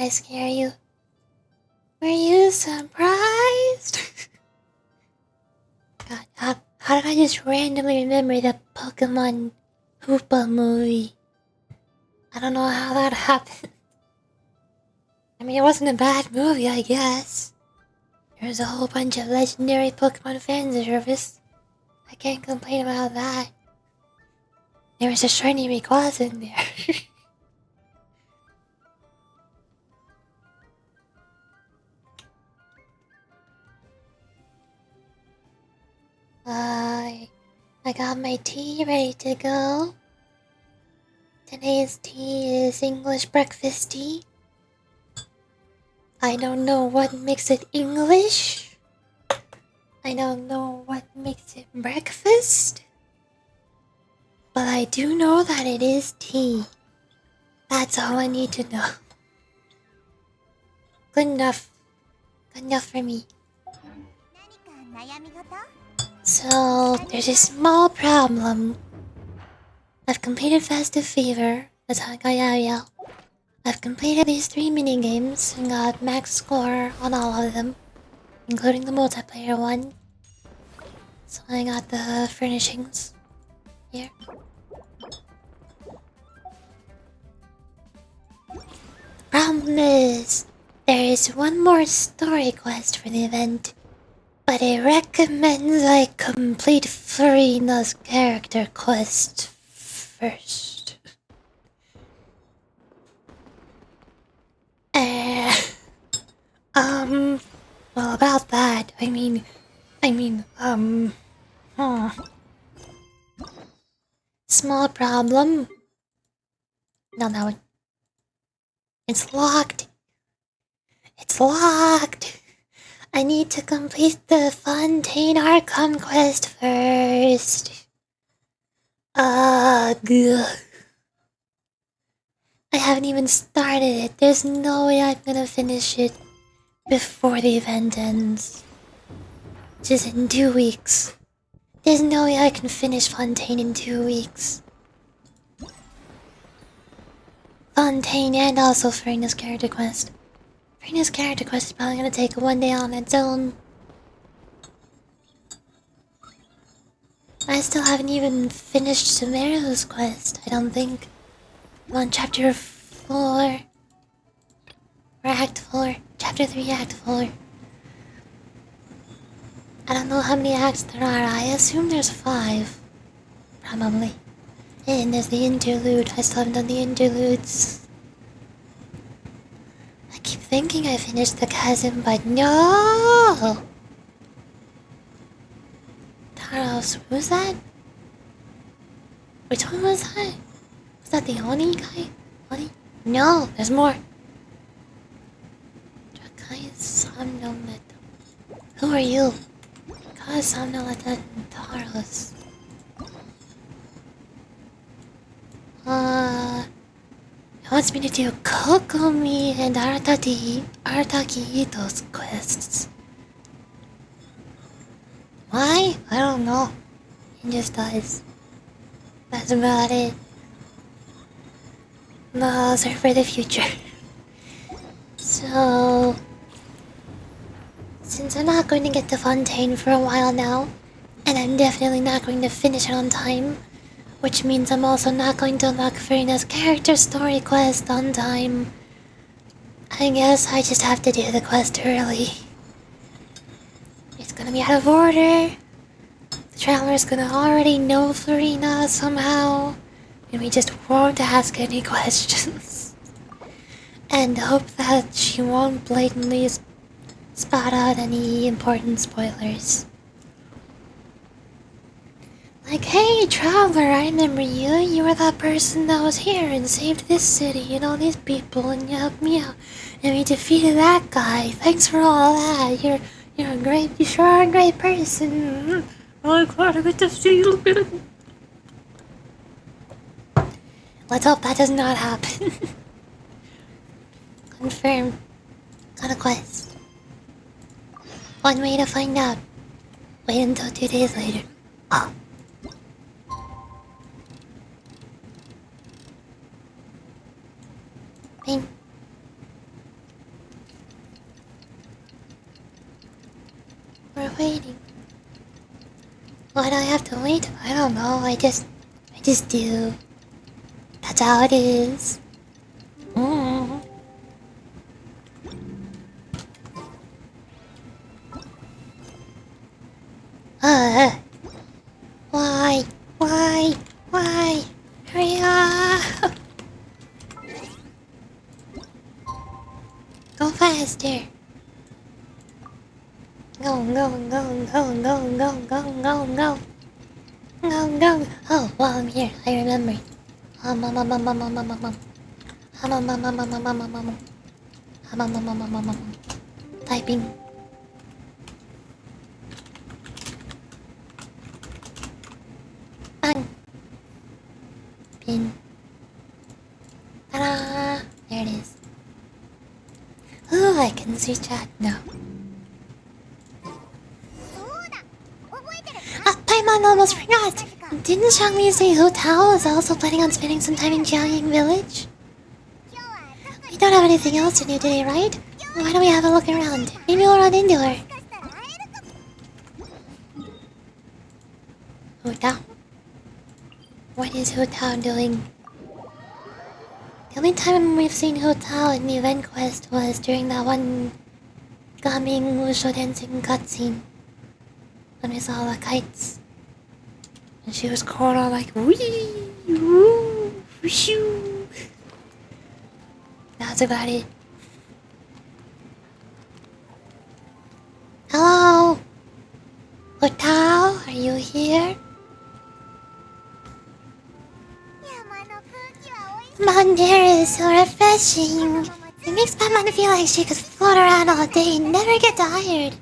I scare you? Were you surprised? God, how did I just randomly remember the Pokemon Hoopa movie? I don't know how that happened. I mean, it wasn't a bad movie, I guess. There's a whole bunch of legendary Pokemon fan service. I can't complain about that. There was a shiny Rayquaza in there. I got my tea ready to go. Today's tea is English breakfast tea. I don't know what makes it English. I don't know what makes it breakfast. But I do know that it is tea. That's all I need to know. Good enough. Good enough for me. So, there's a small problem. I've completed Festive Fever, that's how I got Yaoyao. I've completed these 3 minigames and got max score on all of them, including the multiplayer one. So I got the furnishings here. Problem is, there is one more story quest for the event, but it recommends I complete Farina's character quest first. Well, about that, small problem. Not that one. It's locked. It's locked. I need to complete the Fontaine Archon quest first. Ugh. I haven't even started it. There's no way I'm gonna finish it before the event ends. Which is in 2 weeks. There's no way I can finish Fontaine in 2 weeks. Fontaine and also Farina's character quest. Farina's character quest is probably gonna take 1 day on its own. I still haven't even finished Sumeru's quest, I don't think. I'm on chapter 4. Or act 4. Chapter 3, act 4. I don't know how many acts there are. I assume there's 5. Probably. And there's the interlude. I still haven't done the interludes. I keep thinking I finished the chasm, but no! Taros, who's that? Which one was that? Was that the Oni guy? Oni? No, there's more. Drakai Somnolet. Who are you? Drakai Somnolet and Taros. It wants me to do Kokomi and Arataki Ito's quests. Why? I don't know. It just does. That's about it. Those are for the future. So, since I'm not going to get to Fontaine for a while now, and I'm definitely not going to finish it on time, which means I'm also not going to unlock Farina's character story quest on time, I guess I just have to do the quest early. It's gonna be out of order. The traveler's gonna already know Farina somehow, and we just won't ask any questions. And hope that she won't blatantly spot out any important spoilers. Like, hey, traveler, I remember you. You were that person that was here and saved this city and all these people, and you helped me out. And we defeated that guy. Thanks for all that. You sure are a great person. Oh, glad I get to see you. Let's hope that does not happen. Confirm. Got a quest. One way to find out. Wait until 2 days later. Oh. Bing. waiting. Why do I have to wait? I don't know. I just do. That's how it is. Mm. Why? Why? Why? Hurry up! Go faster! Go, go, go, go, go, go, go, go, go! Go, go! Oh, well, I'm here. I remember. Typing. Bang! Pin. Ta-da! There it is. Ooh, I can see chat now. Paimon almost forgot! Didn't Shangli say Hu Tao was also planning on spending some time in Jiangying Village? We don't have anything else to do today, right? Why don't we have a look around? Maybe we'll run into her. Hu Tao? What is Hu Tao doing? The only time we've seen Hu Tao in the event quest was during that one Gaming Wushu dancing cutscene. When we saw the kites. And she was caught on like wee woo shoo. That's about it. Hello? Hu Tao, are you here? Mountain air is so refreshing. It makes Paimon feel like she could float around all day and never get tired.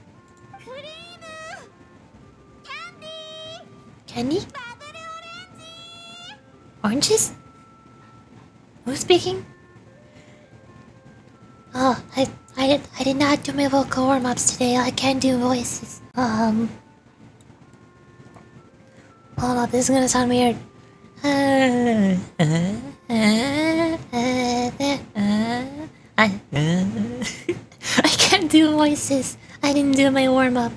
Candy? Oranges? Who's speaking? Oh, I did not do my vocal warm-ups today. I can't do voices. Hold on, this is gonna sound weird. I can't do voices. I didn't do my warm-up.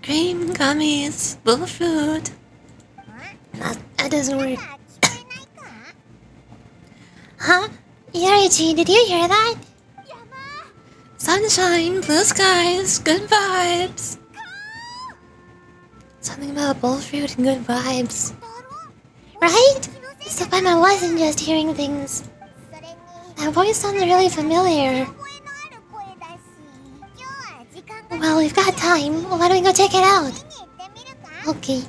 Cream gummies, bull fruit. That doesn't work. Huh? Yorichi, did you hear that? Sunshine, blue skies, good vibes. Something about bull fruit and good vibes. Right? So Paimon wasn't just hearing things. That voice sounds really familiar. Well, we've got time. Why don't we go check it out? Okay.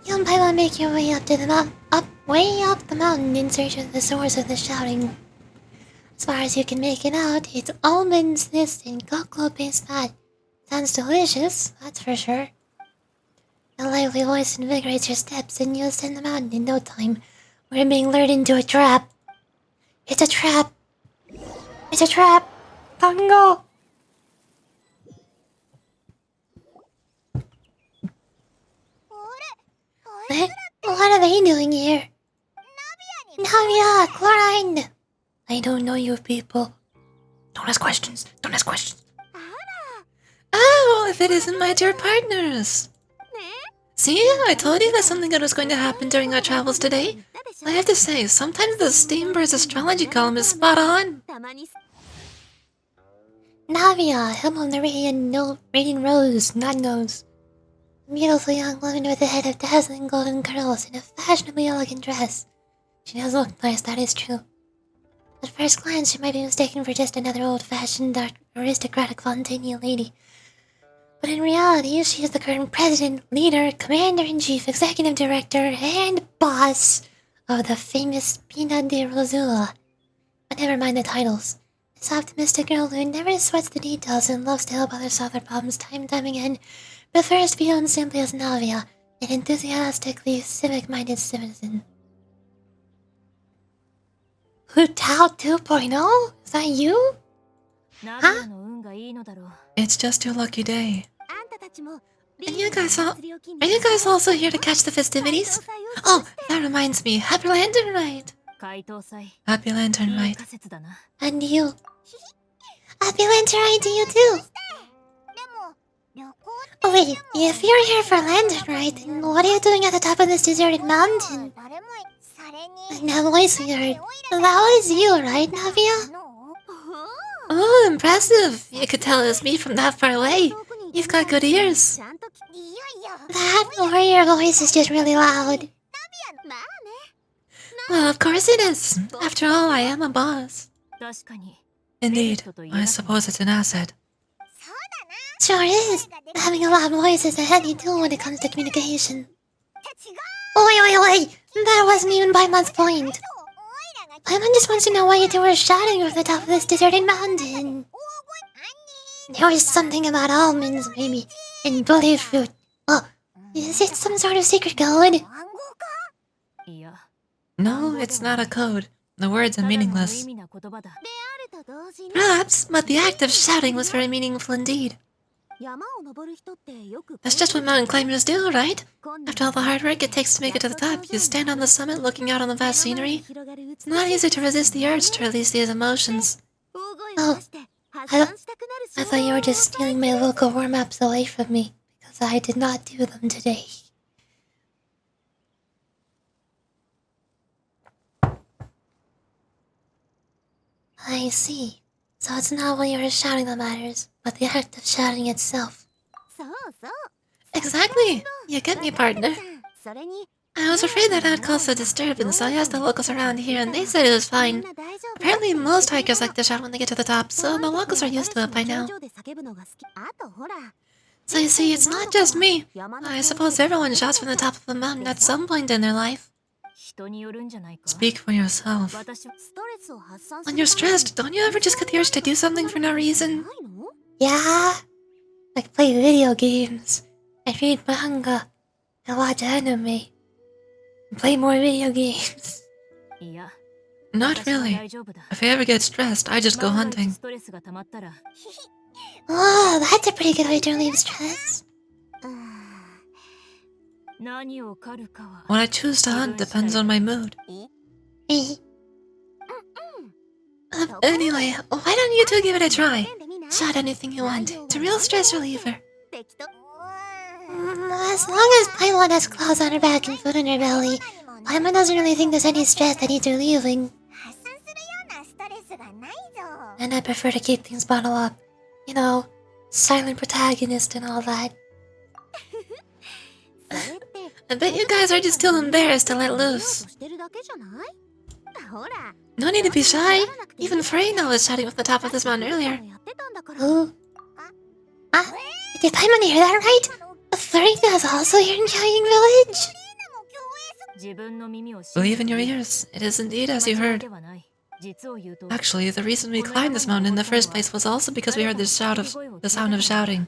You and Paimon make your way up to the way up the mountain in search of the source of the shouting. As far as you can make it out, it's almonds, nest, and cocoa-based fat. Sounds delicious, that's for sure. A lively voice invigorates your steps, and you'll ascend the mountain in no time. We're being lured into a trap. It's a trap. It's a trap. Tango. Eh? What are they doing here? Nahida, Chlorine. I don't know you people. Don't ask questions. Don't ask questions. Oh, if it isn't my dear partners. See, I told you that something good was going to happen during our travels today. I have to say, sometimes the Steambird's astrology column is spot on. Navia, him on the radiant rose, not nose. A beautiful young woman with a head of dazzling golden curls in a fashionably elegant dress. She does look nice, that is true. At first glance, she might be mistaken for just another old-fashioned aristocratic Fontaine lady. But in reality, she is the current president, leader, commander-in-chief, executive director, and boss of the famous Pina de Rosula. But never mind the titles. This optimistic girl who never sweats the details and loves to help others solve their problems time and time again, prefers to be known simply as Navia, an enthusiastically civic-minded citizen. Hu Tao 2.0? Is that you? Huh? It's just your lucky day. And you guys are you guys also here to catch the festivities? Oh, that reminds me, happy lantern rite! Happy Lantern Rite. And you. Happy Lantern Rite to you too. Oh wait, if you're here for Lantern Rite, then what are you doing at the top of this deserted mountain? And that voice we heard, that was you, right, Navia? Oh, impressive! You could tell it was me from that far away. You've got good ears. That or your voice is just really loud. Well, of course it is. After all, I am a boss. Indeed, I suppose it's an asset. Sure is. Having a loud voice is a handy tool when it comes to communication. Wait. That wasn't even Paimon's point. Paimon just wants to know why you two were shouting over the top of this deserted mountain. There was something about almonds, maybe, and bully fruit. Oh, is it some sort of secret code? No, it's not a code. The words are meaningless. Perhaps, but the act of shouting was very meaningful indeed. That's just what mountain climbers do, right? After all the hard work it takes to make it to the top, you stand on the summit looking out on the vast scenery. It's not easy to resist the urge to release these emotions. Oh, I thought you were just stealing my vocal warm-ups away from me, because I did not do them today. I see. So it's not when you're shouting that matters, but the act of shouting itself. Exactly! You get me, partner. I was afraid that would cause a disturbance, so I asked the locals around here and they said it was fine. Apparently most hikers like to shout when they get to the top, so the locals are used to it by now. So you see, it's not just me. I suppose everyone shouts from the top of the mountain at some point in their life. Speak for yourself. When you're stressed, don't you ever just get the urge to do something for no reason? Yeah, like play video games, and read manga, and watch anime, and play more video games. Not really. If I ever get stressed, I just go hunting. Oh, that's a pretty good way to relieve stress. What I choose to hunt depends on my mood. Anyway, why don't you two give it a try? Shout anything you want. It's a real stress reliever. As long as Paimon has claws on her back and food in her belly, Paimon doesn't really think there's any stress that needs relieving. And I prefer to keep things bottled up. You know, silent protagonist and all that. I bet you guys are just too embarrassed to let loose. No need to be shy. Even Freino was shouting off the top of this mountain earlier. Who? Did Paimon hear that right? Freino is also here in Kying Village? Believe in your ears. It is indeed as you heard. Actually, the reason we climbed this mountain in the first place was also because we heard the sound of shouting.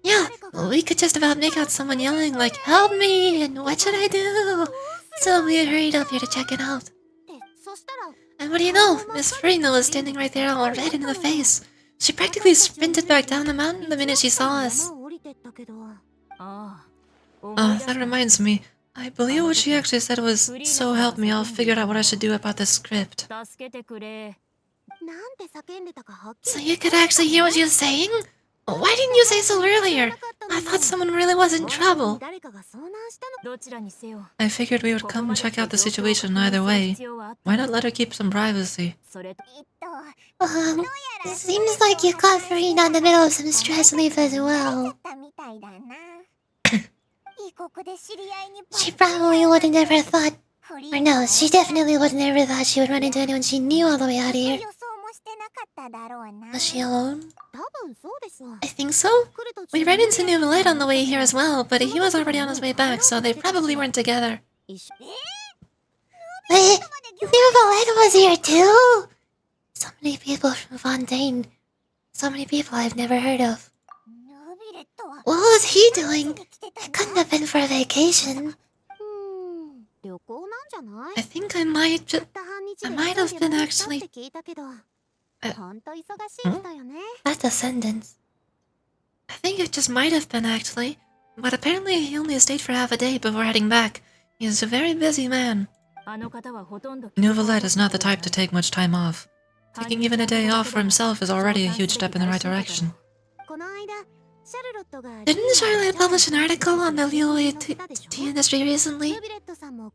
Yeah, we could just about make out someone yelling like, "Help me!" and "What should I do?" So we hurried up here to check it out. And what do you know? Miss Freino was standing right there all red in the face. She practically sprinted back down the mountain the minute she saw us. That reminds me. I believe what she actually said was, "So help me, I'll figure out what I should do about this script." So you could actually hear what she was saying? Why didn't you say so earlier? I thought someone really was in trouble. I figured we would come and check out the situation either way. Why not let her keep some privacy? It seems like you caught Farina in the middle of some stress relief as well. She probably would have never thought... Or no, she definitely would have never thought she would run into anyone she knew all the way out here. Was she alone? I think so. We ran into Nuvalet on the way here as well, but he was already on his way back, so they probably weren't together. Wait, Nuvalet was here too? So many people from Fontaine. So many people I've never heard of. What was he doing? It couldn't have been for a vacation. I think I might have been actually... That's a sentence. I think it just might have been actually. But apparently he only stayed for half a day before heading back. He's a very busy man. Nouvelette is not the type to take much time off. Taking even a day off for himself is already a huge step in the right direction. Didn't Charlotte publish an article on the Liyue tea industry recently?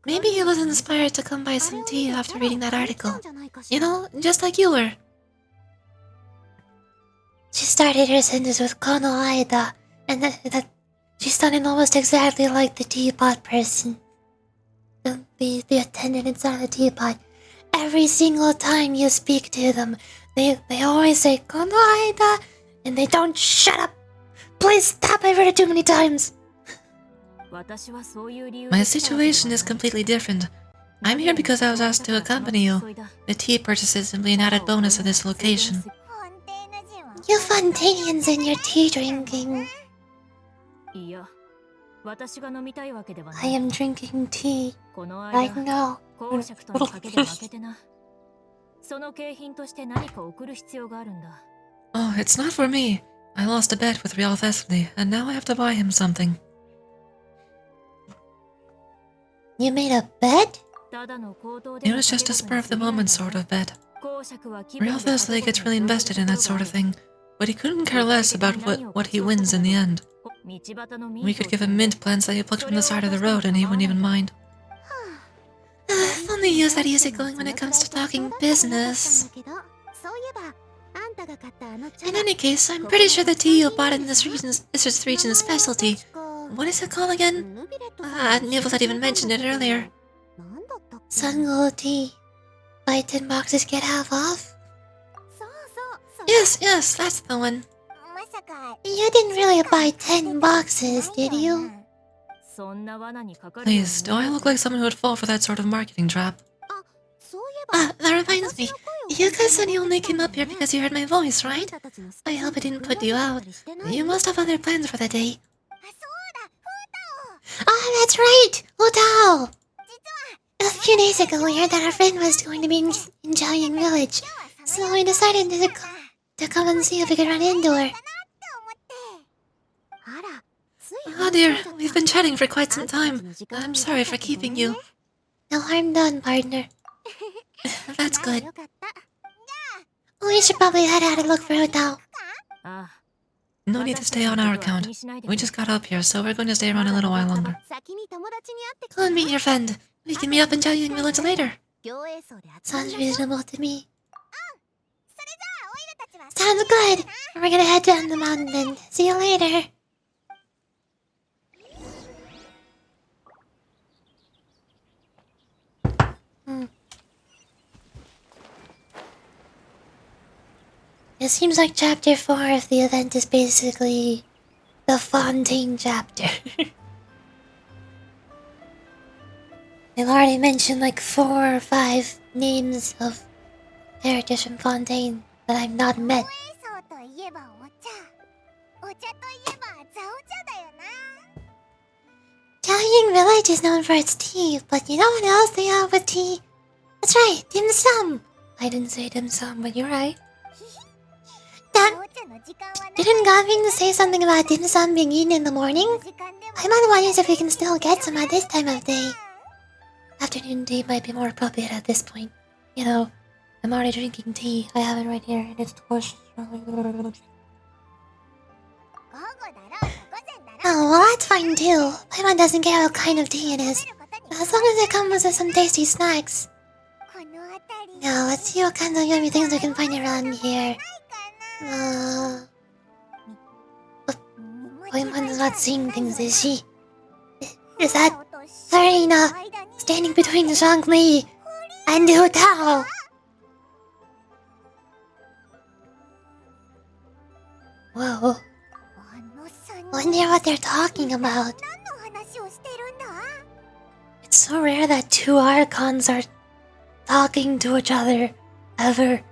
Maybe he was inspired to come buy some tea after reading that article. You know, just like you were. She started her sentence with Kono Aida, and that she sounded almost exactly like the teapot person. The attendant inside the teapot. Every single time you speak to them, they always say Kono Aida, and they don't shut up. Please stop, I've heard it too many times. My situation is completely different. I'm here because I was asked to accompany you. The tea purchase is simply an added bonus at this location. You Fontanians and your tea drinking. I am drinking tea right now. Oh, it's not for me. I lost a bet with Real Thessaly, and now I have to buy him something. You made a bet? It was just a spur-of-the-moment sort of bet. Real Thessaly gets really invested in that sort of thing, but he couldn't care less about what he wins in the end. We could give him mint plants that he plucked from the side of the road, and he wouldn't even mind. If only he was that easygoing when it comes to talking business. In any case, I'm pretty sure the tea you bought in this region's specialty. What is it called again? Nouvelette even mentioned it earlier. Sun Gold tea. Buy 10 boxes, get half off? Yes, that's the one. You didn't really buy 10 boxes, did you? Please, do I look like someone who would fall for that sort of marketing trap? That reminds me. You guys said you only came up here because you heard my voice, right? I hope it didn't put you out. You must have other plans for the day. Oh, that's right! Utao! A few days ago, we heard that our friend was going to be in Jiaoying Village, so we decided to come and see if we could run into her. Oh dear, we've been chatting for quite some time. I'm sorry for keeping you. No harm done, partner. That's good. We should probably head out and look for Utao. No need to stay on our account. We just got up here, so we're going to stay around a little while longer. Go and meet your friend. We can meet up in Jiaoying Village later. Sounds reasonable to me. Sounds good. We're gonna head down the mountain then. See you later. It seems like chapter 4 of the event is basically the Fontaine chapter. They've already mentioned like 4 or 5 names of characters from Fontaine that I've not met. Jiaoying Village is known for its tea, but you know what else they have with tea? That's right, dim sum. I didn't say dim sum, but you're right. Didn't Gavin say something about dim sum being eaten in the morning? I'm wondering if we can still get some at this time of day. Afternoon tea might be more appropriate at this point. You know, I'm already drinking tea. I have it right here, and it's delicious. Oh, well, that's fine too. Paimon doesn't care what kind of tea it is, as long as it comes with some tasty snacks. Now, let's see what kinds of yummy things we can find around here. Paimon's not seeing things, is she? Is that Serena standing between Zhongli and Utao? Whoa. Wonder what they're talking about. It's so rare that 2 Archons are talking to each other, ever.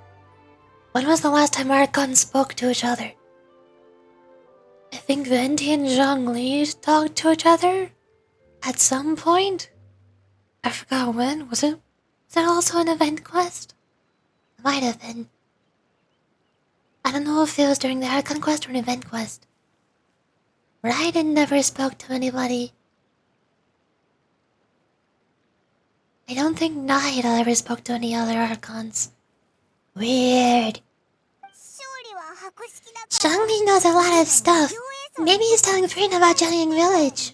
When was the last time Archons spoke to each other? I think Venti and Zhongli talked to each other at some point. I forgot when. Was it also an event quest? It might have been. I don't know if it was during the Archon quest or an event quest. Raiden never spoke to anybody. I don't think Nahida ever spoke to any other Archons. Weird. Zhangli knows a lot of stuff. Maybe he's telling Frina about Jiangling Village.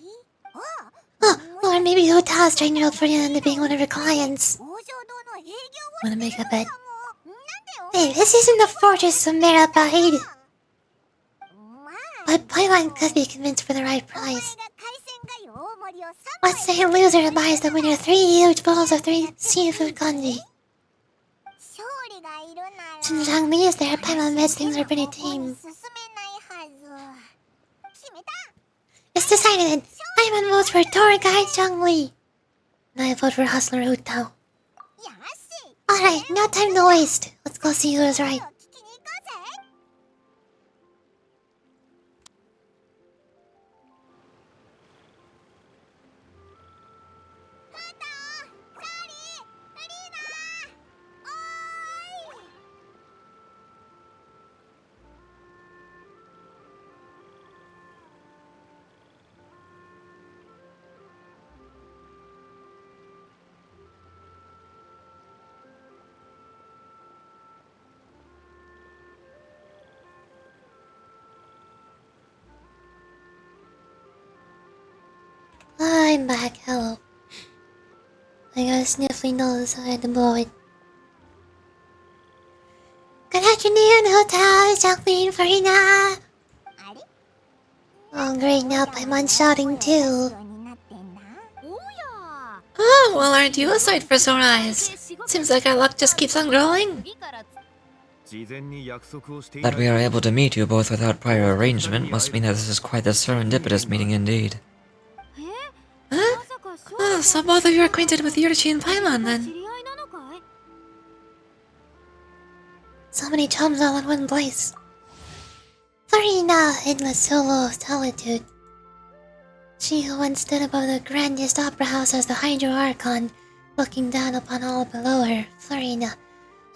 Oh, or maybe Hota is trying to help Frina into being one of her clients. Wanna make a bet? Hey, this isn't the fortress of Merabahid. But Paimon could be convinced for the right price. Let's say a loser buys the winner 3 huge bowls of 3 seafood kanji. Since Zhangli is there, Paimon bets things are pretty tame. It's decided. Paimon votes for tour guide Zhangli. And I vote for Hustler Hu Tao. Alright, no time to waste. Let's go see who's right. I'm back, hello. I got a sniffly nose, I had to blow it. Good afternoon, Hotel, Jacqueline, Farina. Oh great, now Paimon's shouting too. Oh, well, aren't you a sight for sore eyes? Seems like our luck just keeps on growing. That we are able to meet you both without prior arrangement must mean that this is quite a serendipitous meeting indeed. Huh? Oh, so both of you are acquainted with Yurichi and Paimon, then? So many chums all in one place. Farina, endless solo of solitude. She who once stood above the grandest opera house as the Hydro Archon, looking down upon all below her, Farina,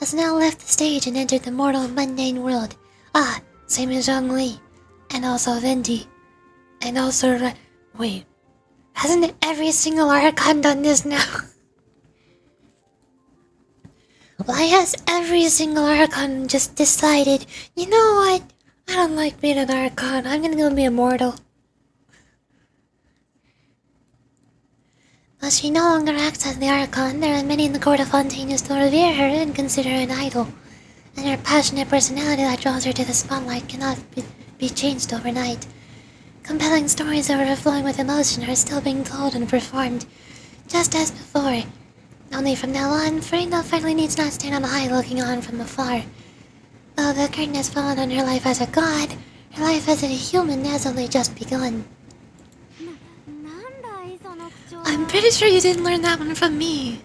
has now left the stage and entered the mortal mundane world. Ah, same as Zhongli. And also Venti. And also wait. Hasn't every single Archon done this now? Why has every single Archon just decided, you know what? I don't like being an Archon, I'm gonna go be immortal. Though she no longer acts as the Archon, there are many in the court of Fontaine who still revere her and consider her an idol. And her passionate personality that draws her to the spotlight cannot be changed overnight. Compelling stories overflowing with emotion are still being told and performed, just as before. Only from now on, Farina finally needs not stand on high looking on from afar. Though the curtain has fallen on her life as a god, her life as a human has only just begun. I'm pretty sure you didn't learn that one from me.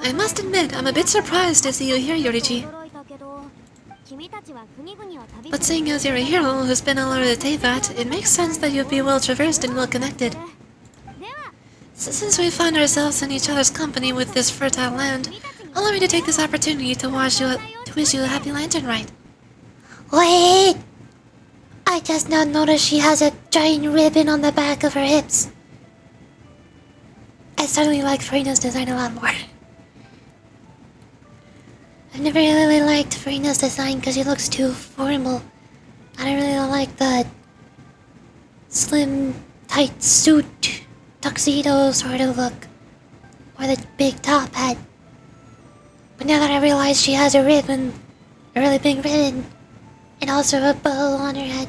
I must admit, I'm a bit surprised to see you here, Yorichi. But seeing as you're a hero who's been all over the Teyvat, it makes sense that you'd be well-traversed and well-connected. Since we find ourselves in each other's company with this fertile land, allow me to take this opportunity to wish you a happy lantern rite. Wait! I just now noticed she has a giant ribbon on the back of her hips. I suddenly like Farina's design a lot more. I've never really liked Farina's design because she looks too formal. I don't really like the slim, tight suit, tuxedo sort of look. Or the big top hat. But now that I realize she has a ribbon, a really big ribbon, and also a bow on her head,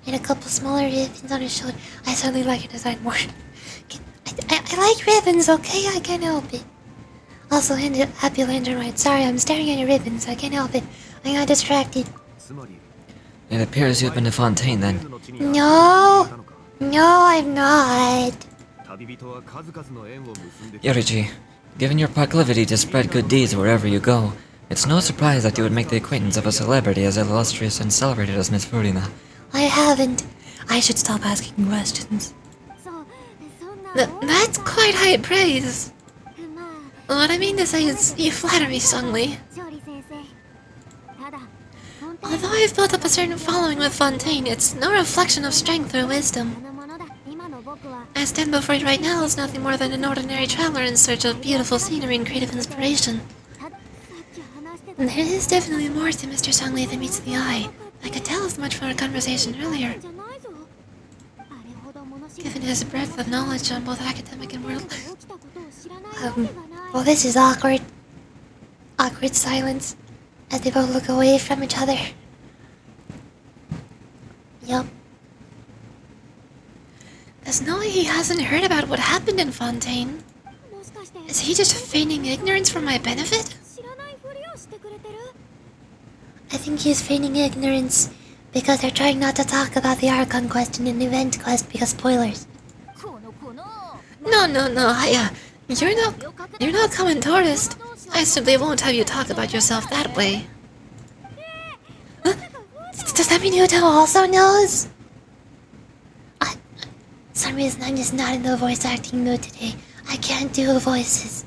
and a couple smaller ribbons on her shoulder, I suddenly like her design more. I like ribbons, okay? I can't help it. Also, happy lantern rite. Sorry, I'm staring at your ribbons. I can't help it. I got distracted. It appears you've been to Fontaine, then. No, I'm not. Yorichi, given your proclivity to spread good deeds wherever you go, it's no surprise that you would make the acquaintance of a celebrity as illustrious and celebrated as Miss Furina. I haven't. I should stop asking questions. That's quite high praise. What I mean to say is, you flatter me strongly. Although I've built up a certain following with Fontaine, it's no reflection of strength or wisdom. I stand before you right now as nothing more than an ordinary traveler in search of beautiful scenery and creative inspiration. There is definitely more to Mr. Shangley than meets the eye. I could tell as much from our conversation earlier. Given his breadth of knowledge on both academic and worldly... Well, this is awkward. Awkward silence as they both look away from each other. Yup. There's no way he hasn't heard about what happened in Fontaine. Is he just feigning ignorance for my benefit? I think he's feigning ignorance because they're trying not to talk about the Archon quest and an event quest because spoilers. No, you're not a common tourist. I simply won't have you talk about yourself that way. Huh? Does that mean Yuto also knows? For some reason I'm just not in the voice acting mood today. I can't do voices.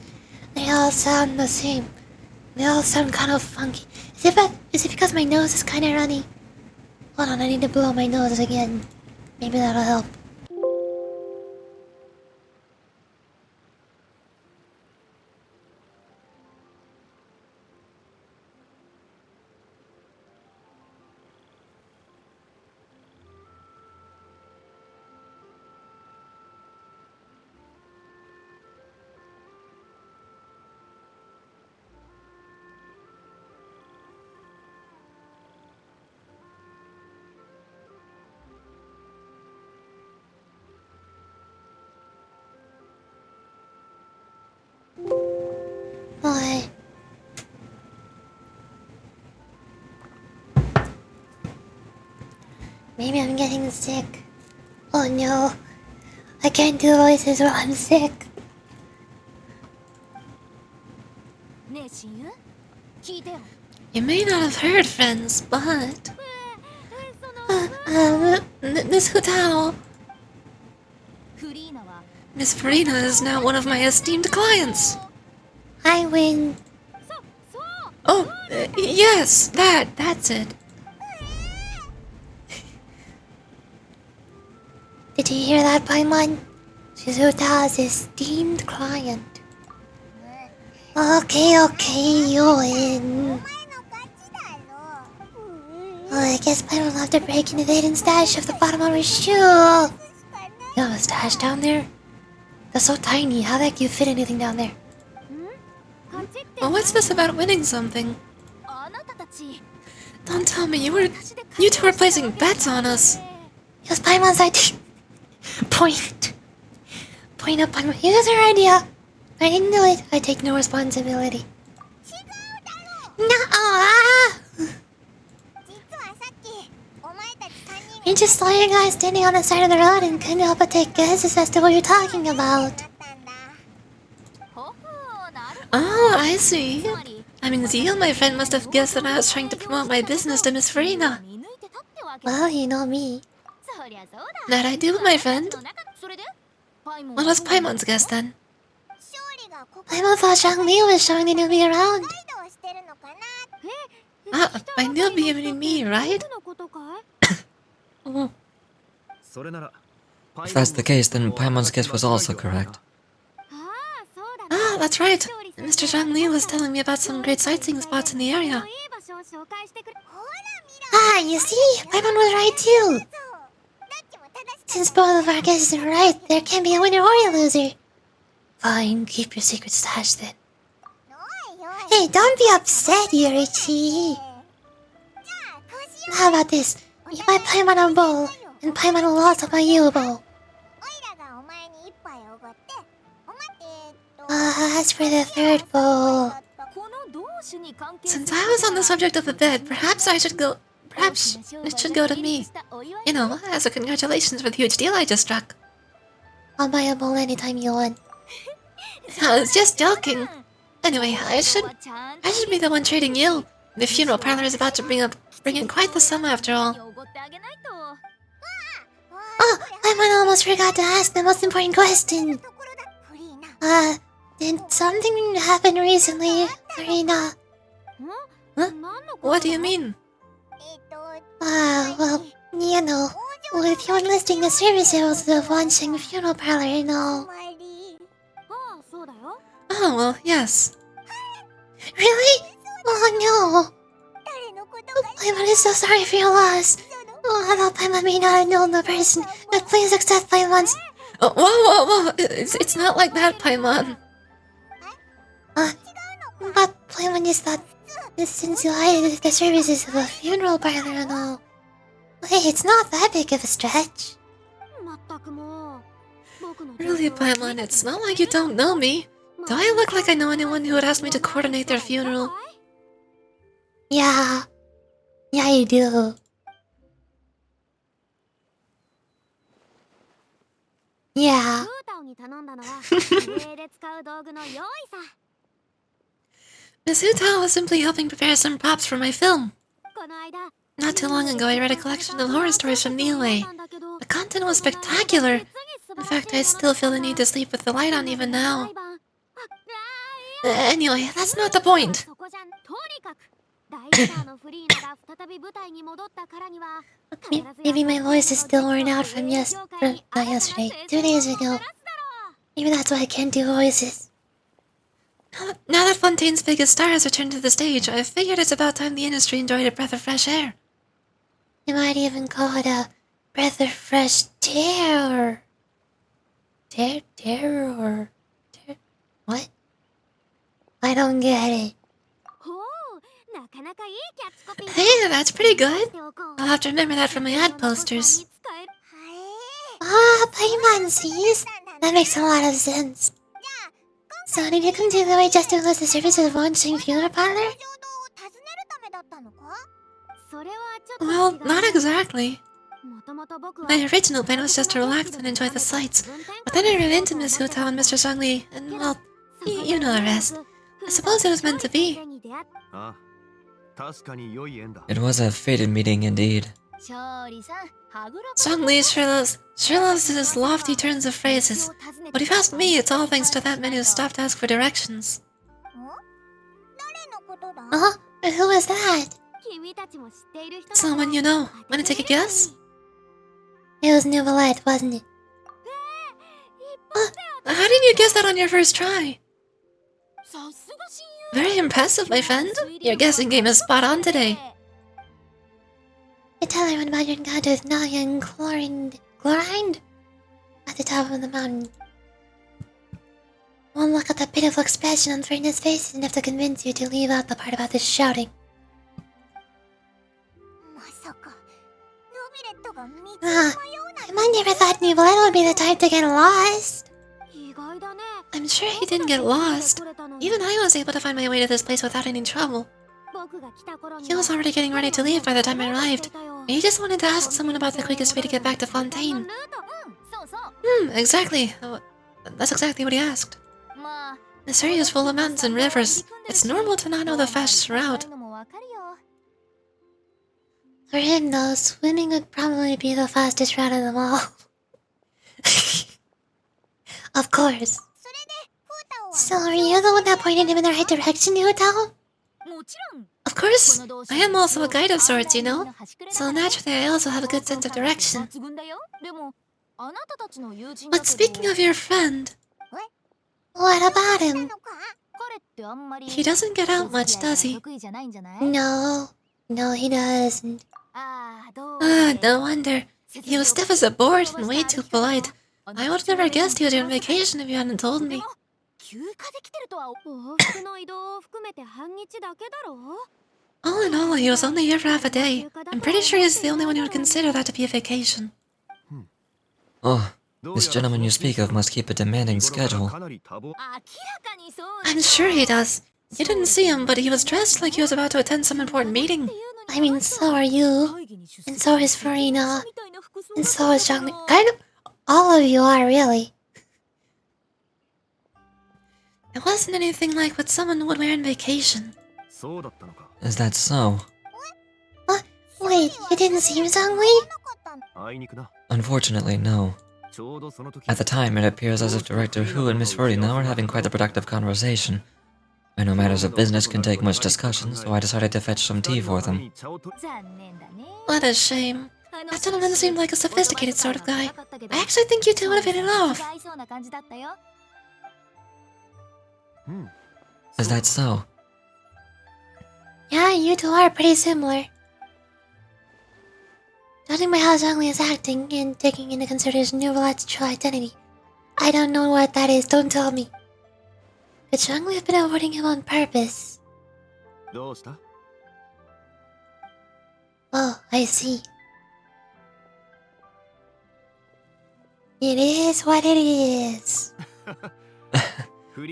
They all sound the same. They all sound kind of funky. Is it because my nose is kind of runny? Hold on, I need to blow my nose again. Maybe that'll help. What? Maybe I'm getting sick. Oh no. I can't do voices while I'm sick. You may not have heard, friends, but... Miss Hutao... Miss Farina is now one of my esteemed clients. I win. Oh, yes, that's it. Did you hear that, Paimon? She's Uta's esteemed client. Okay, you win. Oh, I guess Paimon will have to break into the hidden stash of the bottom of her shoe. You have a stash down there? That's so tiny, how the heck you fit anything down there? Well, what's this about winning something? Don't tell me you two were placing bets on us. It was Paimon's idea. Point up Paimon. It was her idea. I didn't do it. I take no responsibility. No. We just saw you guys standing on the side of the road and couldn't help but take guesses as to what you're talking about. Oh, I see. I mean, Zeal, my friend, must have guessed that I was trying to promote my business to Miss Farina. Well, you know me. That I do, my friend. What was Paimon's guess then? Paimon thought Shangli was showing the newbie around. By newbie you mean me, right? If that's the case, then Paimon's guess was also correct. Ah, that's right. Mr. Zhang Li was telling me about some great sightseeing spots in the area. You see? Paimon was right too. Since both of our guesses are right, there can't be a winner or a loser. Fine, keep your secret stash then. Hey, don't be upset, Yurichi. How about this? You buy Paimon a bowl, and Paimon will also buy you a bowl. As for the third bowl... Since I was on the subject of the bed, perhaps it should go to me. You know, as a congratulations for the huge deal I just struck. I'll buy a bowl anytime you want. I was just joking. Anyway, I should be the one treating you. The funeral parlor is about to bring in quite the sum after all. Oh, I almost forgot to ask the most important question. Did something happen recently, Farina? Huh? What do you mean? Well, you know, with you enlisting the services of launching funeral parlor and all. Oh, well, yes. Really? Oh no! Paimon is so sorry for your loss. Oh, although Paimon may not have known the person, but please accept Paimon's... Oh, whoa. It's not like that, Paimon. But Paimon just thought this since you hired the services of a funeral parlor and all. Hey, it's not that big of a stretch. Really, Paimon, it's not like you don't know me. Do I look like I know anyone who would ask me to coordinate their funeral? Yeah. Yeah, you do. Yeah. Miss Hutao was simply helping prepare some props for my film. Not too long ago, I read a collection of horror stories from Niue. The content was spectacular. In fact, I still feel the need to sleep with the light on even now. Anyway, that's not the point. Maybe my voice is still worn out from not yesterday, 2 days ago. Maybe that's why I can't do voices. Now that Fontaine's biggest star has returned to the stage, I figured it's about time the industry enjoyed a breath of fresh air. You might even call it a breath of fresh air. What? I don't get it. Hey, that's pretty good. I'll have to remember that from my ad posters. Paimon sees? That makes a lot of sense. So did you come to the way just to enlist the services of launching funeral parlor? Well, not exactly. My original plan was just to relax and enjoy the sights, but then I ran into Miss Hutao and Mr. Zhongli, and well, you know the rest. I suppose it was meant to be. It was a fated meeting indeed. Zhongli sure loves his lofty turns of phrases, but if you ask me, it's all thanks to that man who stopped to ask for directions. Who was that? Someone you know. Wanna take a guess? It was Nouvellette, wasn't it? How did you guess that on your first try? Very impressive, my friend. Your guessing game is spot on today. I tell everyone about your encounter with Nahida and Chlorine? At the top of the mountain. One look at that pitiful expression on Ferdinand's face is enough to convince you to leave out the part about the shouting. I never thought Nouvellette would be the type to get lost. I'm sure he didn't get lost. Even I was able to find my way to this place without any trouble. He was already getting ready to leave by the time I arrived. He just wanted to ask someone about the quickest way to get back to Fontaine. Exactly. That's exactly what he asked. This area is full of mountains and rivers. It's normal to not know the fastest route. For him, though, swimming would probably be the fastest route of them all. Of course. So, are you the one that pointed him in the right direction, Hutao? Of course. I am also a guide of sorts, you know. So naturally, I also have a good sense of direction. But speaking of your friend... What about him? He doesn't get out much, does he? No, he doesn't. No wonder. He was stiff as a board and way too polite. I would have never guessed he was on vacation if you hadn't told me. All in all, he was only here for half a day. I'm pretty sure he's the only one who would consider that to be a vacation. Oh, this gentleman you speak of must keep a demanding schedule. I'm sure he does. You didn't see him, but he was dressed like he was about to attend some important meeting. I mean, so are you. And so is Farina. And so is Zhongli. Kind of all of you are, really. It wasn't anything like what someone would wear on vacation. Is that so? Wait, you didn't see him, Zhongli? Unfortunately, no. At the time, it appears as if Director Hu and Miss Farina were having quite a productive conversation. I know matters of business can take much discussion, so I decided to fetch some tea for them. What a shame. That gentleman seemed like a sophisticated sort of guy. I actually think you two would have hit it off. Is that so? Yeah, you two are pretty similar. Judging by how Zhongli is acting and taking into consideration Novelette's true identity, I don't know what that is, don't tell me. Could Zhongli have been avoiding him on purpose? Oh, I see. It is what it is.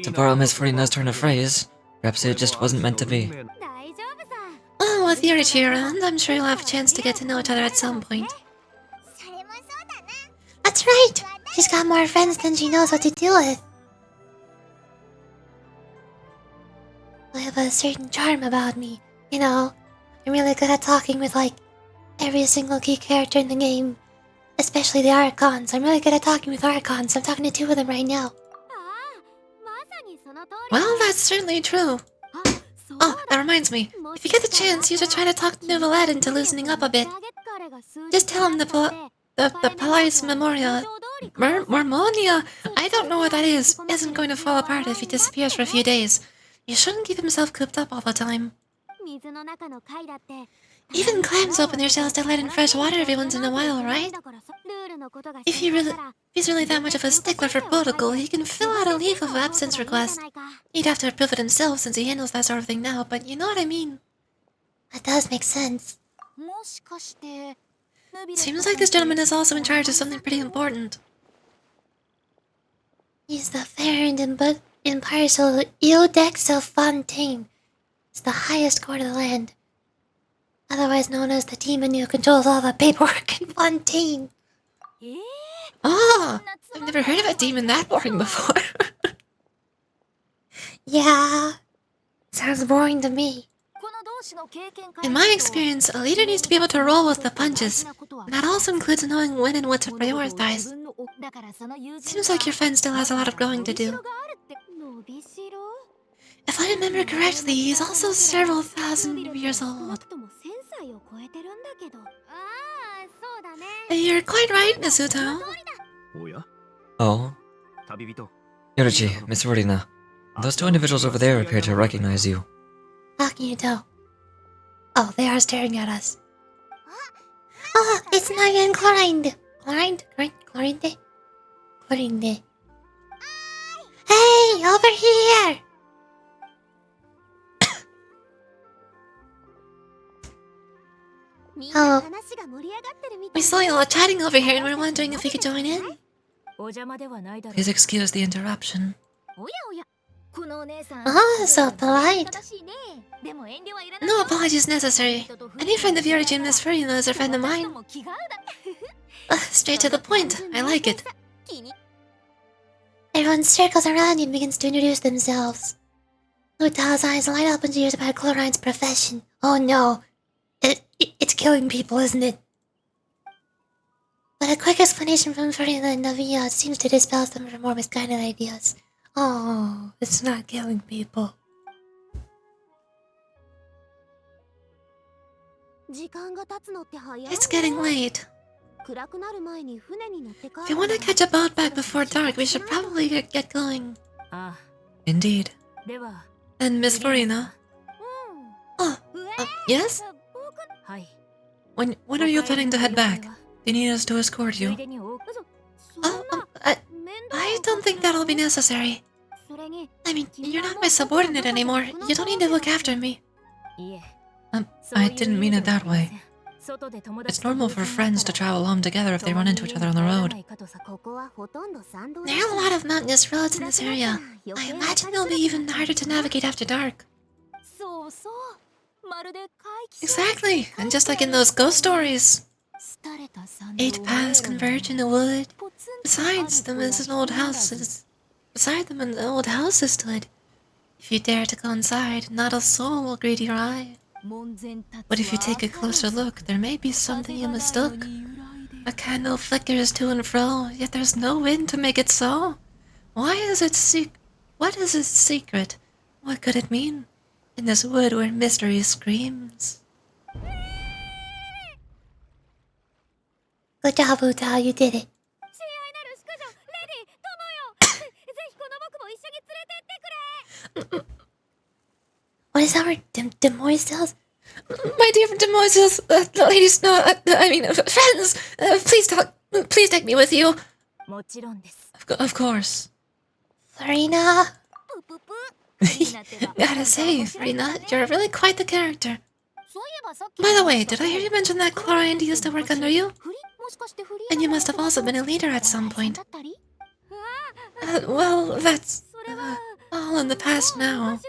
To borrow Miss Furina's turn of phrase, perhaps it just wasn't meant to be. Oh, with Yurichi around, I'm sure you'll have a chance to get to know each other at some point. That's right! She's got more friends than she knows what to do with. I have a certain charm about me. You know, I'm really good at talking with, like, every single key character in the game. Especially the Archons. I'm really good at talking with Archons. I'm talking to two of them right now. Well, that's certainly true. Oh, that reminds me. If you get the chance, you should try to talk Novelette into loosening up a bit. Just tell him the Palais Memoria... Mormonia? I don't know what that is. Isn't going to fall apart if he disappears for a few days. You shouldn't keep himself cooped up all the time. Even clams open their shells to let in fresh water every once in a while, right? If he's really that much of a stickler for protocol, he can fill out a leave of absence request. He'd have to approve it himself since he handles that sort of thing now, but you know what I mean. That does make sense. Seems like this gentleman is also in charge of something pretty important. He's the fair and impartial Eodex of Fontaine. It's the highest court of the land. Otherwise known as the demon who controls all the paperwork in Fontaine. Oh, I've never heard of a demon that boring before. Yeah, sounds boring to me. In my experience, a leader needs to be able to roll with the punches. And that also includes knowing when and what to prioritize. Seems like your friend still has a lot of growing to do. If I remember correctly, he's also several thousand years old. You're quite right, Mizuto. Oh? Yorichi, Miss Furina. Those two individuals over there appear to recognize you. How can you tell? Oh, they are staring at us. Oh, it's Nahida and Chlorinde. Chlorinde? Chlorinde. Hey, over here! Oh, We saw you all chatting over here and we're wondering if we could join in. Please excuse the interruption. oh, so polite. No apologies necessary. Any friend of Yorichi and Miss Furina is a friend of mine. Straight to the point. I like it. Everyone circles around you and begins to introduce themselves. Utao's eyes light up when she hears about Chlorine's profession. Oh no. It's killing people, isn't it? But a quick explanation from Furina and Navia seems to dispel some of her more misguided ideas. Oh, it's not killing people. It's getting late. If you want to catch a boat back before dark, we should probably get going. Indeed. And Miss Furina? Oh, yes? When are you planning to head back? Do you need us to escort you? I don't think that'll be necessary. I mean, you're not my subordinate anymore. You don't need to look after me. I didn't mean it that way. It's normal for friends to travel home together if they run into each other on the road. There are a lot of mountainous roads in this area. I imagine they'll be even harder to navigate after dark. Exactly, and just like in those ghost stories. 8 paths converge in the wood. Beside them is an old house. Beside them an old house is stood. If you dare to go inside, not a soul will greet your eye. But if you take a closer look, there may be something you mistook. A candle flickers to and fro, yet there's no wind to make it so. What is its secret? What could it mean? In this wood where mystery screams. Good job, Uta, you did it. What is our demoiselles? My dear demoiselles, ladies, no, friends, please take me with you. Of course. Farina. Gotta say, Farina, you're really quite the character. By the way, did I hear you mention that Chlorine used to work under you? And you must have also been a leader at some point. Well, that's all in the past now.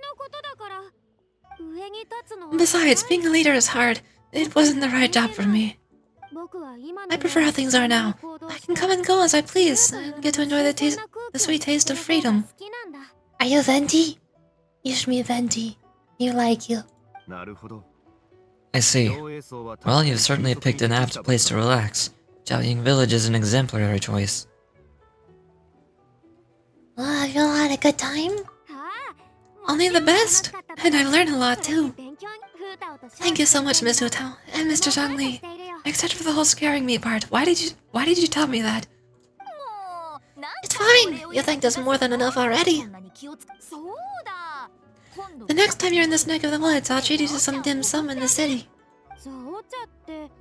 Besides, being a leader is hard. It wasn't the right job for me. I prefer how things are now. I can come and go as I please, and get to enjoy the sweet taste of freedom. Are you Venti? You should meet Venti. You like you. I see. Well, you've certainly picked an apt place to relax. Jiaoying Village is an exemplary choice. Well, have you all had a good time? Only the best, and I've learned a lot too. Thank you so much, Miss Hutao and Mr. Zhangli. Except for the whole scaring me part. Why did you tell me that? It's fine. You thanked us more than enough already. The next time you're in this neck of the woods, I'll treat you to some dim sum in the city.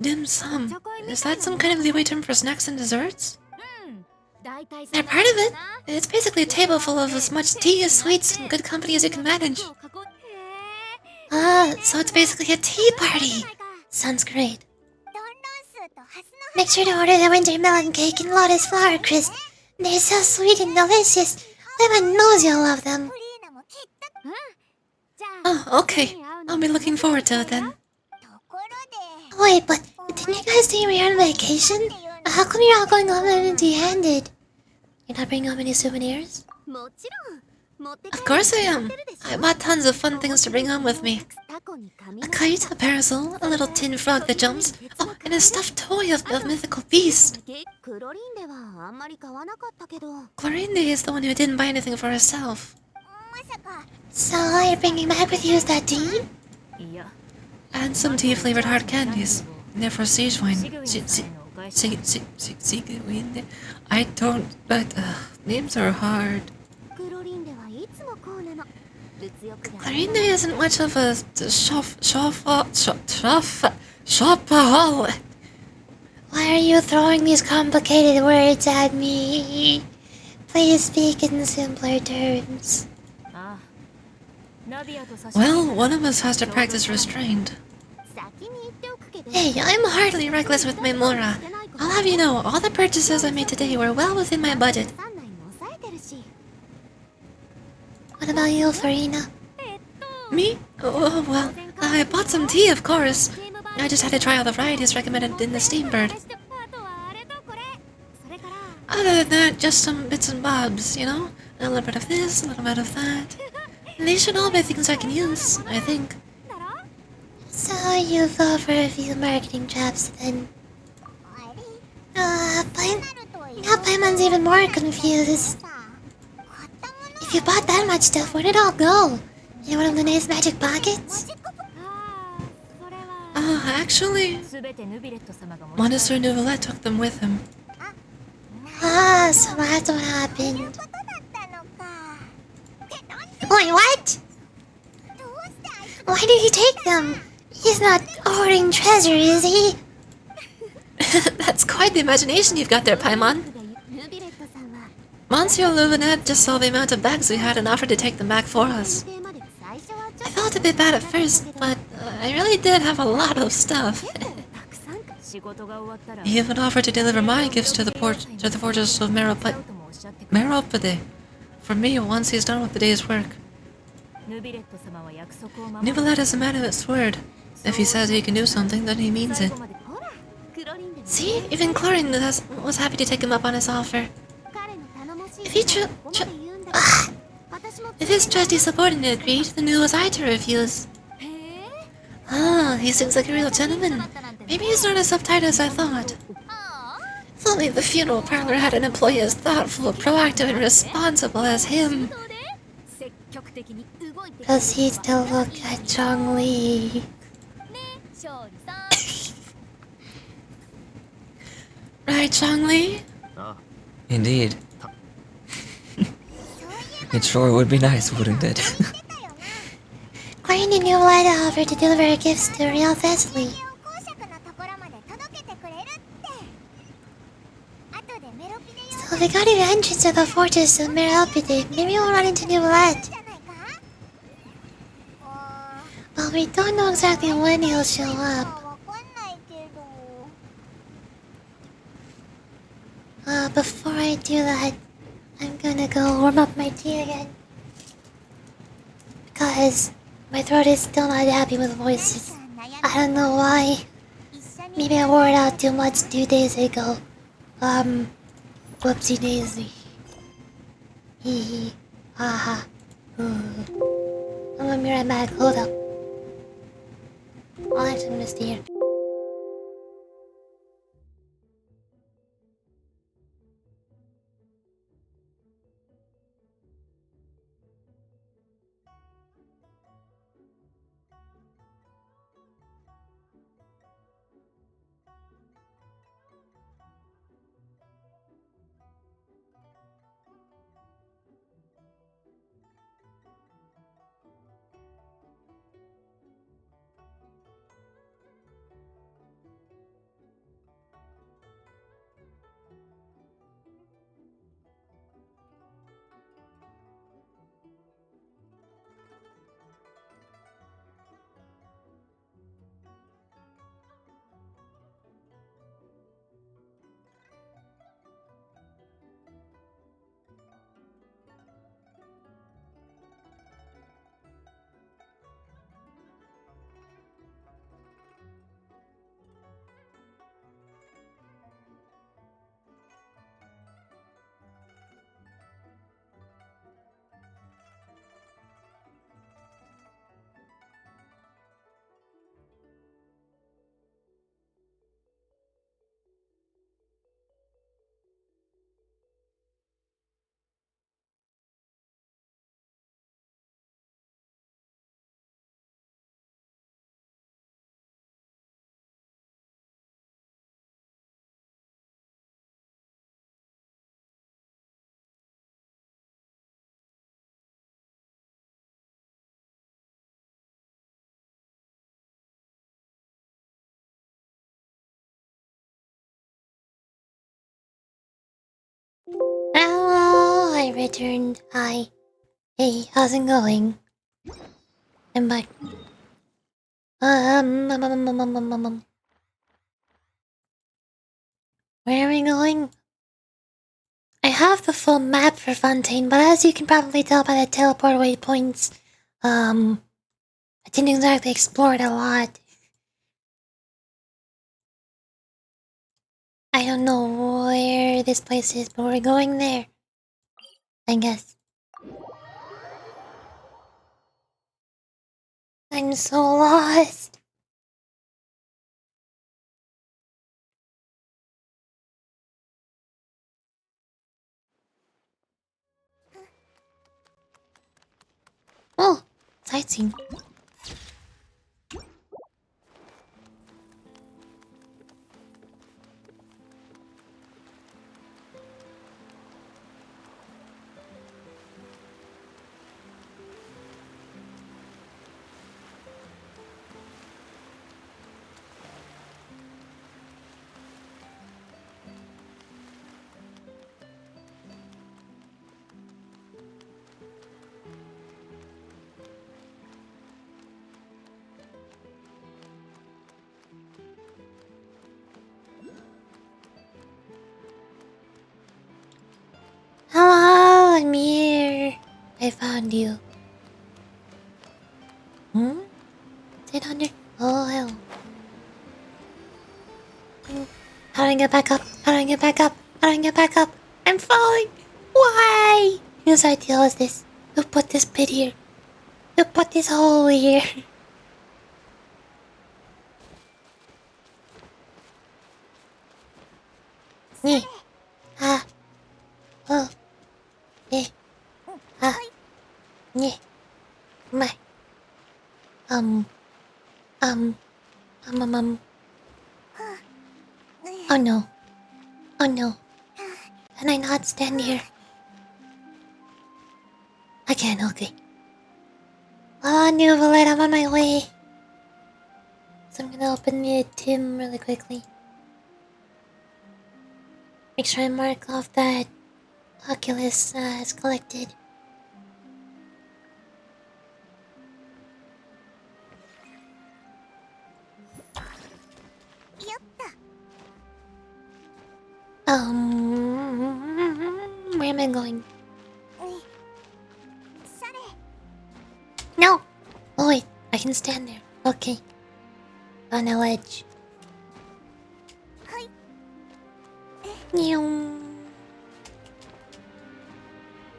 Dim sum? Is that some kind of leeway term for snacks and desserts? They're part of it. It's basically a table full of as much tea, sweets, and good company as you can manage. So it's basically a tea party. Sounds great. Make sure to order the winter melon cake and lotus flower crisp. They're so sweet and delicious. Everyone knows you'll love them. Oh, okay. I'll be looking forward to it then. Wait, but didn't you guys say you were on vacation? How come you're all going home empty-handed? You're not bringing home any souvenirs? Of course I am. I bought tons of fun things to bring home with me. A kite, a parasol, a little tin frog that jumps, oh, and a stuffed toy of mythical beast. Chlorinde is the one who didn't buy anything for herself. So all you're bringing back with you is that tea? And some tea-flavored hard candies. They're for siege wine. I don't, but names are hard. Chlorinde isn't much of a shopaholic. Why are you throwing these complicated words at me? Please speak in simpler terms. Well, one of us has to practice restraint. Hey, I'm hardly reckless with my mora. I'll have you know, all the purchases I made today were well within my budget. What about you, Farina? Me? Oh, well, I bought some tea, of course. I just had to try all the varieties recommended in the Steambird. Other than that, just some bits and bobs, you know? A little bit of this, a little bit of that. These should all be things I can use, I think. So you fell for a few marketing traps then. Now Paimon's even more confused. If you bought that much stuff, where'd it all go? In one of the nice magic pockets? Actually, Monsieur Nouvelet took them with him. So that's what happened. Wait, what? Why did he take them? He's not hoarding treasure, is he? That's quite the imagination you've got there, Paimon. Monsieur Louvenet just saw the amount of bags we had and offered to take them back for us. I felt a bit bad at first, but I really did have a lot of stuff. He even offered to deliver my gifts to the fortress of Meropide for me once he's done with the day's work. Nouvelet is a man of his word. If he says he can do something, then he means it. See, even Chlorine was happy to take him up on his offer. If his trusty subordinate agreed, then who was I to refuse? He seems like a real gentleman. Maybe he's not as uptight as I thought. If only the funeral parlor had an employee as thoughtful, proactive, and responsible as him. Does he still look at Zhongli? Right, Zhongli? Indeed. It sure would be nice, wouldn't it? Queen and Nahida offered to deliver gifts to Real Thessaly. So we got to the entrance of the fortress of Meralpide. Maybe we'll run into Nubelette. But we don't know exactly when he'll show up. Before I do that, I'm gonna go warm up my tea again. Because my throat is still not happy with voices. I don't know why. Maybe I wore it out too much 2 days ago. Whoopsie daisy. Hee hee. Haha. I'm gonna be right back. Hold up. I'll actually miss the here. Hello, I returned. Hi. Hey, how's it going? I'm back. Where are we going? I have the full map for Fontaine, but as you can probably tell by the teleport waypoints, I didn't exactly explore it a lot. I don't know where this place is, but we're going there. I guess. I'm so lost. Oh, sightseeing. Hello, I'm here. I found you. Hmm? Sit under. Oh, hell. How do I get back up? How do I get back up? How do I get back up? I'm falling. Why? Whose idea was this? Who put this pit here? Who put this hole here? Yeah. Ah. Oh. Yeah. Ah. Yeah. My. Um. Um. Um. Oh no. Oh no. Can I not stand here? I can, okay. Oh, new bullet, I'm on my way. So I'm gonna open the Tim really quickly. Make sure I mark off that Oculus is collected. Where am I going? No! Oh wait, I can stand there. Okay. On a ledge. Meow.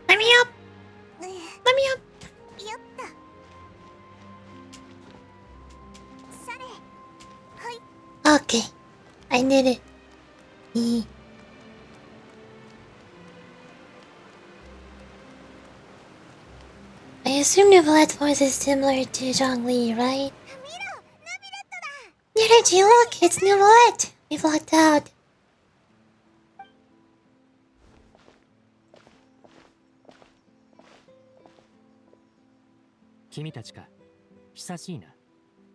Let me up! Let me up! Okay. I did it. I assume Nicolette's voice is similar to Zhongli, right? Yureji, look! It's Nicolette! We've locked out.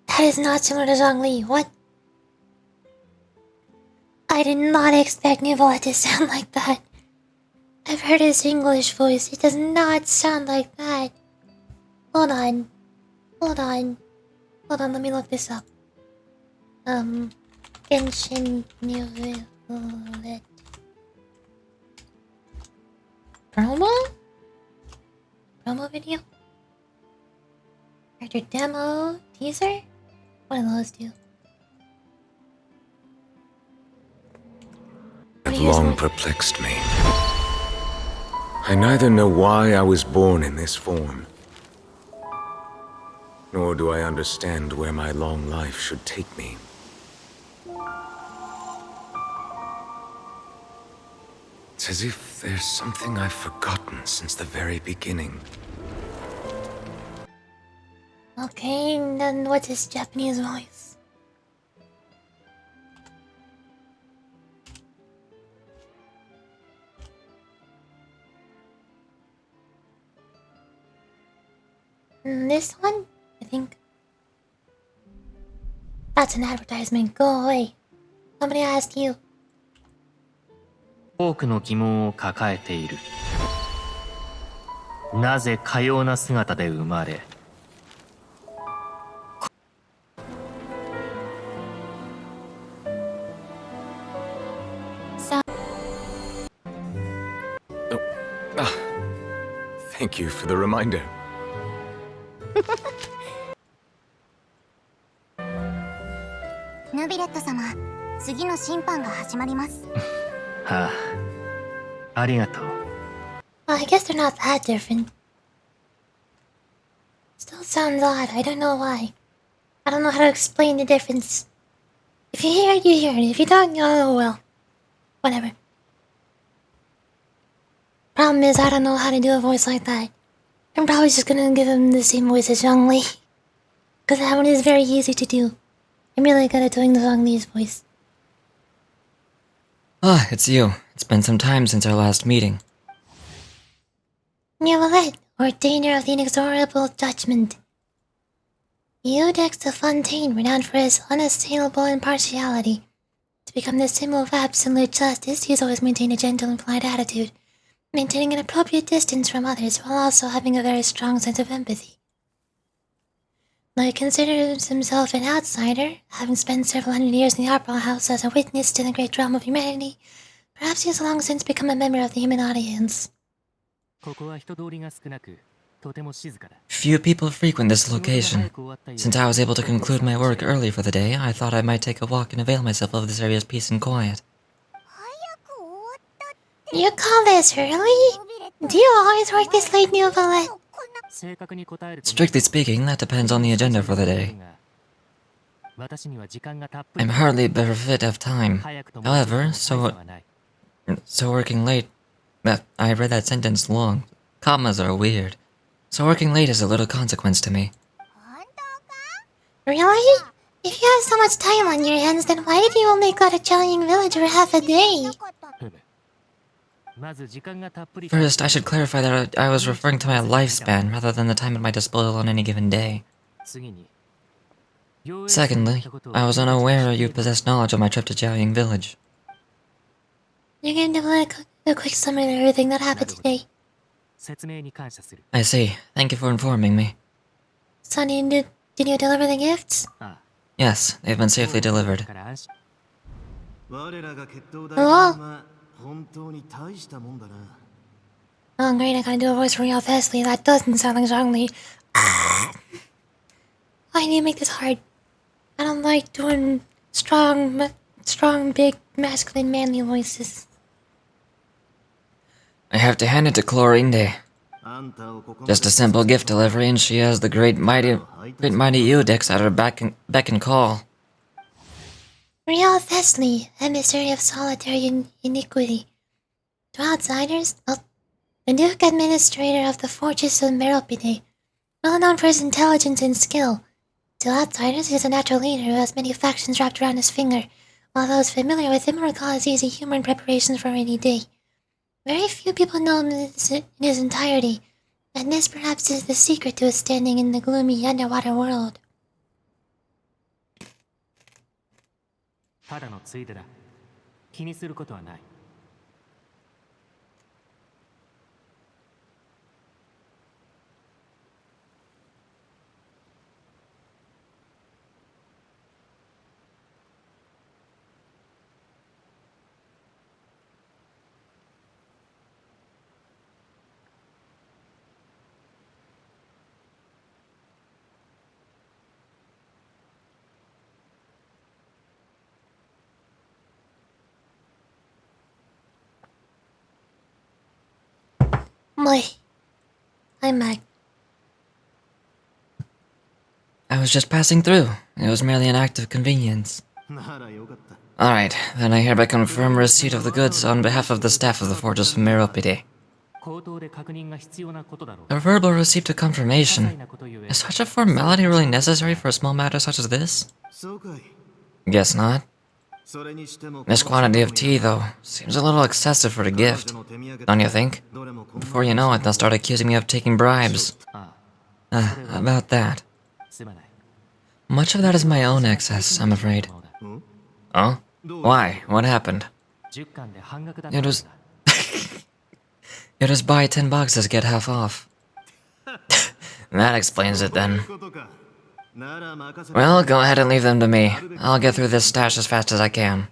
That is not similar to Zhongli. What? I did not expect Nicolette to sound like that. I've heard his English voice. It does not sound like that. Hold on. Hold on. Hold on, let me look this up. Genshin Impact. Promo? Promo video? Character demo? Teaser? One of those two. Have long perplexed me. I neither know why I was born in this form, nor do I understand where my long life should take me. It's as if there's something I've forgotten since the very beginning. Okay, then what's his Japanese voice? This one? I think. That's an advertisement. Go away. Somebody asked you. 多くの疑問を抱えている。なぜかような姿で生まれ、Thank you for the reminder. ヌビレット様、次の審判が始まります。はあ、ありがとう。Well, I guess they're not that different. Still sounds odd. I don't know why. I don't know how to explain the difference. If you hear it, you hear it. If you don't, oh well. Whatever. Problem is, I don't know how to do a voice like that. I'm probably just gonna give him the same voice as Zhongli. Because that one is very easy to do. I'm really good at doing the Zhongli's voice. Ah, it's you. It's been some time since our last meeting. Nicolette, Ordainer of the Inexorable Judgment. You, Dex de Fontaine, renowned for his unassailable impartiality. To become the symbol of absolute justice, he's always maintained a gentle and polite attitude, maintaining an appropriate distance from others while also having a very strong sense of empathy. Though he considers himself an outsider, having spent several hundred years in the Opera House as a witness to the great drama of humanity, perhaps he has long since become a member of the human audience. Few people frequent this location. Since I was able to conclude my work early for the day, I thought I might take a walk and avail myself of this area's peace and quiet. You call this early? Do you always work this late, Nicolette? Strictly speaking, that depends on the agenda for the day. I'm hardly bereft of time. However, so working late... I read that sentence long. Commas are weird. So working late is a little consequence to me. Really? If you have so much time on your hands, then why did you only go to Chilling Village for half a day? First, I should clarify that I was referring to my lifespan rather than the time at my disposal on any given day. Secondly, I was unaware you possessed knowledge of my trip to Jiaoying village. You're going to do a quick summary of everything that happened today. I see. Thank you for informing me. Sonny, did you deliver the gifts? Yes, they've been safely delivered. Oh! Oh, great, I gotta do a voice for real fastly. That doesn't sound like Zhongli. I need to make this hard. I don't like doing strong, big, masculine, manly voices. I have to hand it to Chlorinde. Just a simple gift delivery, and she has the great mighty Eudix at her beck and call. Real Thessaly, a mystery of solitary iniquity. To outsiders, the Duke Administrator of the Fortress of Meropide, well known for his intelligence and skill. To outsiders, he is a natural leader who has many factions wrapped around his finger, while those familiar with him recall his easy humor and preparations for a rainy day. Very few people know him in his entirety, and this perhaps is the secret to his standing in the gloomy underwater world. I'm back. I was just passing through. It was merely an act of convenience. Alright, then I hereby confirm receipt of the goods on behalf of the staff of the Fortress of Meropide. A verbal receipt of confirmation. Is such a formality really necessary for a small matter such as this? Guess not. This quantity of tea, though, seems a little excessive for a gift, don't you think? Before you know it, they'll start accusing me of taking bribes. About that. Much of that is my own excess, I'm afraid. Oh? Why? What happened? It was... It was buy 10 boxes, get half off. That explains it, then. Well, go ahead and leave them to me. I'll get through this stash as fast as I can.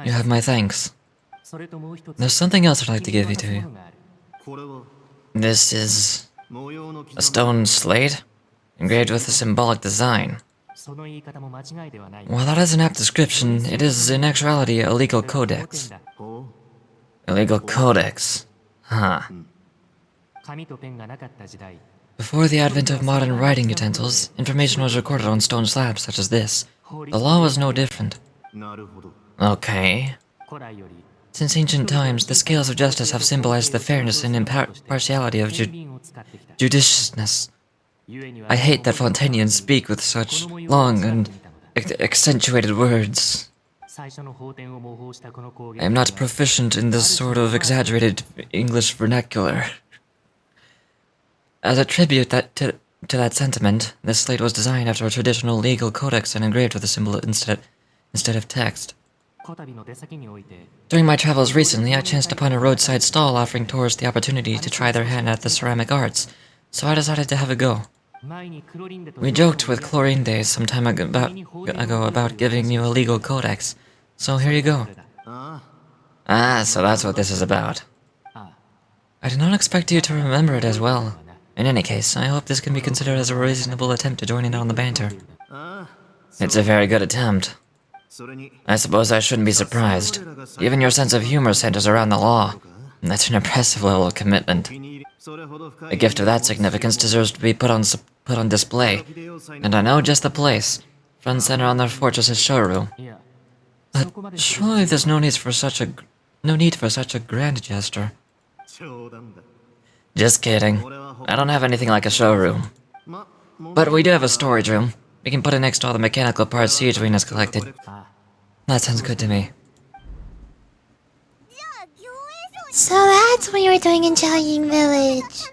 You have my thanks. There's something else I'd like to give you to you. This is... a stone slate, engraved with a symbolic design. While that is an apt description, it is in actuality a legal codex. A legal codex? Huh. Before the advent of modern writing utensils, information was recorded on stone slabs such as this. The law was no different. Okay. Since ancient times, the scales of justice have symbolized the fairness and impartiality of judiciousness. I hate that Fontainians speak with such long and accentuated words. I am not proficient in this sort of exaggerated English vernacular. As a tribute to that sentiment, this slate was designed after a traditional legal codex and engraved with a symbol instead of text. During my travels recently, I chanced upon a roadside stall offering tourists the opportunity to try their hand at the ceramic arts, so I decided to have a go. We joked with Chlorinde some time ago about giving you a legal codex, so here you go. Ah, so that's what this is about. I did not expect you to remember it as well. In any case, I hope this can be considered as a reasonable attempt to join in on the banter. It's a very good attempt. I suppose I shouldn't be surprised. Even your sense of humor centers around the law. That's an impressive level of commitment. A gift of that significance deserves to be put on display, and I know just the place. Front center on the fortress's showroom. But surely there's no need for such a grand gesture. Just kidding. I don't have anything like a showroom. But we do have a storage room. We can put it next to all the mechanical parts Siegewin has collected. That sounds good to me. So that's what you were doing in Jiaying Village.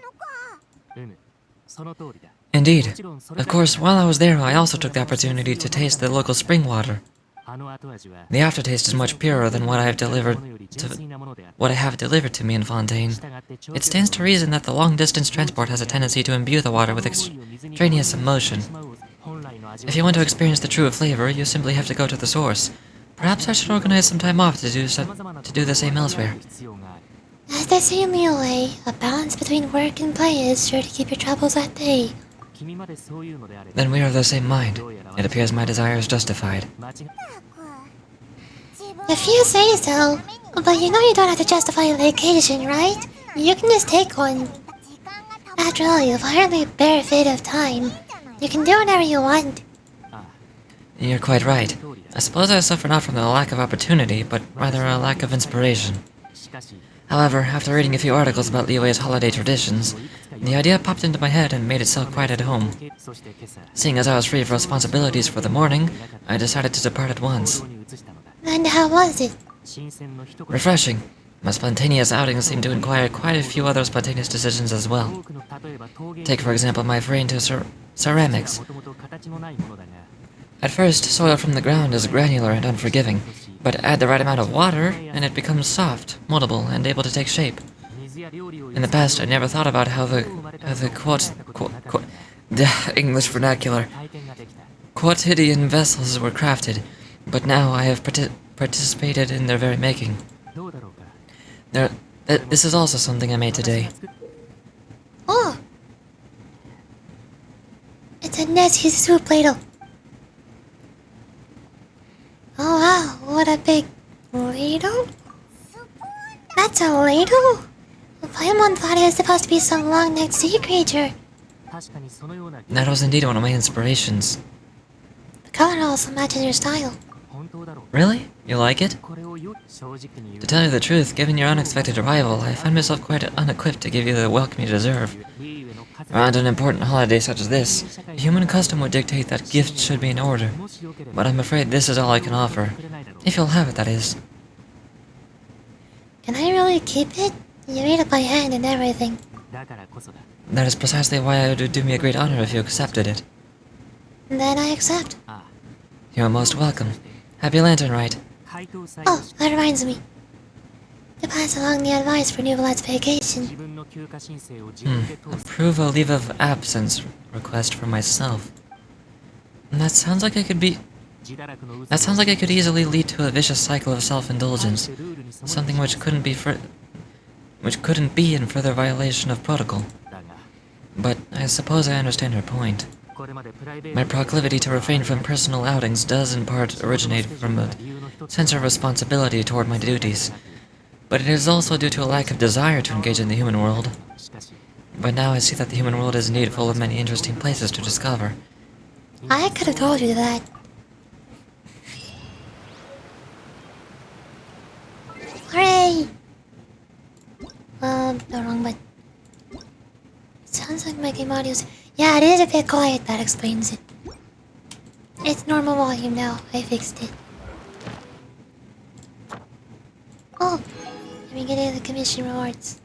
Indeed. Of course, while I was there, I also took the opportunity to taste the local spring water. The aftertaste is much purer than what I have delivered to me in Fontaine. It stands to reason that the long-distance transport has a tendency to imbue the water with extraneous emotion. If you want to experience the true flavor, you simply have to go to the source. Perhaps I should organize some time off to do the same elsewhere. As they say in the OA, a balance between work and play is sure to keep your troubles at bay. Then we are of the same mind. It appears my desire is justified. If you say so, but you know you don't have to justify a vacation, right? You can just take one. After all, you've hardly a bare bit of time. You can do whatever you want. You're quite right. I suppose I suffer not from the lack of opportunity, but rather a lack of inspiration. However, after reading a few articles about Liyue's holiday traditions, the idea popped into my head and made itself quite at home. Seeing as I was free of responsibilities for the morning, I decided to depart at once. And how was it? Refreshing. My spontaneous outings seemed to inquire quite a few other spontaneous decisions as well. Take, for example, my foray into ceramics. At first, soil from the ground is granular and unforgiving, but add the right amount of water, and it becomes soft, moldable, and able to take shape. In the past, I never thought about how the English vernacular quotidian vessels were crafted, but now I have participated in their very making. This is also something I made today. Oh! It's a Nessie soup ladle. Oh wow, what a big ladle? That's a ladle? Paimon thought it was supposed to be some long-necked sea creature. That was indeed one of my inspirations. The color also matches your style. Really? You like it? To tell you the truth, given your unexpected arrival, I find myself quite unequipped to give you the welcome you deserve. Around an important holiday such as this, human custom would dictate that gifts should be in order. But I'm afraid this is all I can offer. If you'll have it, that is. Can I really keep it? You made it by hand and everything. That is precisely why it would do me a great honor if you accepted it. Then I accept. You're most welcome. Happy Lantern Rite. Oh, that reminds me. To pass along the advice for Nuvalet's vacation. Approve a leave of absence request for myself. That sounds like it could easily lead to a vicious cycle of self-indulgence, something which couldn't be in further violation of protocol. But I suppose I understand her point. My proclivity to refrain from personal outings does in part originate from a sense of responsibility toward my duties, but it is also due to a lack of desire to engage in the human world. But now I see that the human world is indeed full of many interesting places to discover. I could have told you that. Hooray! The wrong button. It sounds like my game audio's... Yeah, it is a bit quiet, that explains it. It's normal volume now, I fixed it. Oh! Let me get the commission rewards.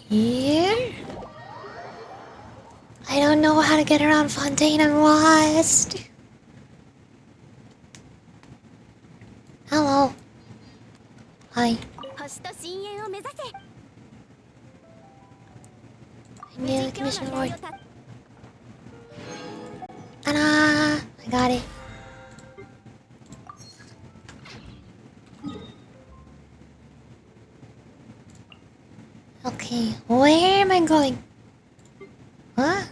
Here? I don't know how to get around Fontaine and West. Hello. Hi. I need the commission reward. Ta-da! I got it. Okay, where am I going? Huh?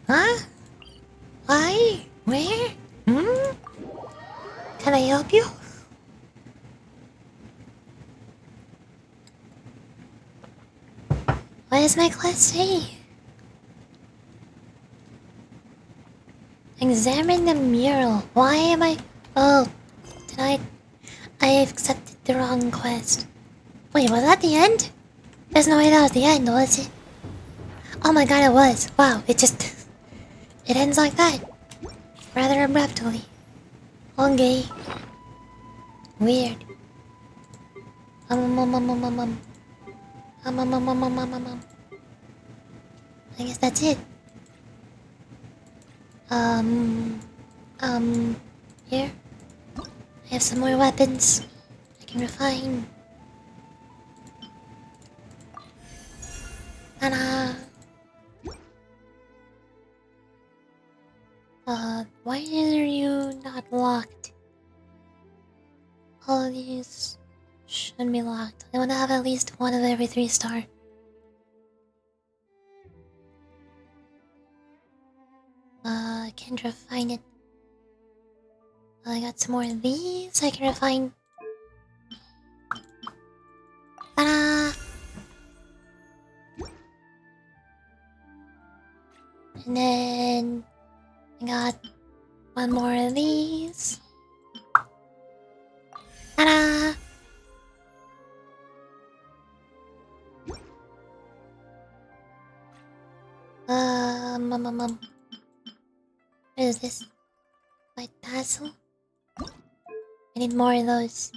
Huh? Why? Where? Can I help you? What does my quest say? Examine the mural. Why am I... Oh, did I have accepted the wrong quest. Wait, was that the end? There's no way that was the end, was it? Oh my god, it was. Wow, it just... It ends like that. Rather abruptly. Okay. Weird. I guess that's it. Here. I have some more weapons I can refine. Ta-da! Why are you not locked? All of these should be locked. I want to have at least one of every 3-star. I can't refine it. I got some more of these I can refine. Ta-da! And then I got one more of these. Ta-da! What is this? My tassel? I need more of those.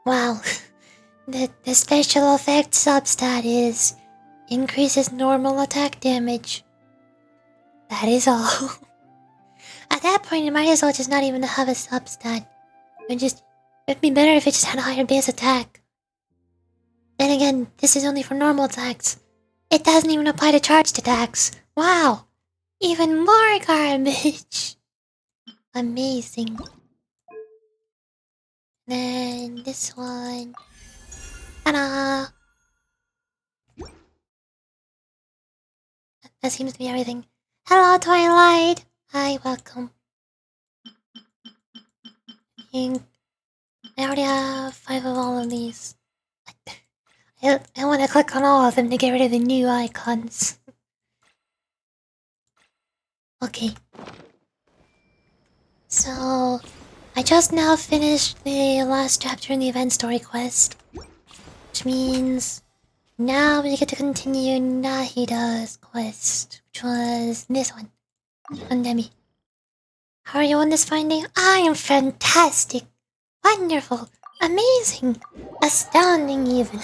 Wow. The special effect substat is increases normal attack damage. That is all. At that point, it might as well just not even have a substat. It'd be better if it just had a higher base attack. Then again, this is only for normal attacks. It doesn't even apply to charged attacks. Wow! Even more garbage! Amazing. Then this one. Ta-da! That seems to be everything. Hello, Twilight! Hi, welcome. I already have 5 of all of these. I want to click on all of them to get rid of the new icons. Okay. So, I just now finished the last chapter in the event story quest. Which means now we get to continue Nahida's quest, which was this one. Pandemi. How are you on this fine day? I am fantastic! Wonderful! Amazing! Astounding even!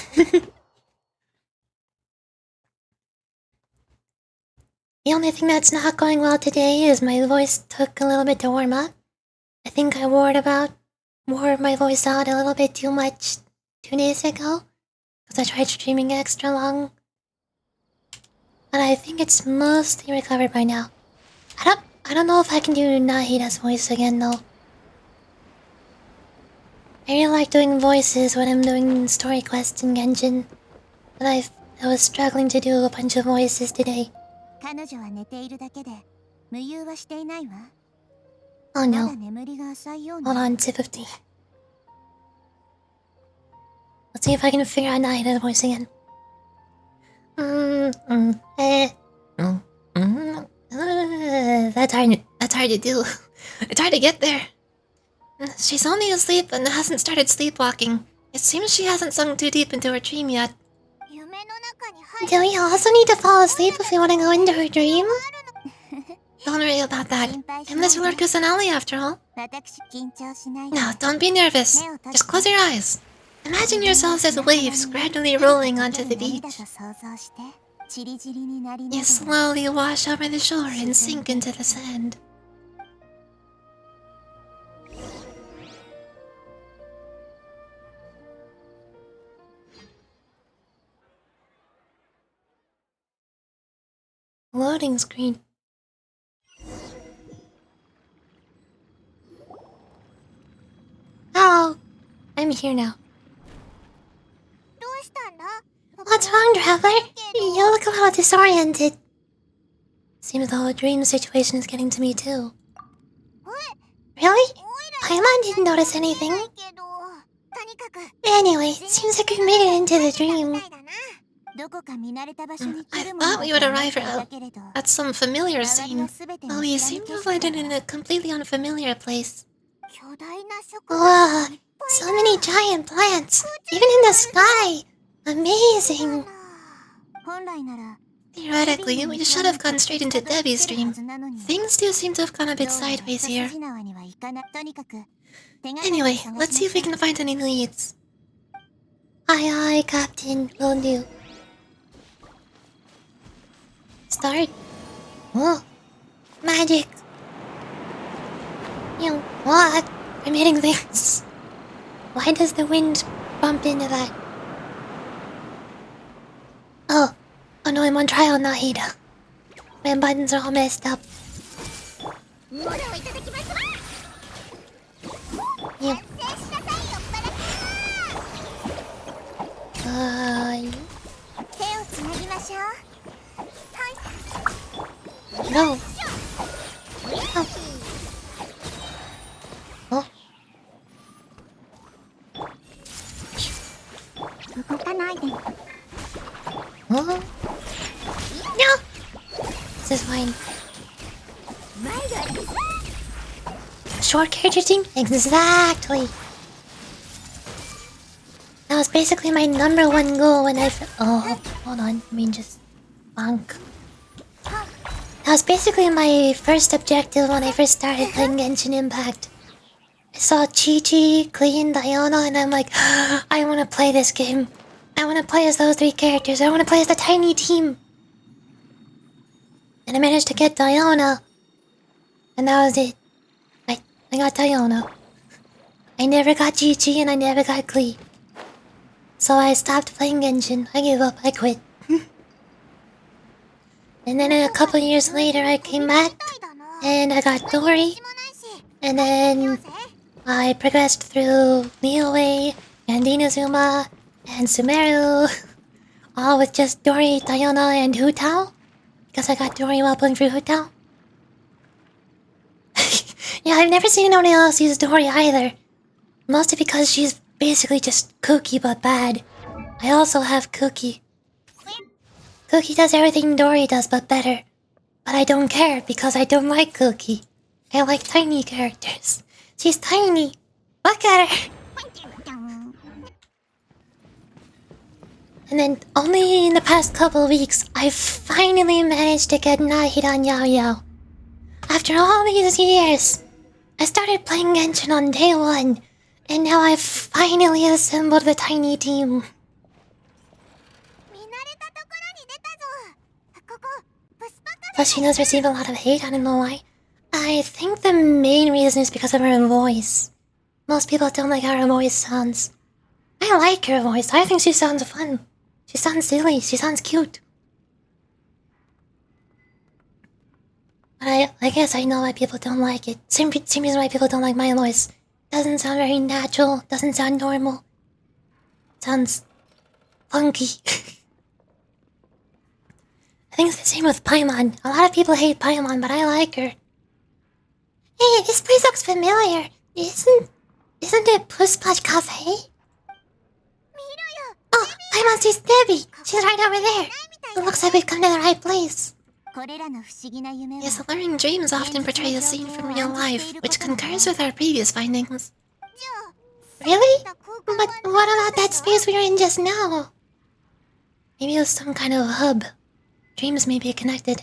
The only thing that's not going well today is my voice took a little bit to warm up. I think I wore my voice out a little bit too much 2 days ago. Because I tried streaming extra long. And I think it's mostly recovered by now. I don't know if I can do Nahida's voice again though. I really like doing voices when I'm doing story quests in Genshin. But I was struggling to do a bunch of voices today. Oh no. Hold on, T50. Let's see if I can figure out Nahida's voice again. That's hard to do. It's hard to get there. She's only asleep and hasn't started sleepwalking. It seems she hasn't sunk too deep into her dream yet. Do we also need to fall asleep if we want to go into her dream? Don't worry about that. I'm Miss Lord Kusanali after all. No, don't be nervous. Just close your eyes. Imagine yourselves as waves gradually rolling onto the beach. You slowly wash over the shore and sink into the sand. Loading screen. Hello. I'm here now. What's wrong, Traveler? You look a little disoriented. Seems the whole dream situation is getting to me too. Really? Paimon didn't notice anything. Anyway, it seems like we made it into the dream. I thought we would arrive at some familiar scene, but we seem to have landed in a completely unfamiliar place. Wow, so many giant plants, even in the sky. Amazing. Theoretically, we should have gone straight into Debbie's dream. Things do seem to have gone a bit sideways here. Anyway, let's see if we can find any leads. Aye aye, Captain, will do. Start. Oh, magic. You what? I'm hitting things. Why does the wind bump into that? Oh no, I'm on trial, Nahida. My buttons are all messed up. You. No. Oh. Oh. Oh. No. This is fine. Short character team? Exactly. That was basically my #1 goal when I oh, hold on. Let me just bonk. That was basically my first objective when I first started playing Genshin Impact. I saw Chi-Chi, Clean, Diana, and I'm like, I want to play this game. I want to play as those 3 characters. I want to play as the tiny team. And I managed to get Diana. And that was it. I got Diana. I never got Chi-Chi and I never got Klee. So I stopped playing Genshin. I gave up. I quit. And then a couple years later I came back. And I got Dory. And then I progressed through Liyue and Inazuma and Sumeru. All with just Dory, Diana, and Hu Tao. Because I got Dory while playing through Hu Tao. Yeah, I've never seen anyone else use Dory either. Mostly because she's basically just Cookie but bad. I also have Cookie. Cookie does everything Dory does but better. But I don't care because I don't like Cookie. I like tiny characters. She's tiny. Look at her. And then only in the past couple weeks, I finally managed to get Nahida and Yao Yao. After all these years, I started playing Genshin on day 1, and now I've finally assembled the tiny team. Plus, she does receive a lot of hate, I don't know why. I think the main reason is because of her voice. Most people don't like how her voice sounds. I like her voice, I think she sounds fun. She sounds silly, she sounds cute. But I guess I know why people don't like it. Same reason why people don't like my voice. Doesn't sound very natural, doesn't sound normal. Sounds funky. I think it's the same with Paimon. A lot of people hate Paimon, but I like her. Hey, this place looks familiar. Isn't it Puss Splash Cafe? Oh, Paimon sees Debbie. She's right over there. It looks like we've come to the right place. Yes, alluring dreams often portray a scene from real life, which concurs with our previous findings. Really? But what about that space we were in just now? Maybe it was some kind of hub. Dreams may be connected.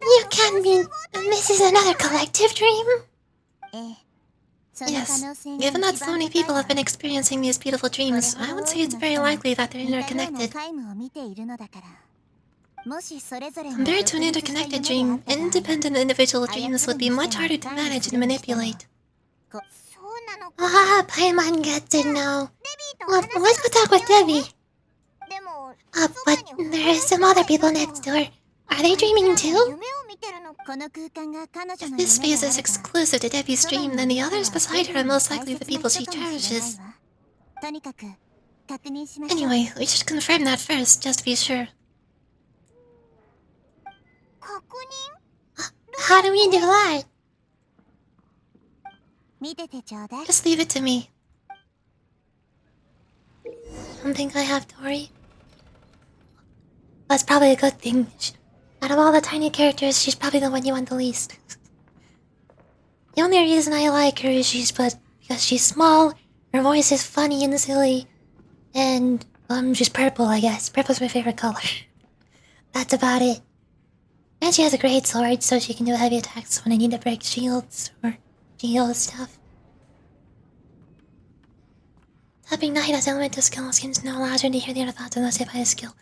You can't mean this is another collective dream? Yes, given that so many people have been experiencing these beautiful dreams, I would say it's very likely that they're interconnected. Compared to an interconnected dream, independent individual dreams would be much harder to manage and manipulate. Ah, Paimon gets it now. Let's go talk with Debbie. But there are some other people next to her. Are they dreaming too? If this space is exclusive to Debbie's dream, then the others beside her are most likely the people she cherishes. Anyway, we should confirm that first, just to be sure. How do we do that? Just leave it to me. Don't think I have Dory. That's probably a good thing. Out of all the tiny characters, she's probably the one you want the least. The only reason I like her is because she's small, her voice is funny and silly, and Just purple, I guess. Purple's my favorite color. That's about it. And she has a great sword, so she can do heavy attacks when I need to break shields or shield stuff. Tapping Nahida's elemental skill on Skin Snow allows her to hear the other thoughts unless they by a skill.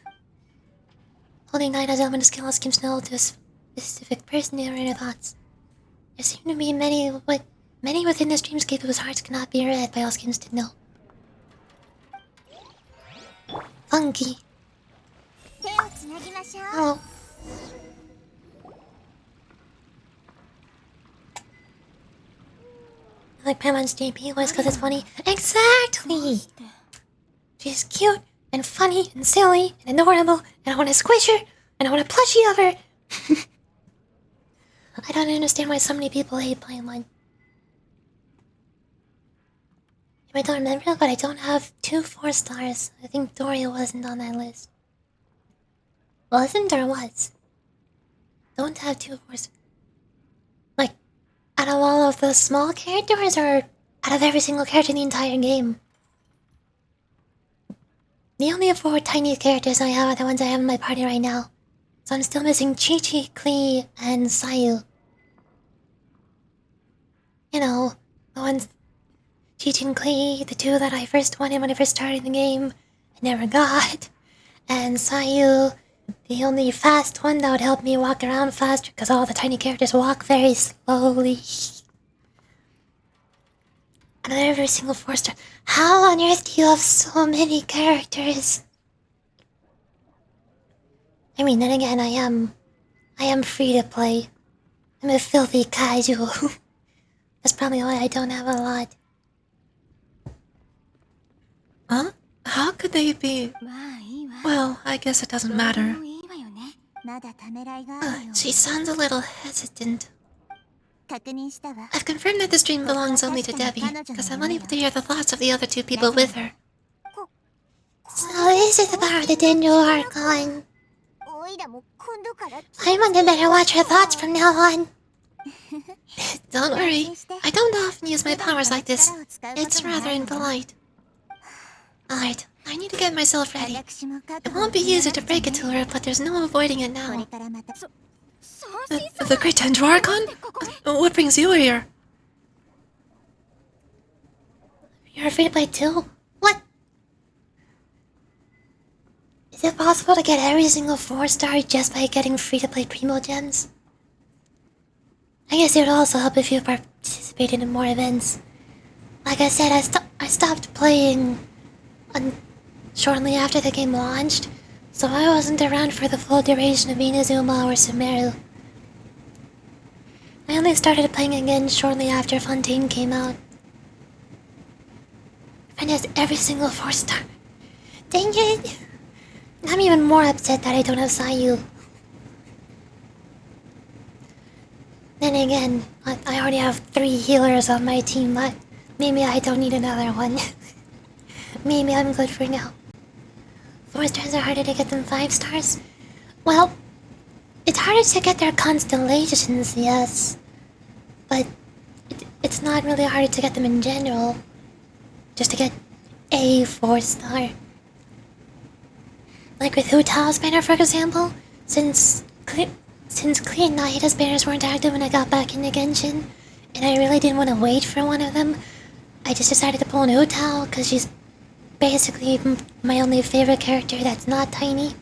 Holding Nahida's elemental skill on Skin Snow to a specific person to hear inner thoughts. There seem to be many within this dreamscape whose hearts cannot be read by all skins to know. Funky. Oh. I like Paimon's JP was because it's funny. Exactly! She's cute and funny and silly and adorable, and I want to squish her and I want to plushie of her. I don't understand why so many people hate Paimon. I don't remember, but I don't have 2 4-stars. I think Doria wasn't on that list. Wasn't or was? Don't have 2 4-stars. Like, out of all of the small characters or out of every single character in the entire game? The only 4 tiny characters I have are the ones I have in my party right now. So I'm still missing Chi-Chi, Klee, and Sayu. You know, the ones... Chi-Chi and Klee, the 2 that I first wanted when I first started the game, I never got. And Sayu, the only fast one that would help me walk around faster, because all the tiny characters walk very slowly. And every single 4-star... How on earth do you have so many characters? I mean, then again, I am free to play. I'm a filthy casual. That's probably why I don't have a lot. Huh? How could they be... Well, I guess it doesn't matter. She sounds a little hesitant. I've confirmed that this dream belongs only to Debbie, because I'm unable to hear the thoughts of the other 2 people with her. So is it the power of the Dendro Archon? I'm gonna better watch her thoughts from now on. Don't worry, I don't often use my powers like this. It's rather impolite. Alright, I need to get myself ready. It won't be easy to break it to her, but there's no avoiding it now. The Great Dendro Archon? What brings you here? You're afraid to play too? What? Is it possible to get every single 4-star just by getting free-to-play Primo Gems? I guess it would also help if you participated in more events. Like I said, I stopped playing shortly after the game launched, so I wasn't around for the full duration of Inazuma or Sumeru. I only started playing again shortly after Fontaine came out. I finished every single 4-star. Dang it! I'm even more upset that I don't have Sayu. Then again, I already have 3 healers on my team, but maybe I don't need another one. Maybe I'm good for now. 4-stars are harder to get than 5-stars? Well, it's harder to get their constellations, yes. But it's not really harder to get them in general. Just to get a 4-star. Like with Hu Tao's banner, for example, since Klee and Nahida's banners weren't active when I got back into Genshin, and I really didn't want to wait for one of them, I just decided to pull in Hu Tao, because she's basically my only favorite character that's not tiny.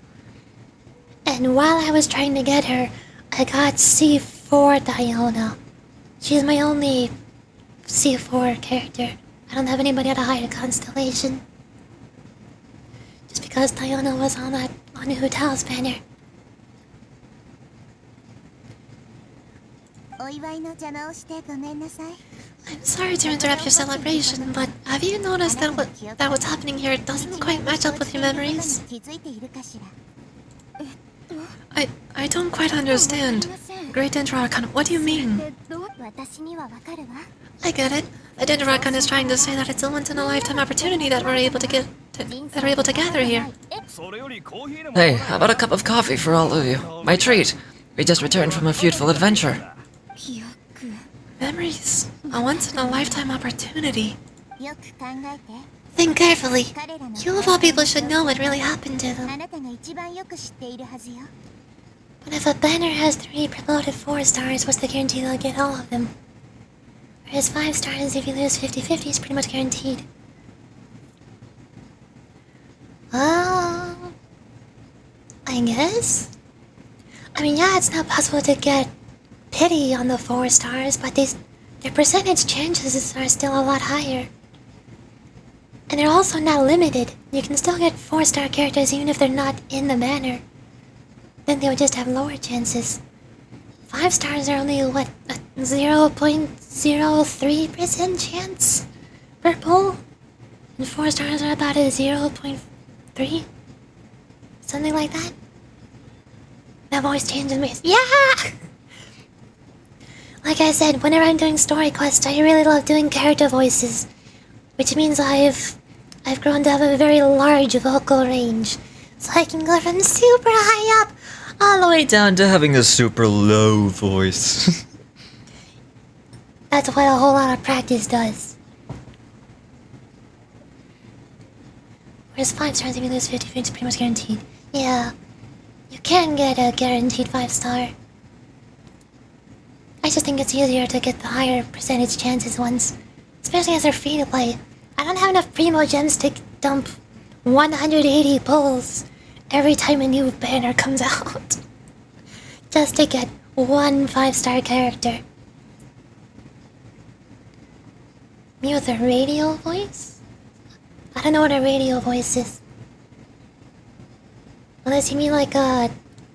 And while I was trying to get her, I got C4 Diona. She's my only C4 character. I don't have anybody at a higher constellation. Just because Diona was on Hu Tao's banner. I'm sorry to interrupt your celebration, but have you noticed that what's happening here doesn't quite match up with your memories? I don't quite understand. Great Dendro Archon, what do you mean? I get it. The Dendro Archon is trying to say that it's a once-in-a-lifetime opportunity that we're able to gather here. Hey, how about a cup of coffee for all of you? My treat. We just returned from a fruitful adventure. Memories. A once-in-a-lifetime opportunity. Think carefully. You of all people should know what really happened to them. あなたが一番よく知っているはずよ。 But if a banner has 3 promoted 4 stars, what's the guarantee they'll get all of them? Whereas 5 stars, if you lose 50-50, is pretty much guaranteed. Oh, I guess? I mean, yeah, it's not possible to get pity on the 4 stars, but their percentage chances are still a lot higher. And they're also not limited. You can still get 4-star characters even if they're not in the banner. Then they would just have lower chances. 5 stars are only, what, a 0.03% chance per pull? And 4 stars are about a 0.3? Something like that? That voice changes me. Yeah! Like I said, whenever I'm doing story quests, I really love doing character voices. Which means I've grown to have a very large vocal range. So I can go from super high up all the way Down to having a super low voice. That's what a whole lot of practice does. Whereas 5 stars, if you lose 50, it's pretty much guaranteed. Yeah, you can get a guaranteed 5-star. I just think it's easier to get the higher percentage chances ones. Especially as they're free to play. I don't have enough Primo Gems to dump 180 pulls every time a new banner comes out. Just to get one 5-star character. Me with a radio voice? I don't know what a radio voice is. Unless you mean like a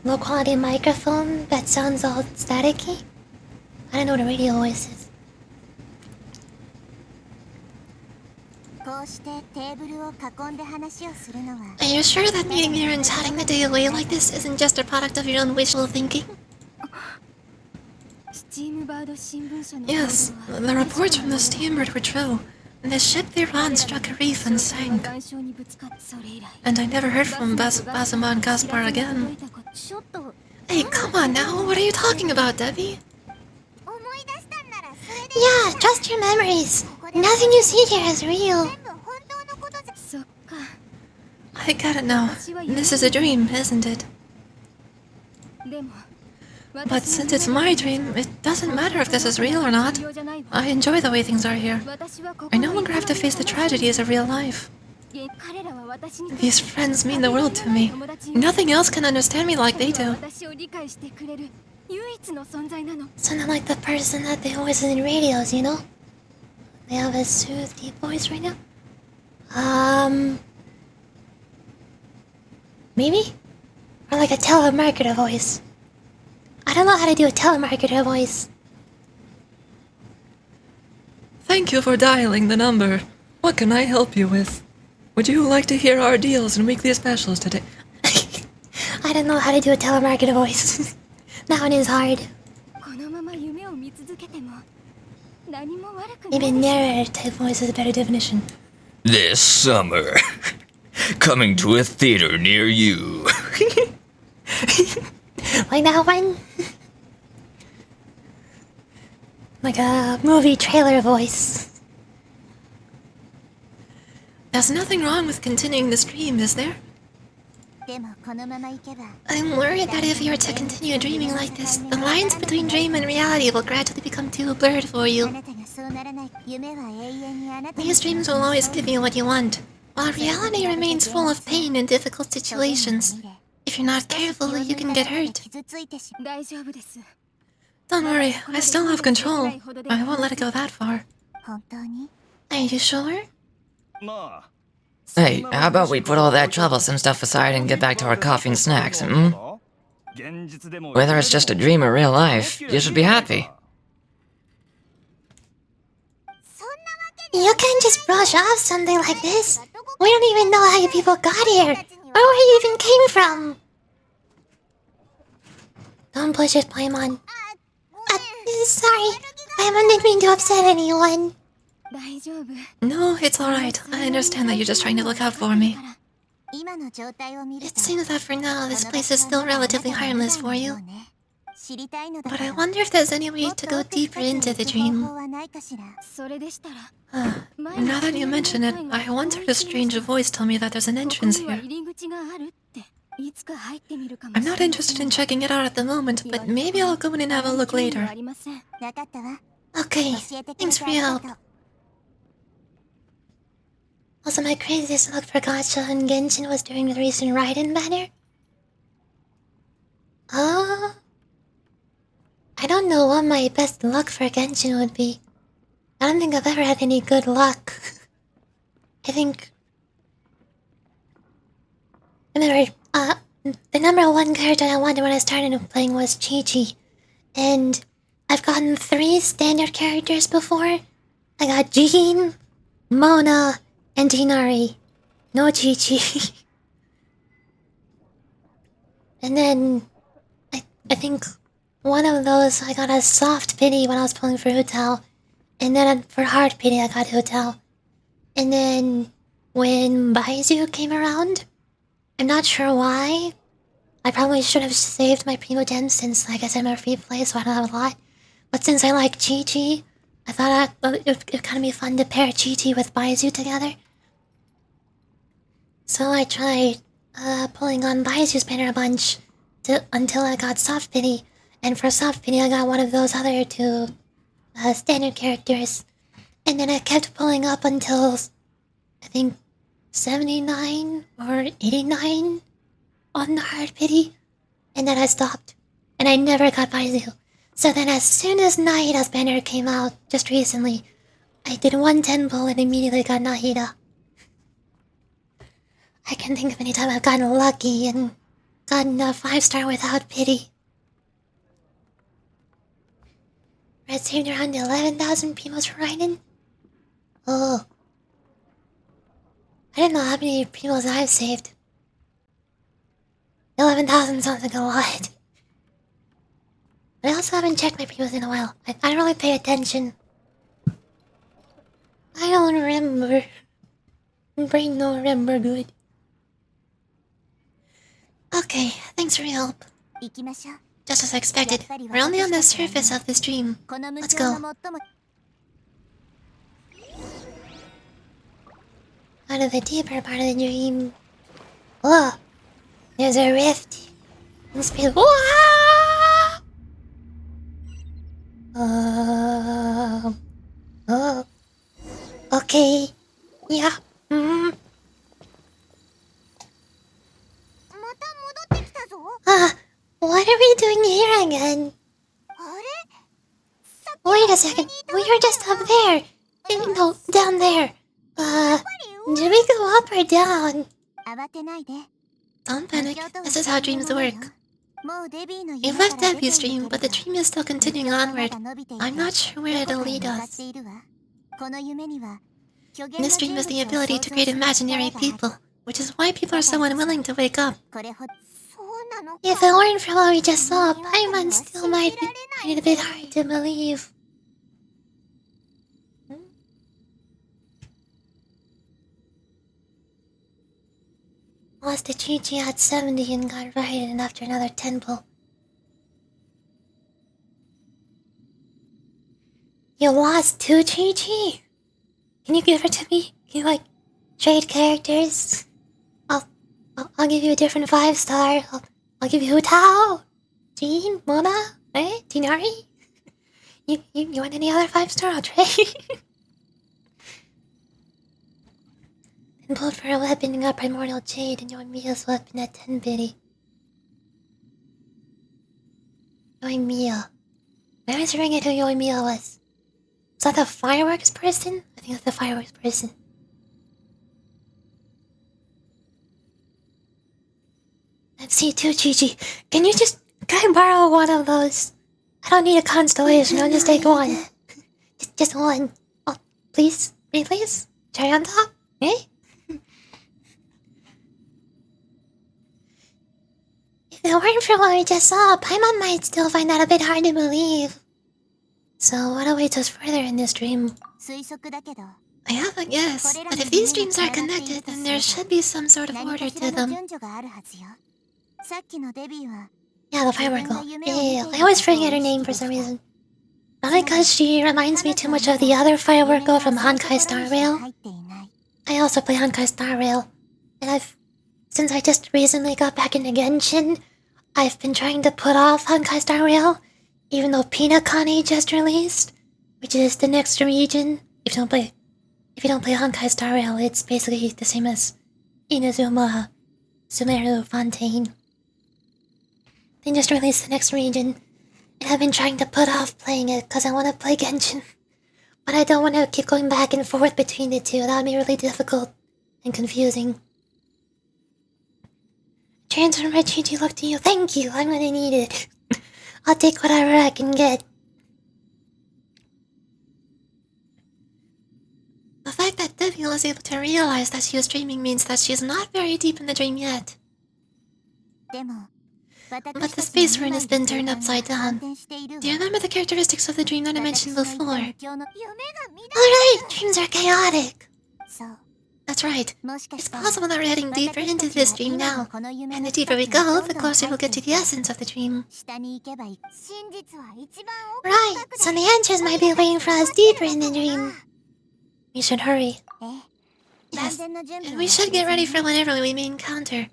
low quality microphone that sounds all staticky? I don't know what a radio voice is. こうしてテーブルを囲んで話をするのは Are you sure that meeting here and chatting the day away like this isn't just a product of your own wishful thinking? Yes, the reports from the steamboat were true. The ship they ran struck a reef and sank. And I never heard from Bazuma and Gaspar again. Hey, come on now, what are you talking about, Debbie? 思い出したんならそれで Yeah, trust your memories. Nothing you see here is real. 全部本当のことじゃ I get it now. This is a dream, isn't it? But since it's my dream, it doesn't matter if this is real or not. I enjoy the way things are here. I no longer have to face the tragedies of real life. These friends mean the world to me. Nothing else can understand me like they do. Sounded like the person that they always in radios, you know? They have a soothed deep voice right now. Maybe? Or like a telemarketer voice. I don't know how to do a telemarketer voice. Thank you for dialing the number. What can I help you with? Would you like to hear our deals and weekly specials today? I don't know how to do a telemarketer voice. That one is hard. Maybe narrator type voice is a better definition. This summer. Coming to a theater near you. Like that one? Like a movie trailer voice. There's nothing wrong with continuing the stream, is there? でもこのまま行けば I'm worried that if you were to continue dreaming like this, the lines between dream and reality will gradually become too blurred for あ you. なたがそうならない夢は永遠にあなた These dreams will always give you what you want, while reality remains full of pain and difficult situations. If you're not careful, you can get hurt. 傷ついてしまう Don't worry, I still have control. I won't let it go that far. 本当に Are you sure? Hey, how about we put all that troublesome stuff aside and get back to our coffee and snacks, hmm? Whether it's just a dream or real life, you should be happy. そんなわけ You can't just brush off something like this. We don't even know how you people got here, or where you even came from. Don't push it, Paimon. Sorry, I didn't mean to upset anyone. 大丈夫 No, it's alright. I understand that you're just trying to look out for me. 今の状態を見る It と seems that for now, this place is still relatively harmless for you. But I wonder if there's any way to go deeper into the dream. Now that you mention it, I once heard a strange voice tell me that there's an entrance here. I'm not interested in checking it out at the moment, but maybe I'll go in and have a look later. Okay, thanks for your help. Also, my craziest luck for gacha and Genshin was during the recent ride-in banner. I don't know what my best luck for Genshin would be. I don't think I've ever had any good luck. I think... Remember, the number one character I wanted when I started playing was Chi-Chi. And I've gotten 3 standard characters before. I got Jean, Mona, and Tinari. No Chi-Chi. And then... I think one of those I got a soft pity when I was pulling for Hutao. And then for hard pity I got Hutao. And then when Baizu came around, I'm not sure why. I probably should have saved my Primo Gem since, like I said, I'm a free play, so I don't have a lot. But since I like Chi-Chi, I thought it'd kind of be fun to pair Chi-Chi with Baizu together. So I tried pulling on Baizu's banner a bunch until I got soft pity. And for soft pity, I got one of those other 2 standard characters. And then I kept pulling up until, I think, 79 or 89 on the hard pity. And then I stopped. And I never got Baizu. So then as soon as Nahida's banner came out, just recently, I did 110 pull and immediately got Nahida. I can't think of any time I've gotten lucky and gotten a 5-star without pity. Red saved around 11,000 primos for Raiden. Oh. I didn't know how many primos I've saved. 11,000 sounds like a lot. But I also haven't checked my primos in a while. I don't really pay attention. I don't remember. My brain don't remember good. Okay, thanks for your help. Just as I expected, we're only on the surface of this dream. Let's go. Out of the deeper part of the dream. Whoa! There's a rift in space. Whoa! Oh. Okay. Yeah. What are we doing here again? Wait a second. We were just up there. No, down there. Did we go up or down? Don't panic. This is how dreams work. We've left Debbie's dream, but the dream is still continuing onward. I'm not sure where it'll lead us. This dream has the ability to create imaginary people, which is why people are so unwilling to wake up. If it weren't for what we just saw, Paimon still might find it a bit hard to believe. Lost a Chi-Chi at 70 and got righted after another 10 pull. You lost 2 Chi-Chi? Can you give it to me? Can you, trade characters? I'll give you a different 5-star. I'll give you Hutao, Jean, Mona, Tinari. You want any other 5-star? I'll trade. And pulled for a weapon and got Primordial Jade and Yoimiya's weapon at 10 biddy. Yoimiya. I always forget who Yoimiya was. Is that the fireworks person? I think that's the fireworks person. Let's see, too, Chi-Chi. Can I borrow one of those? I don't need a constellation, I'll just take one. just one. Oh, please? Pretty please? Cherry on top? Eh? If it weren't for what we just saw, Paimon might still find that a bit hard to believe. So what awaits us further in this dream? I have a guess, but if these dreams are connected, then there should be some sort of order to them. Yeah, the firework girl. Yeah. I always forget her name for some reason. Not because she reminds me too much of the other firework girl from Honkai Star Rail. I also play Honkai Star Rail. And since I just recently got back into Genshin, I've been trying to put off Honkai Star Rail, even though Pinakane just released, which is the next region. If you don't play Honkai Star Rail, it's basically the same as Inazuma Sumeru Fontaine. They just released the next region, and I've been trying to put off playing it because I want to play Genshin. But I don't want to keep going back and forth between the two. That would be really difficult and confusing. Transfer my GG luck to you. Thank you. I'm gonna need it. I'll take whatever I can get. The fact that Debbie was able to realize that she was dreaming means that she's not very deep in the dream yet. But the space rune has been turned upside down. Do you remember the characteristics of the dream that I mentioned before? Alright, dreams are chaotic. That's right. It's possible that we're heading deeper into this dream now. And the deeper we go, the closer we'll get to the essence of the dream. Right, so the answers might be waiting for us deeper in the dream. We should hurry. Yes, and we should get ready for whatever we may encounter.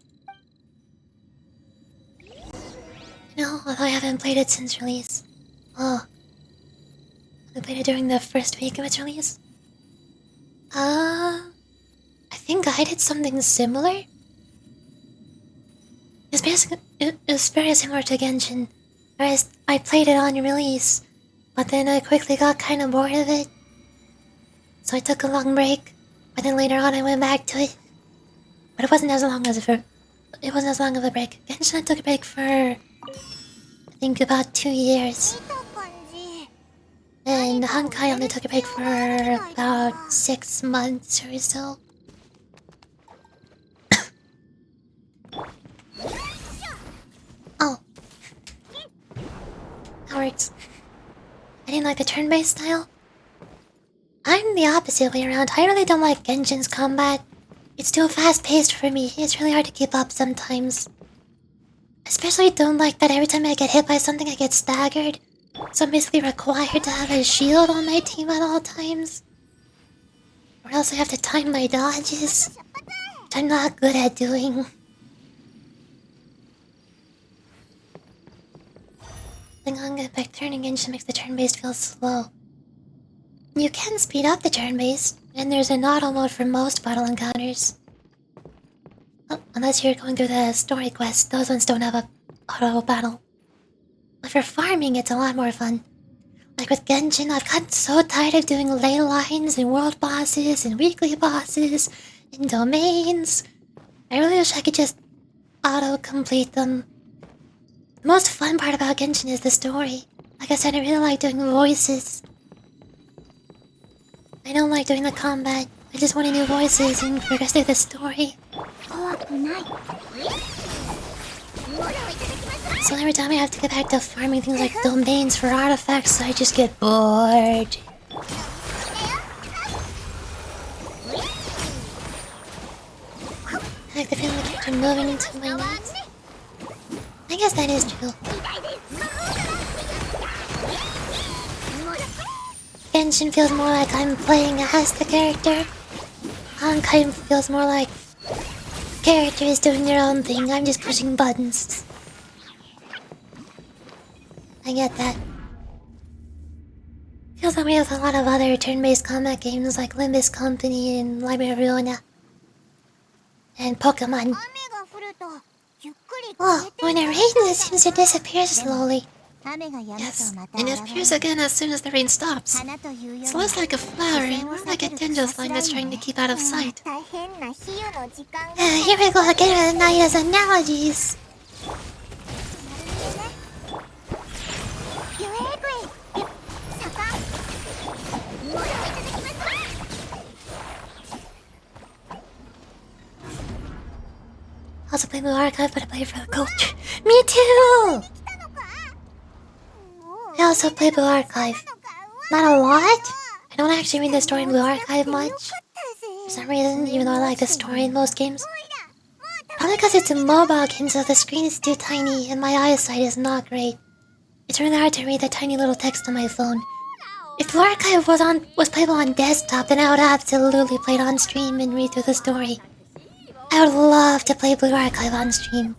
Although I haven't played it since release. Oh. I played it during the first week of its release. I think I did something similar. It was very similar to Genshin. Whereas I played it on release, but then I quickly got kind of bored of it. So I took a long break, but then later on I went back to it. But it wasn't as long of a break. Genshin I took a break for, I think, about 2 years. And Honkai only took a break for about 6 months or so. Oh. That works. I didn't like the turn-based style. I'm the opposite way around. I really don't like Genshin's combat. It's too fast-paced for me. It's really hard to keep up sometimes. Especially don't like that every time I get hit by something I get staggered. So I'm basically required to have a shield on my team at all times. Or else I have to time my dodges, which I'm not good at doing. The Ganga back turning Genshin makes the turn-based feel slow. You can speed up the turn-based, and there's an auto mode for most battle encounters. Oh, unless you're going through the story quests, those ones don't have a auto battle. But for farming, it's a lot more fun. Like with Genshin, I've gotten so tired of doing ley lines and world bosses and weekly bosses and domains. I really wish I could just auto-complete them. The most fun part about Genshin is the story. Like I said, I really like doing voices. I don't like doing the combat. I just want to do voices and progress through the story. So every time I have to get back to farming things like domains for artifacts, I just get bored. I like the feeling of the character moving into my knees. I guess that is true. Genshin feels more like I'm playing as the character. Honkai feels more like the character is doing their own thing. I'm just pushing buttons. I get that. Feels that way with a lot of other turn-based combat games like Limbus Company and Library of Ruina. And Pokemon. Oh, when it rains, it seems to disappear slowly. Yes, and it appears again as soon as the rain stops. It's less like a flower and more like a dandelion that's trying to keep out of sight. Here we go again with Nahida's analogies. Also play Blue Archive, but I play it for the culture. Me too! I also play Blue Archive. Not a lot. I don't actually read the story in Blue Archive much. For some reason, even though I like the story in most games. Probably because it's a mobile game, so the screen is too tiny and my eyesight is not great. It's really hard to read the tiny little text on my phone. If Blue Archive was playable on desktop, then I would absolutely play it on stream and read through the story. I would love to play Blue Archive on stream.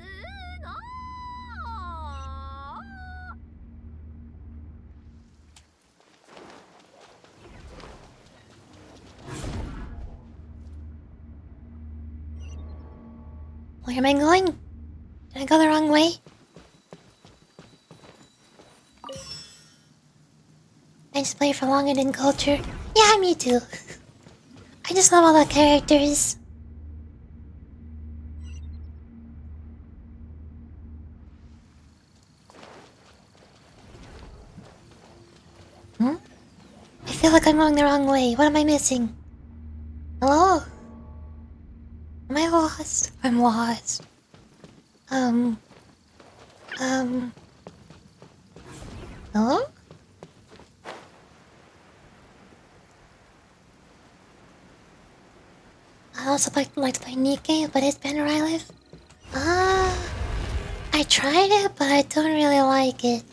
Where am I going? Did I go the wrong way? I just play for long and in culture. Yeah, me too. I just love all the characters. Hmm? I feel like I'm going the wrong way. What am I missing? Hello? Am I lost? I'm lost. Hello? I also like to play Nikkei, but it's been where I live. I tried it, but I don't really like it.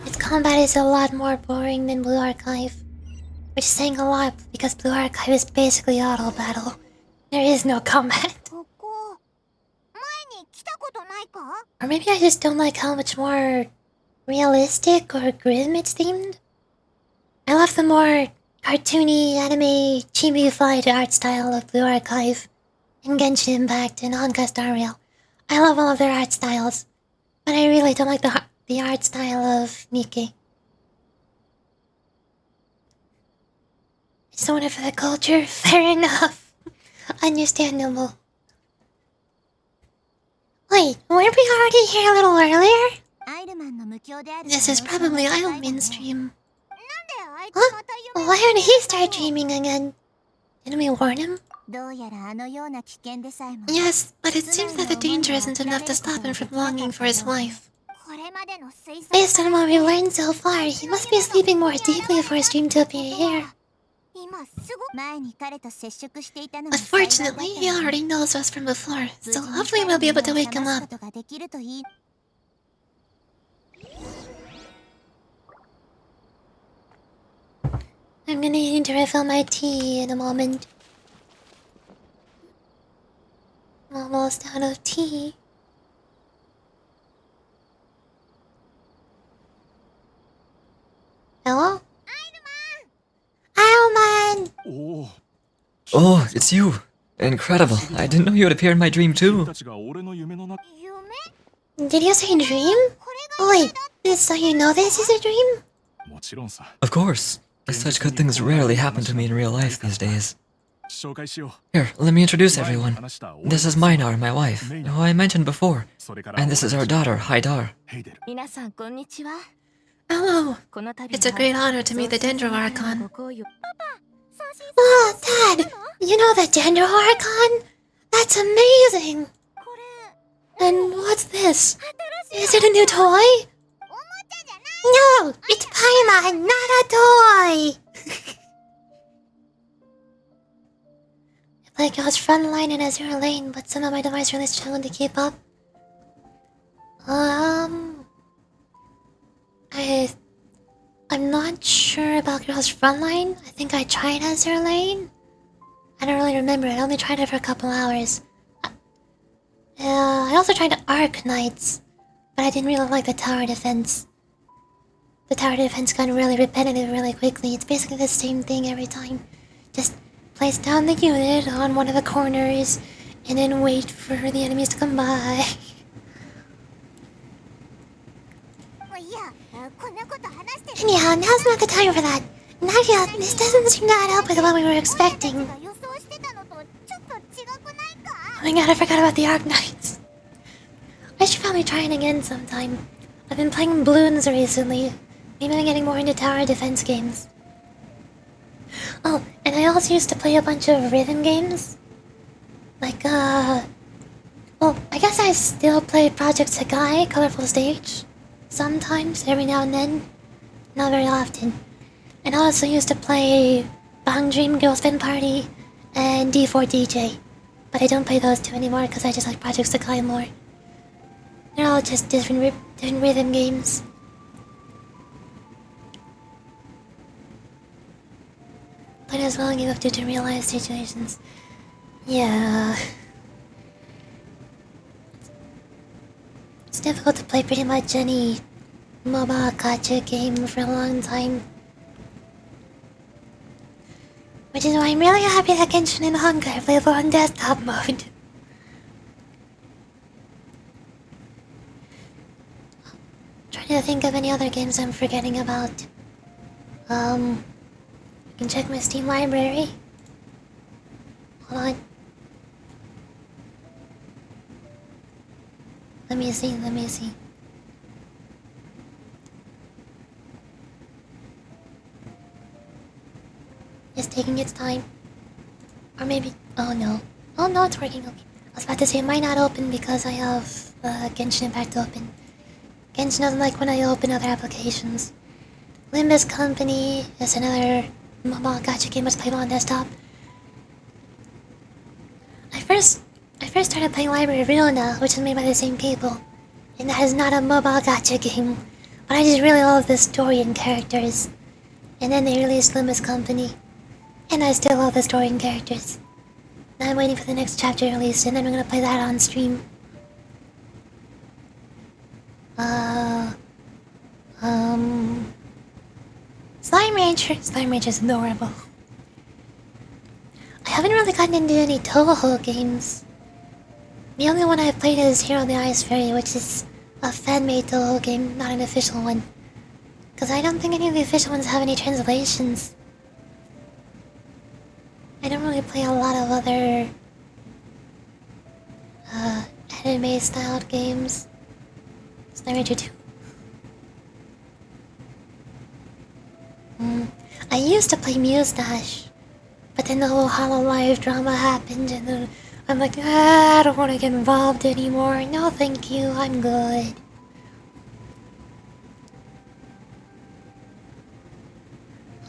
Its combat is a lot more boring than Blue Archive. Which is saying a lot, because Blue Archive is basically auto battle. There is no combat. Or maybe I just don't like how much more realistic or grim it's themed. I love the more cartoony, anime, chibi fight art style of Blue Archive, and Genshin Impact, and Honka Star Rail. I love all of their art styles, but I really don't like the art style of Nikkei. It's doing it for the culture, fair enough. Understandable. Wait, weren't we already here a little earlier? This is probably Ironman's stream. Huh? Why did he start dreaming again? Didn't we warn him? Yes, but it seems that the danger isn't enough to stop him from longing for his wife. Based on what we've learned so far, he must be sleeping more deeply for his dream to appear here. But fortunately, he already knows us from before, so hopefully we'll be able to wake him up. I'm gonna need to refill my tea in a moment. I'm almost out of tea. Hello? Ironman! Oh, it's you. Incredible. I didn't know you would appear in my dream too. Did you say dream? Oh wait, so you know this is a dream? Of course. Such good things rarely happen to me in real life these days. Here, let me introduce everyone. This is Minar, my wife, who I mentioned before. And this is our daughter, Haidar. Hello. It's a great honor to meet the Dendro Archon. Oh, Dad! You know the Dendro Archon? That's amazing! And what's this? Is it a new toy? No! It's Paimon, not a toy! I play Girls Frontline and Azure Lane, but some of my device really struggle to keep up. I'm not sure about Girls Frontline. I think I tried Azure Lane. I don't really remember. I only tried it for a couple hours. I also tried Arc Knights, but I didn't really like the tower defense. The tower defense got really repetitive really quickly. It's basically the same thing every time. Just place down the unit on one of the corners, and then wait for the enemies to come by. Anyhow, now's not the time for that. Nahida, this doesn't seem to add up with what we were expecting. Oh my god, I forgot about the Arc Knights. I should probably try it again sometime. I've been playing Bloons recently. Maybe I'm getting more into tower defense games. Oh, and I also used to play a bunch of rhythm games. Like, well, I guess I still play Project Sakai, Colorful Stage. Sometimes, every now and then. Not very often. And I also used to play Bang Dream Girls Spin Party and D4DJ. But I don't play those two anymore because I just like Project Sakai more. They're all just different rhythm games. But as well, you have to do real life situations. Yeah. It's difficult to play pretty much any mobile gacha game for a long time. Which is why I'm really happy that Genshin and Honkai are playable on desktop mode. Trying to think of any other games I'm forgetting about. I can check my Steam library. Hold on. Let me see. It's taking its time. Or maybe... Oh no, it's working, okay. I was about to say it might not open because I have Genshin Impact open. Genshin doesn't like when I open other applications. Limbus Company is another mobile gacha game that's playable on desktop. I first started playing Library of Runa, which is made by the same people. And that is not a mobile gacha game. But I just really love the story and characters. And then they released Limbus Company. And I still love the story and characters. Now I'm waiting for the next chapter release, and then I'm gonna play that on stream. Slime Rancher. Slime Rancher is adorable. I haven't really gotten into any Toho games. The only one I've played is Hero the Ice Fairy, which is a fan-made Toho game, not an official one. Because I don't think any of the official ones have any translations. I don't really play a lot of other anime-styled games. Slime Rancher 2. I used to play Mustache, but then the whole Hololive drama happened, and then I'm like, I don't want to get involved anymore. No, thank you. I'm good.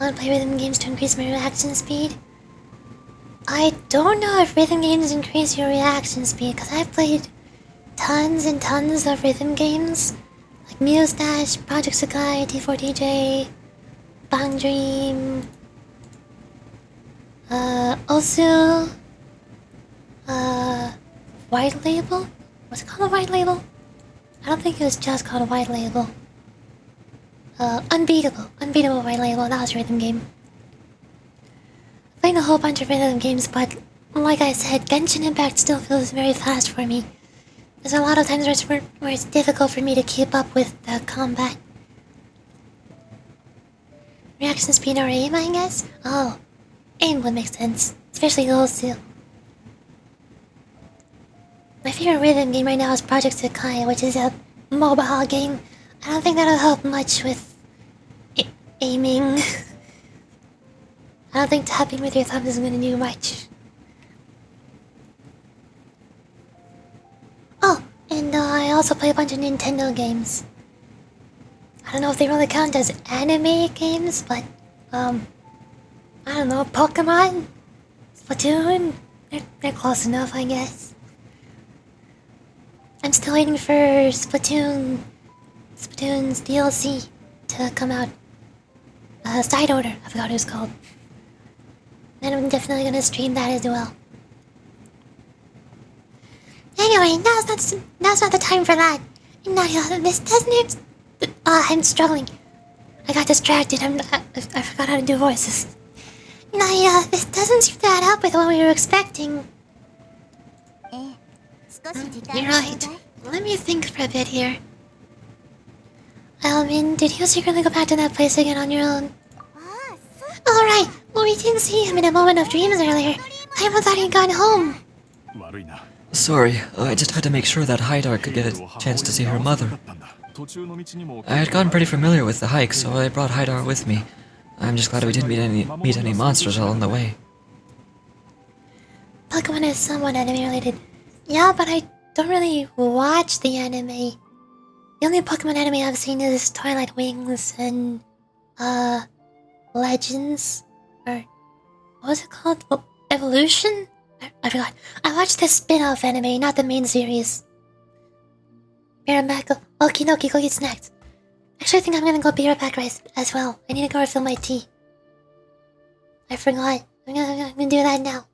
I want to play rhythm games to increase my reaction speed. I don't know if rhythm games increase your reaction speed, because I've played tons and tons of rhythm games, like Mustache, Project Sakai, T4DJ, Bang Dream, Osu, White Label? Was it called a White Label? I don't think it was just called a White Label. Unbeatable White Label, that was a rhythm game. Playing a whole bunch of rhythm games, but like I said, Genshin Impact still feels very fast for me. There's a lot of times where it's difficult for me to keep up with the combat. Reaction speed or aim, I guess? Oh, aim would make sense, especially those two. My favorite rhythm game right now is Project Sakai, which is a mobile game. I don't think that'll help much with aiming. I don't think tapping with your thumbs is gonna do much. Oh, and I also play a bunch of Nintendo games. I don't know if they really count as anime games, but, I don't know, Pokemon? Splatoon? They're close enough, I guess. I'm still waiting for Splatoon's DLC to come out. Side Order, I forgot what it was called. And I'm definitely gonna stream that as well. Anyway, now's not the time for that. Nahida, this doesn't... I'm struggling. I got distracted. I forgot how to do voices. Nahida, this doesn't seem to add up with what we were expecting. You're right. Let me think for a bit here. Alvin, did you secretly go back to that place again on your own? Alright, well we didn't see him in a moment of dreams earlier. I even thought he'd gone home. Sorry, I just had to make sure that Haidar could get a chance to see her mother. I had gotten pretty familiar with the hike, so I brought Haidar with me. I'm just glad we didn't meet any monsters along the way. Pokemon is somewhat anime related. Yeah, but I don't really watch the anime. The only Pokemon anime I've seen is Twilight Wings and, Legends? Or, what was it called? Oh, Evolution? I forgot. I watched the spin-off anime, not the main series. Miramako, Okinoki, go get snacks. Actually, I think I'm gonna go be right back as well. I need to go refill my tea. I forgot. I'm gonna do that now.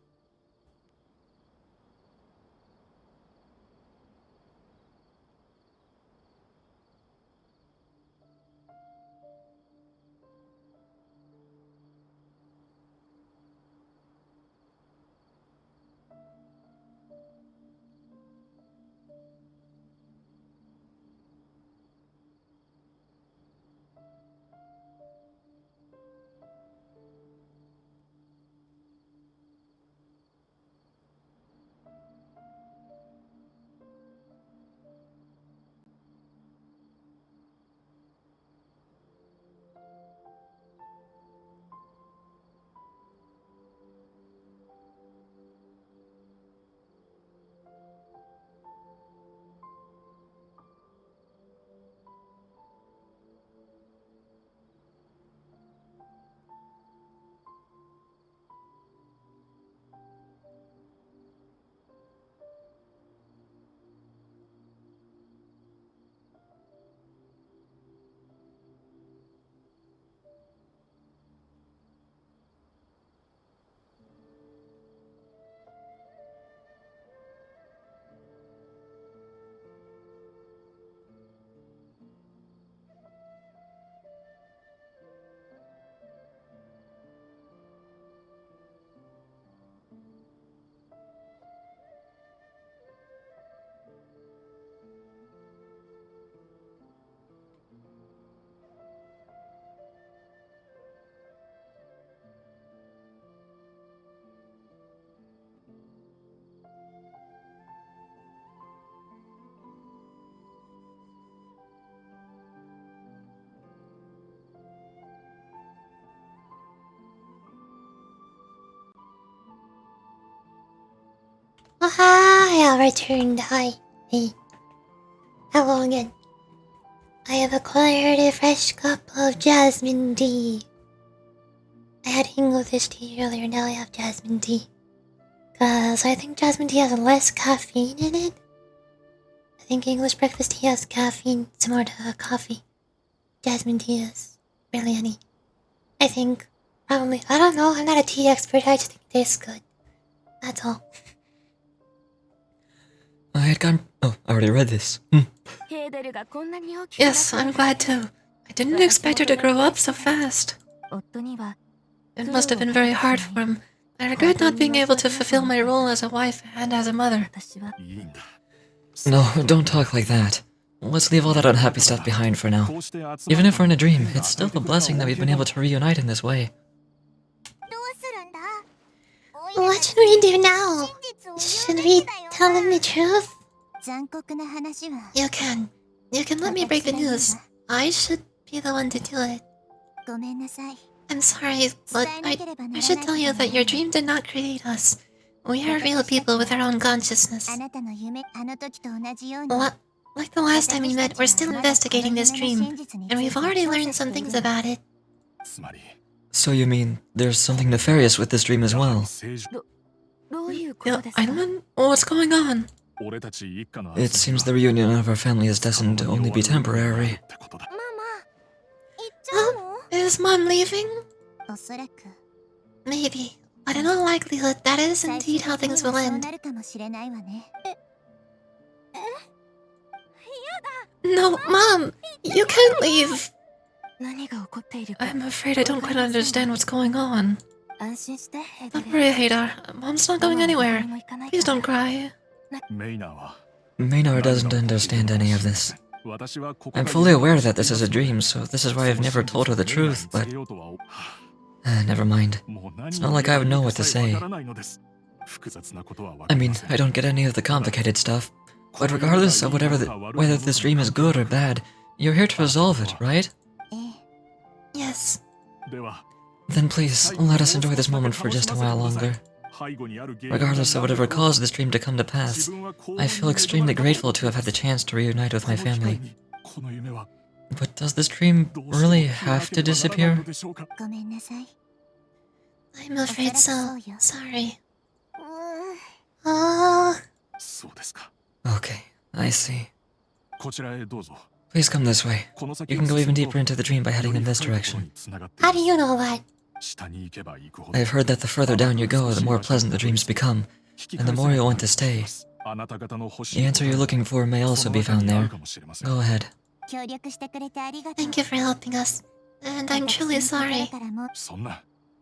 Oh, hi, I returned. Hi. Hey. Hello again. I have acquired a fresh cup of jasmine tea. I had English tea earlier, now I have jasmine tea. Cause I think jasmine tea has less caffeine in it. I think English breakfast tea has caffeine similar to coffee. Jasmine tea is barely any. I think. Probably. I don't know, I'm not a tea expert, I just think it tastes good. That's all. I had gone. Oh, I already read this. Yes, I'm glad too. I didn't expect her to grow up so fast. It must have been very hard for him. I regret not being able to fulfill my role as a wife and as a mother. No, don't talk like that. Let's leave all that unhappy stuff behind for now. Even if we're in a dream, it's still a blessing that we've been able to reunite in this way. What should we do now? Should we tell them the truth? You can. You can let me break the news. I should be the one to do it. I'm sorry, but I should tell you that your dream did not create us. We are real people with our own consciousness. Like the last time we met, we're still investigating this dream, and we've already learned some things about it. So you mean there's something nefarious with this dream as well? Einman, what's going on? It seems the reunion of our family is destined to only be temporary. Huh? Is Mom leaving? Maybe, but in all likelihood, that is indeed how things will end. No, Mom! You can't leave! I'm afraid I don't quite understand what's going on. Don't worry, Haydar. Mom's not going anywhere. Please don't cry. Maynard doesn't understand any of this. I'm fully aware that this is a dream, so this is why I've never told her the truth, but... never mind. It's not like I would know what to say. I mean, I don't get any of the complicated stuff. But regardless of whether this dream is good or bad, you're here to resolve it, right? Yes. Then please, let us enjoy this moment for just a while longer. Regardless of whatever caused this dream to come to pass, I feel extremely grateful to have had the chance to reunite with my family. But does this dream really have to disappear? I'm afraid so. Sorry. Okay, I see. Please come this way. You can go even deeper into the dream by heading in this direction. How do you know that? I've heard that the further down you go, the more pleasant the dreams become, and the more you'll want to stay. The answer you're looking for may also be found there. Go ahead. Thank you for helping us. And I'm truly sorry.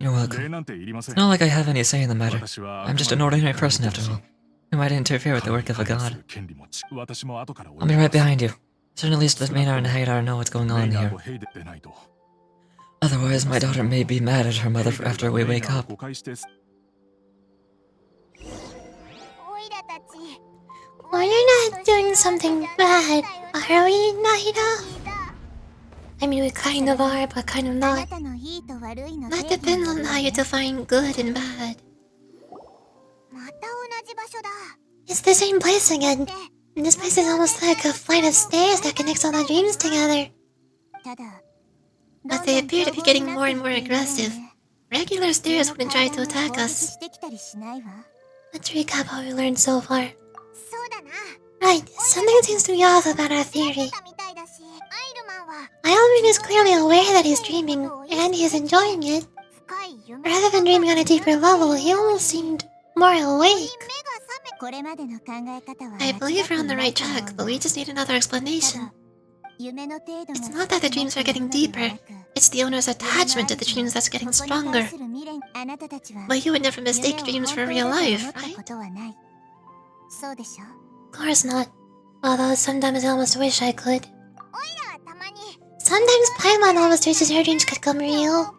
You're welcome. It's not like I have any say in the matter. I'm just an ordinary person after all. Who might interfere with the work of a god? I'll be right behind you. Certainly, at least let Maynard and Nahida know what's going on here. Otherwise, my daughter may be mad at her mother after we wake up. We're not doing something bad, are we, Nahida? I mean, we kind of are, but kind of not. That depends on how you define good and bad. It's the same place again. And this place is almost like a flight of stairs that connects all the dreams together. But they appear to be getting more and more aggressive. Regular stairs wouldn't try to attack us. Let's recap what we learned so far. Right, something seems to be off about our theory. Iron is clearly aware that he's dreaming, and he's enjoying it. Rather than dreaming on a deeper level, he almost seemed more awake. I believe we're on the right track, but we just need another explanation. It's not that the dreams are getting deeper, it's the owner's attachment to the dreams that's getting stronger. But you would never mistake dreams for real life, right? Of course not. Although sometimes I almost wish I could. Sometimes Paimon almost wishes her dreams could come real.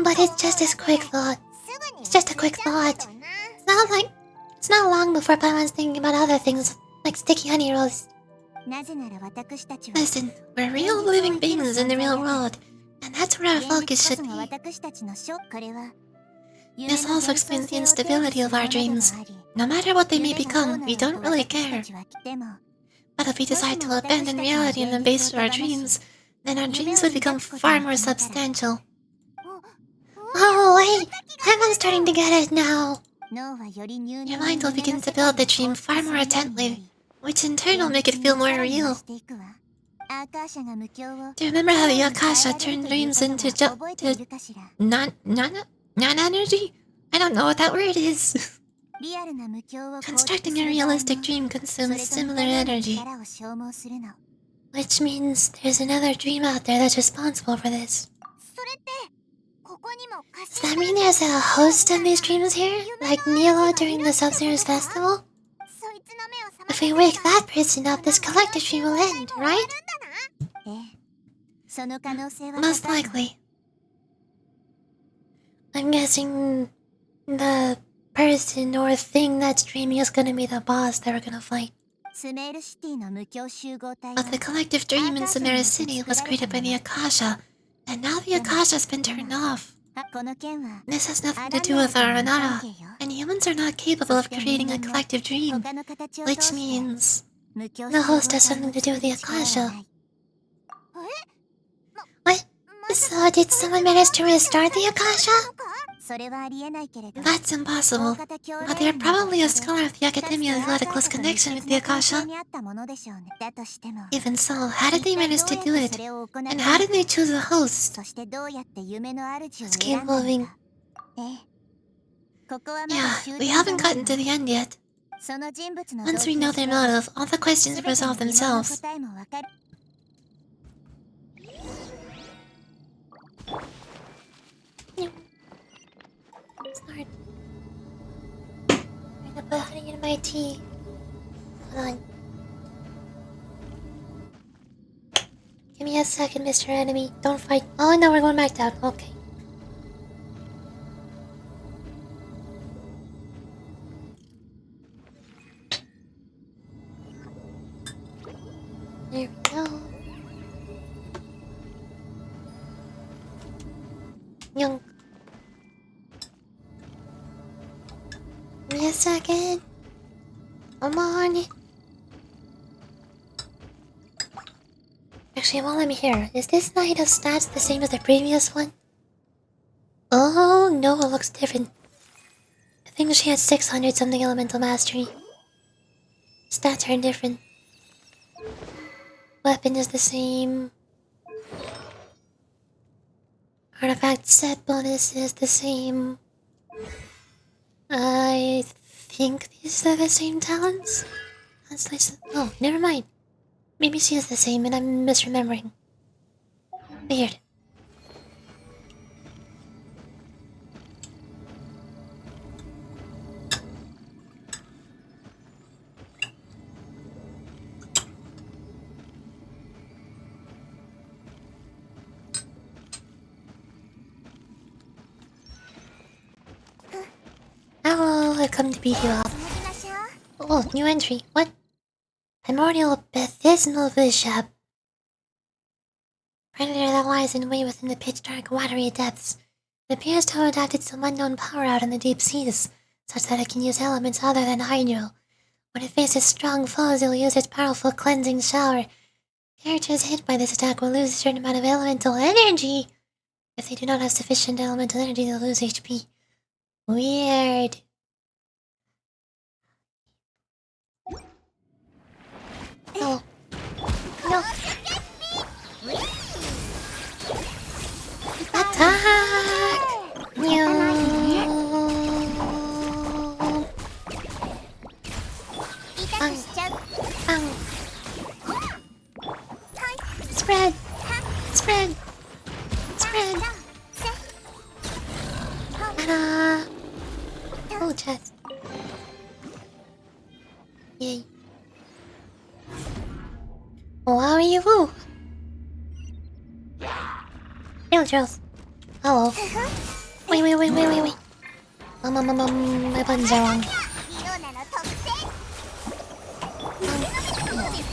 But it's just this quick thought. It's just a quick thought. It's not long before Paimon's thinking about other things, like sticky honey roast. Listen, we're real living beings in the real world, and that's where our focus should be. This also explains the instability of our dreams. No matter what they may become, we don't really care. But if we decide to abandon reality and embrace our dreams, then our dreams would become far more substantial. Oh wait, I'm starting to get it now. Your mind will begin to build the dream far more intently, which in turn will make it feel more real. Do you remember how the Akasha turned dreams into non-energy? I don't know what that word is. Constructing a realistic dream consumes similar energy. Which means there's another dream out there that's responsible for this. Does that mean there's a host of these dreams here? Like Nilo during the Sub-Zero's festival? If we wake that person up, this collective dream will end, right? Most likely. I'm guessing the person or thing that's dreaming is gonna be the boss that we're gonna fight. But the collective dream in Sumeru City was created by the Akasha, and now the Akasha's been turned off. This has nothing to do with Aranara, and humans are not capable of creating a collective dream, which means the host has something to do with the Akasha. What? So did someone manage to restart the Akasha? That's impossible, but they're probably a scholar of the Academia who had a close connection with the Akasha. Even so, how did they manage to do it? And how did they choose a host? Let's keep moving. Yeah, we haven't gotten to the end yet. Once we know their motive, all the questions resolve themselves. Start. I'm gonna put honey in my tea. Hold on. Give me a second, Mr. Enemy. Don't fight. Oh no, we're going back down. Okay. There we go. Yoink. Give me a second. Come on. Actually, while I'm here, is this Nahida's stats the same as the previous one? Oh no, it looks different. I think she has 600 something elemental mastery. Stats are different. Weapon is the same. Artifact set bonus is the same. I think these are the same talents. Oh, never mind. Maybe she is the same and I'm misremembering. Weird. Hello, I've come to beat you up. Oh, new entry. What? Primordial Abysmal Bishop. Predator that lies in wait within the pitch-dark, watery depths. It appears to have adapted some unknown power out in the deep seas, such that it can use elements other than hydro. When it faces strong foes, it will use its powerful cleansing shower. Characters hit by this attack will lose a certain amount of elemental energy. If they do not have sufficient elemental energy, they'll lose HP. Weird. No. No. Attack! Bang. Bang. Spread. Spread. Spread. Ta-da! Oh, chest. Yay. How are you? Real Charles. Hello. Wait. My buttons are wrong.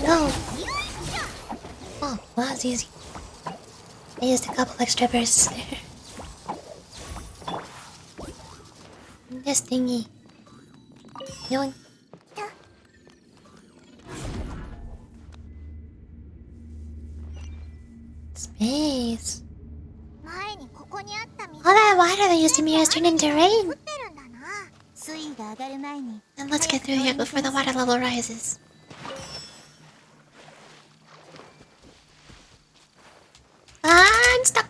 No. Oh, well, that's easy. I used a couple extra bursts there. This thingy. Yoink. Space. All that water that used to be has turned into rain. And let's get through here before the water level rises. I'm stuck.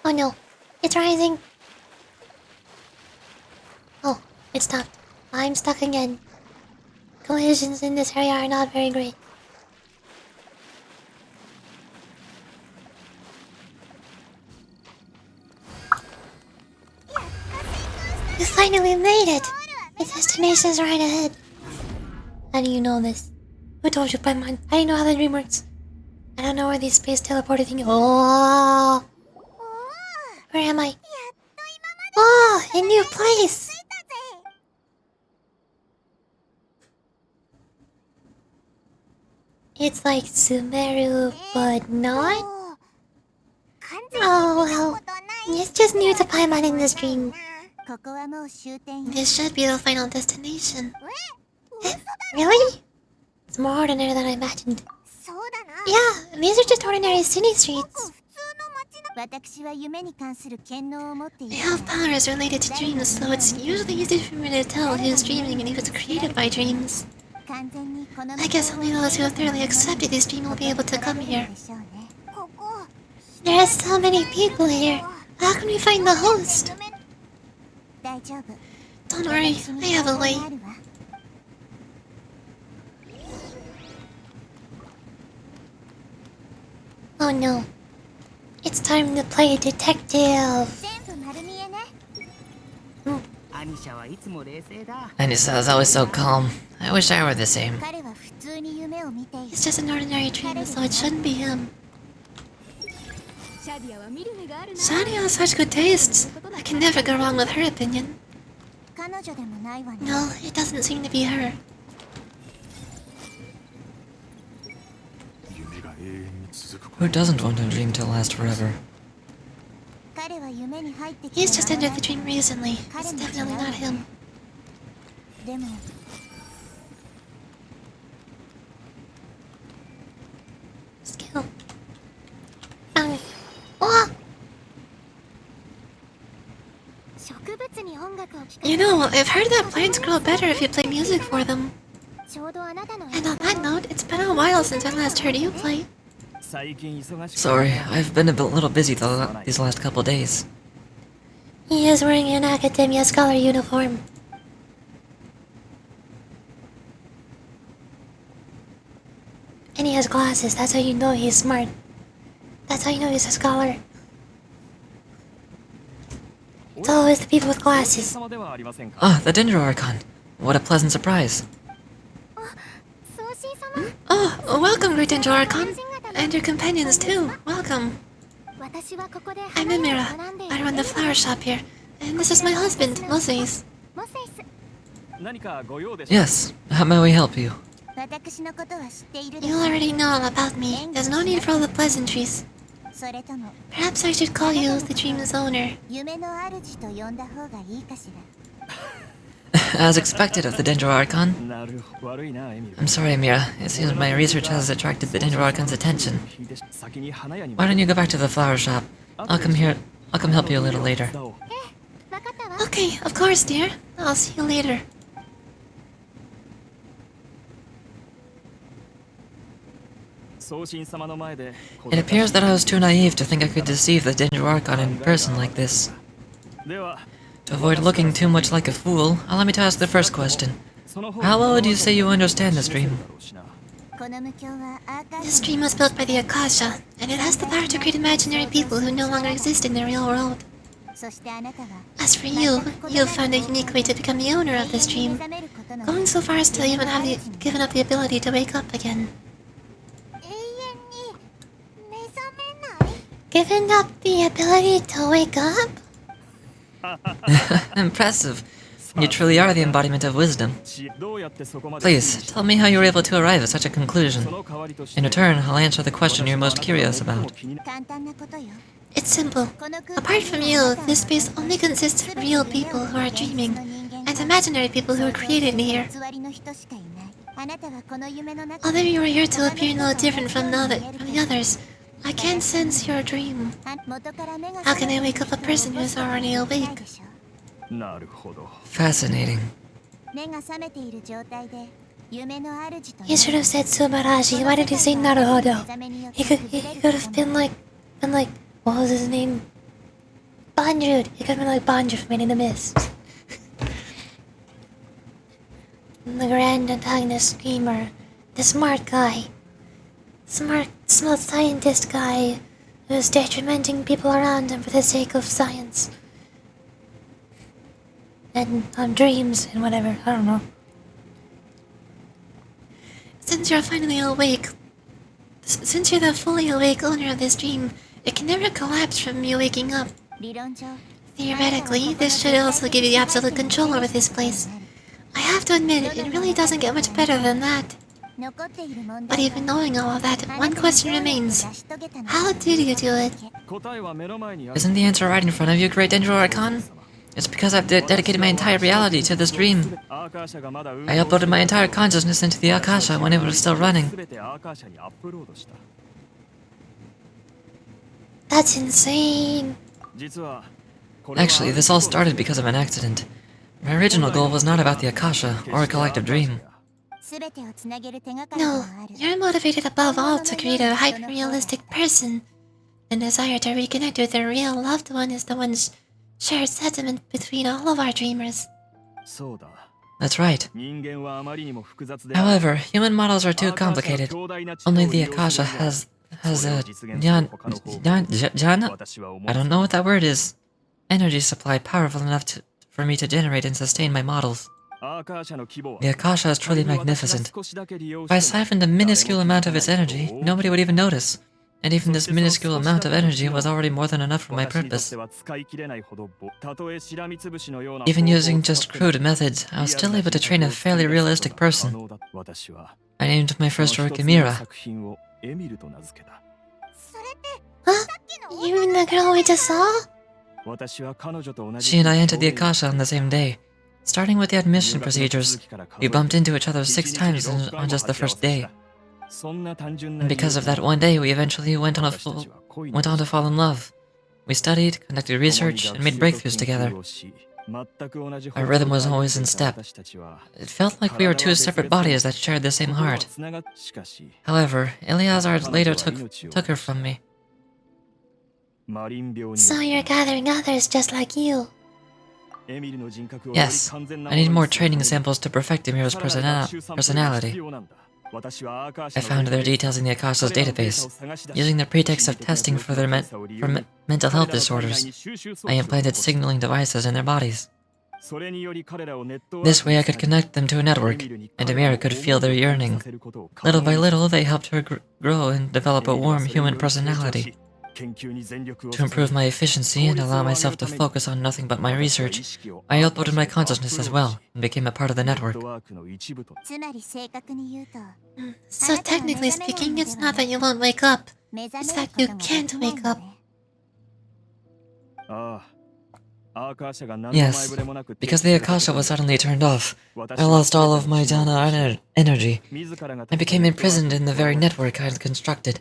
Oh no, it's rising. Oh, it stopped. I'm stuck again. Collisions in this area are not very great. You finally made it! The destination's right ahead. How do you know this? Who told you, Paimon? I know how the dream works. I don't know where these space teleported things. Oh! Where am I? Oh, a new place! It's like Sumeru, but not? Oh well, it's just new to Paimon in this dream. This should be the final destination. Eh, really? It's more ordinary than I imagined. Yeah, these are just ordinary city streets. I have powers related to dreams, so it's usually easy for me to tell who's dreaming and who's created by dreams. I guess only those who have thoroughly accepted this dream will be able to come here. There are so many people here. How can we find the host? Don't worry, I have a way. Oh no. It's time to play detective. Anissa is always so calm. I wish I were the same. It's just an ordinary dream, so it shouldn't be him. Shadia has such good tastes. I can never go wrong with her opinion. No, it doesn't seem to be her. Who doesn't want a dream to last forever? He's just entered the dream recently. It's definitely not him. Skill. Bang. Oh! You know, I've heard that plants grow better if you play music for them. And on that note, it's been a while since I last heard you play. Sorry, I've been a little busy these last couple days. He is wearing an Academia Scholar uniform. And he has glasses, that's how you know he's smart. That's how you know he's a scholar. It's always the people with glasses. Ah, the Dendro Archon. What a pleasant surprise. Oh, welcome, great Dendro Archon. And your companions too. Welcome. I'm Amira. I run the flower shop here. And this is my husband, Moses. Yes, how may we help you? You already know all about me. There's no need for all the pleasantries. Perhaps I should call you the dream's owner. As expected of the Dendro Archon. I'm sorry, Amira. It seems my research has attracted the Dendro Archon's attention. Why don't you go back to the flower shop? I'll come help you a little later. Okay, of course, dear. I'll see you later. It appears that I was too naive to think I could deceive the Dendro Archon in person like this. To avoid looking too much like a fool, allow me to ask the first question. How well would you say you understand this dream? This dream was built by the Akasha, and it has the power to create imaginary people who no longer exist in the real world. As for you, you've found a unique way to become the owner of this dream, going so far as to even have given up the ability to wake up again. Given up the ability to wake up? Impressive. You truly are the embodiment of wisdom. Please, tell me how you were able to arrive at such a conclusion. In return, I'll answer the question you're most curious about. It's simple. Apart from you, this space only consists of real people who are dreaming, and imaginary people who are created here. Although you are here to appear no different from the others, I can't sense your dream. How can I wake up a person who is already awake? Fascinating. He should have said Subarashi. Why did he say Naruhodo? He could have been like, what was his name? Banjud. He could have been like Banjud from Made in the Mist. The grand antagonist screamer. The smart guy. Smart scientist guy who is detrimenting people around him for the sake of science. And dreams and whatever, I don't know. Since you're finally awake, since you're the fully awake owner of this dream, it can never collapse from you waking up. Theoretically, this should also give you the absolute control over this place. I have to admit, it really doesn't get much better than that. But even knowing all of that, one question remains. How did you do it? Isn't the answer right in front of you, great Dendro Archon? It's because I've dedicated my entire reality to this dream. I uploaded my entire consciousness into the Akasha when it was still running. That's insane. Actually, this all started because of an accident. My original goal was not about the Akasha or a collective dream. No, you're motivated above all to create a hyper-realistic person. The desire to reconnect with a real loved one is the one's shared sentiment between all of our dreamers. That's right. However, human models are too complicated. Only the Akasha has a jhana? I don't know what that word is. Energy supply powerful enough for me to generate and sustain my models. The Akasha is truly magnificent. If I siphoned a minuscule amount of its energy, nobody would even notice. And even this minuscule amount of energy was already more than enough for my purpose. Even using just crude methods, I was still able to train a fairly realistic person. I named my first work Amira. Huh? You mean the girl we just saw? She and I entered the Akasha on the same day. Starting with the admission procedures, we bumped into each other 6 times on just the first day. And because of that one day, we eventually went on to fall in love. We studied, conducted research, and made breakthroughs together. Our rhythm was always in step. It felt like we were two separate bodies that shared the same heart. However, Eleazar later took her from me. So you're gathering others just like you. Yes, I need more training samples to perfect Emira's personality. I found their details in the Akasha's database. Using the pretext of testing for their mental health disorders, I implanted signaling devices in their bodies. This way I could connect them to a network, and Emira could feel their yearning. Little by little, they helped her grow and develop a warm human personality. To improve my efficiency and allow myself to focus on nothing but my research, I uploaded my consciousness as well and became a part of the network. So technically speaking, it's not that you won't wake up. It's that you can't wake up. Yes, because the Akasha was suddenly turned off, I lost all of my jhana energy. I became imprisoned in the very network I had constructed.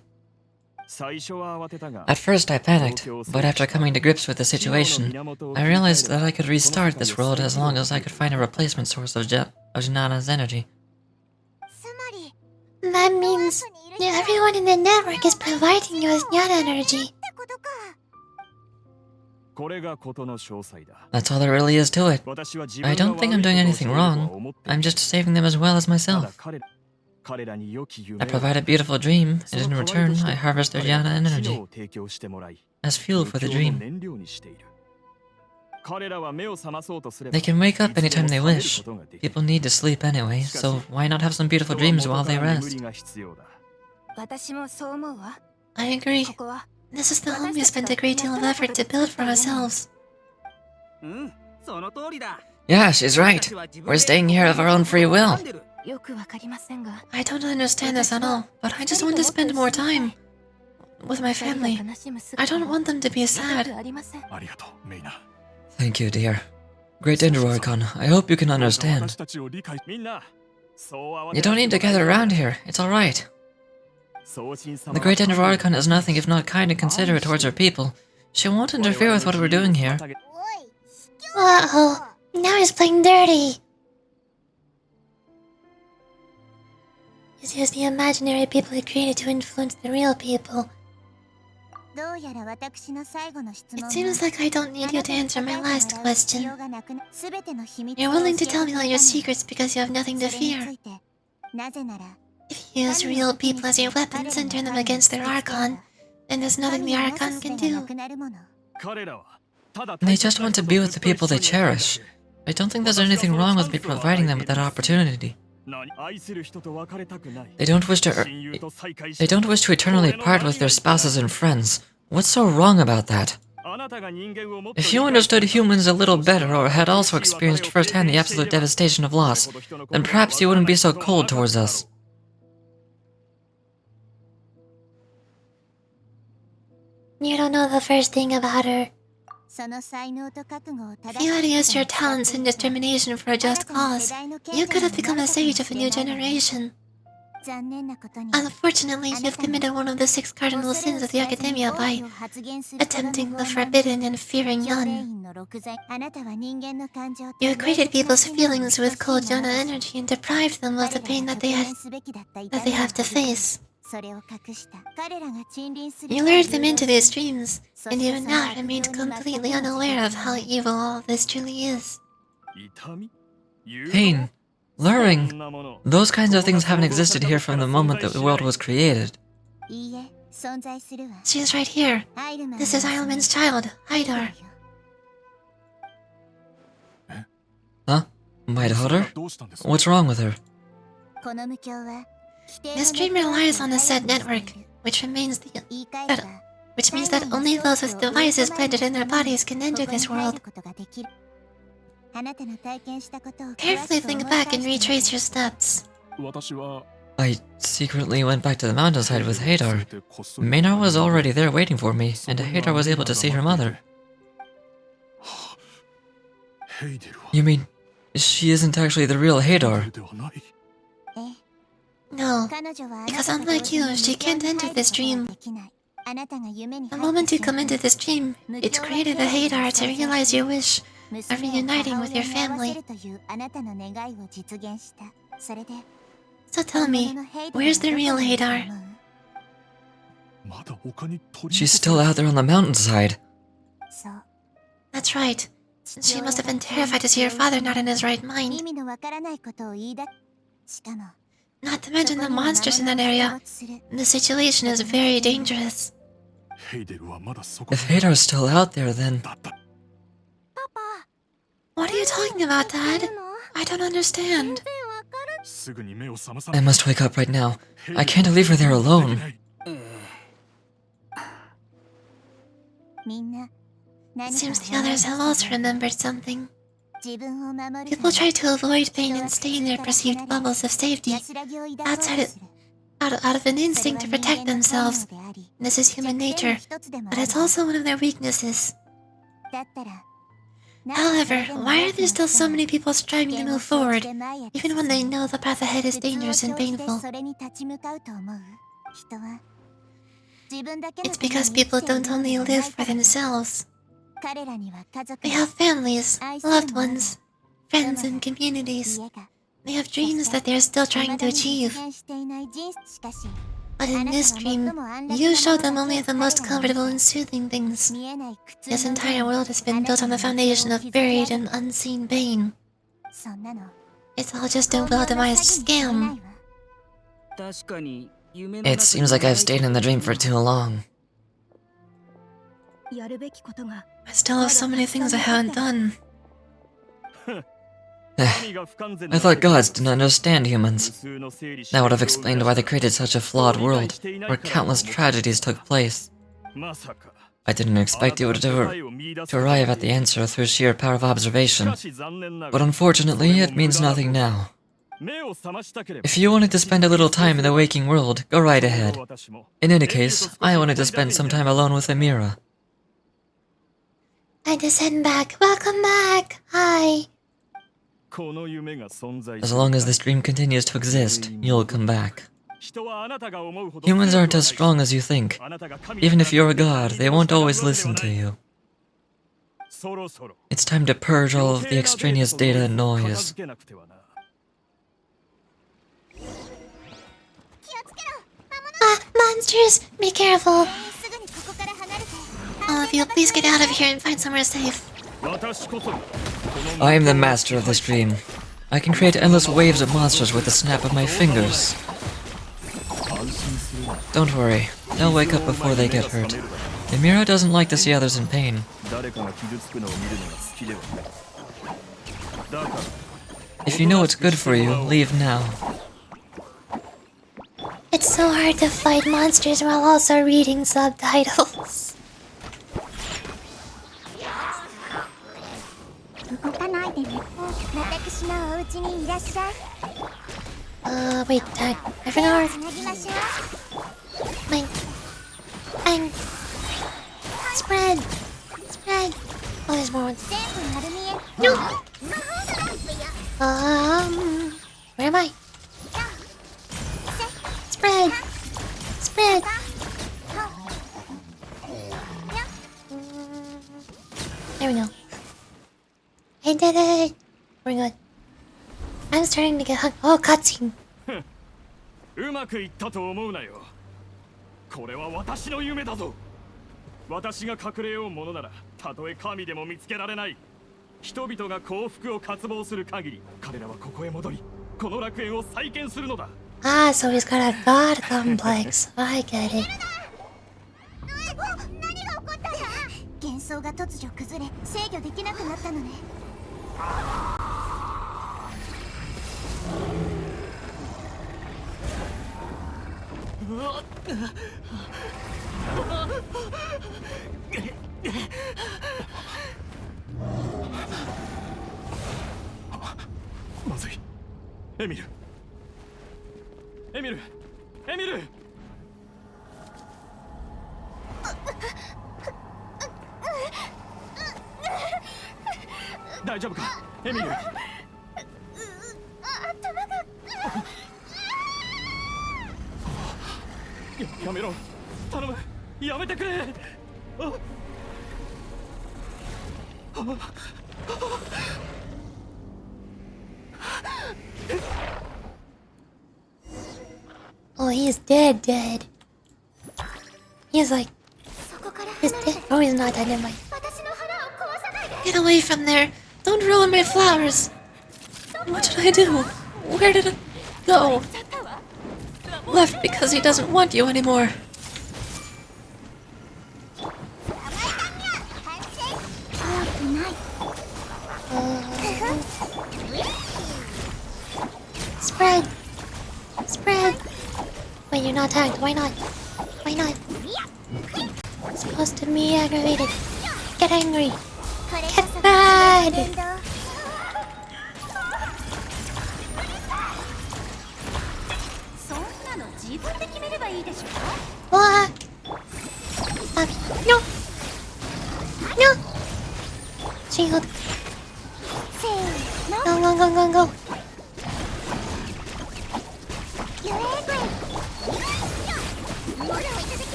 At first I panicked, but after coming to grips with the situation, I realized that I could restart this world as long as I could find a replacement source of jhana's energy. That means everyone in the network is providing you with jnana energy. That's all there really is to it. I don't think I'm doing anything wrong. I'm just saving them as well as myself. I provide a beautiful dream, and in return, I harvest their jhana energy as fuel for the dream. They can wake up anytime they wish. People need to sleep anyway, so why not have some beautiful dreams while they rest? I agree. This is the home we spent a great deal of effort to build for ourselves. Yeah, she's right. We're staying here of our own free will. I don't understand this at all, but I just want to spend more time with my family. I don't want them to be sad. Thank you, dear. Great Dendro-Archon, I hope you can understand. You don't need to gather around here, it's alright. The Great Dendro-Archon is nothing if not kind and considerate towards her people. She won't interfere with what we're doing here. Uh-oh, now he's playing dirty. He's used the imaginary people he created to influence the real people. It seems like I don't need you to answer my last question. You're willing to tell me all your secrets because you have nothing to fear. If you use real people as your weapons and turn them against their Archon, then there's nothing the Archon can do. They just want to be with the people they cherish. I don't think there's anything wrong with me providing them with that opportunity. They don't wish to eternally part with their spouses and friends. What's so wrong about that? If you understood humans a little better or had also experienced firsthand the absolute devastation of loss, then perhaps you wouldn't be so cold towards us. You don't know the first thing about her. If you had used your talents and determination for a just cause, you could have become a sage of a new generation. Unfortunately, you've committed one of the 6 cardinal sins of the Academia by attempting the forbidden and fearing none. You equated people's feelings with cold jhana energy and deprived them of the pain that they have to face. You lured them into these dreams, and even now remained completely unaware of how evil all this truly is. Pain. Luring. Those kinds of things haven't existed here from the moment that the world was created. She's right here. This is Eilman's child, Haidar. Huh? My daughter? What's wrong with her? This dream relies on a set network, which means that only those with devices planted in their bodies can enter this world. Carefully think back and retrace your steps. I secretly went back to the mountainside with Haidar. Maynard was already there waiting for me, and Haidar was able to see her mother. You mean, she isn't actually the real Haidar? No, because unlike you, she can't enter this dream. The moment you come into this dream, it created a Haidar to realize your wish are reuniting with your family. So tell me, where's the real Hadar? She's still out there on the mountainside. That's right. She must have been terrified to see her father not in his right mind. Not to mention the monsters in that area. The situation is very dangerous. If Hadar's still out there, then... What are you talking about, Dad? I don't understand. I must wake up right now. I can't leave her there alone. It seems the others have also remembered something. People try to avoid pain and stay in their perceived bubbles of safety, out of an instinct to protect themselves. This is human nature, but it's also one of their weaknesses. However, why are there still so many people striving to move forward, even when they know the path ahead is dangerous and painful? It's because people don't only live for themselves. They have families, loved ones, friends, and communities. They have dreams that they're still trying to achieve. But in this dream, you show them only the most comfortable and soothing things. This entire world has been built on the foundation of buried and unseen pain. It's all just a well-devised scam. It seems like I've stayed in the dream for too long. I still have so many things I haven't done. I thought gods didn't understand humans. That would have explained why they created such a flawed world, where countless tragedies took place. I didn't expect you to arrive at the answer through sheer power of observation, but unfortunately it means nothing now. If you wanted to spend a little time in the waking world, go right ahead. In any case, I wanted to spend some time alone with Amira. I just heading back. Welcome back. Hi. As long as this dream continues to exist, you'll come back. Humans aren't as strong as you think. Even if you're a god, they won't always listen to you. It's time to purge all of the extraneous data and noise. Monsters! Be careful. All of you, please get out of here and find somewhere safe. I am the master of this dream. I can create endless waves of monsters with the snap of my fingers. Don't worry, they'll wake up before they get hurt. Amira doesn't like to see others in pain. If you know what's good for you, leave now. It's so hard to fight monsters while also reading subtitles. Wait, I forgot. Mine. Bang. Spread. Spread. Oh, there's more ones. No! Where am I? Spread. Spread. There we go. I did it! We're good. I'm starting to get hung. Oh, cutscene. うまくいったと思うなよ。これは私の夢だぞ。私が隠れようものなら、たとえ神でも見つけられない。人々が幸福を渇望する限り、彼らはここへ戻り、この楽園を再建するのだ。Ah, so he's got a god complex. I get it. 幻想が突如崩れ制御できなくなったのね。まずい。エミル。エミル。エミル。大丈夫か、エミル。頭が。やめろ、頼む、やめてくれ。Oh, he's dead. He's like... He's dead. Oh, he's not dead, never mind. Get away from there! Don't ruin my flowers! What did I do? Where did it go? Left because he doesn't want you anymore. Spread! Spread! Wait, you're not tagged. Why not? Why not? It's supposed to be aggravated. Get angry. Get mad! What? Stop it. No! No! Shield. Go.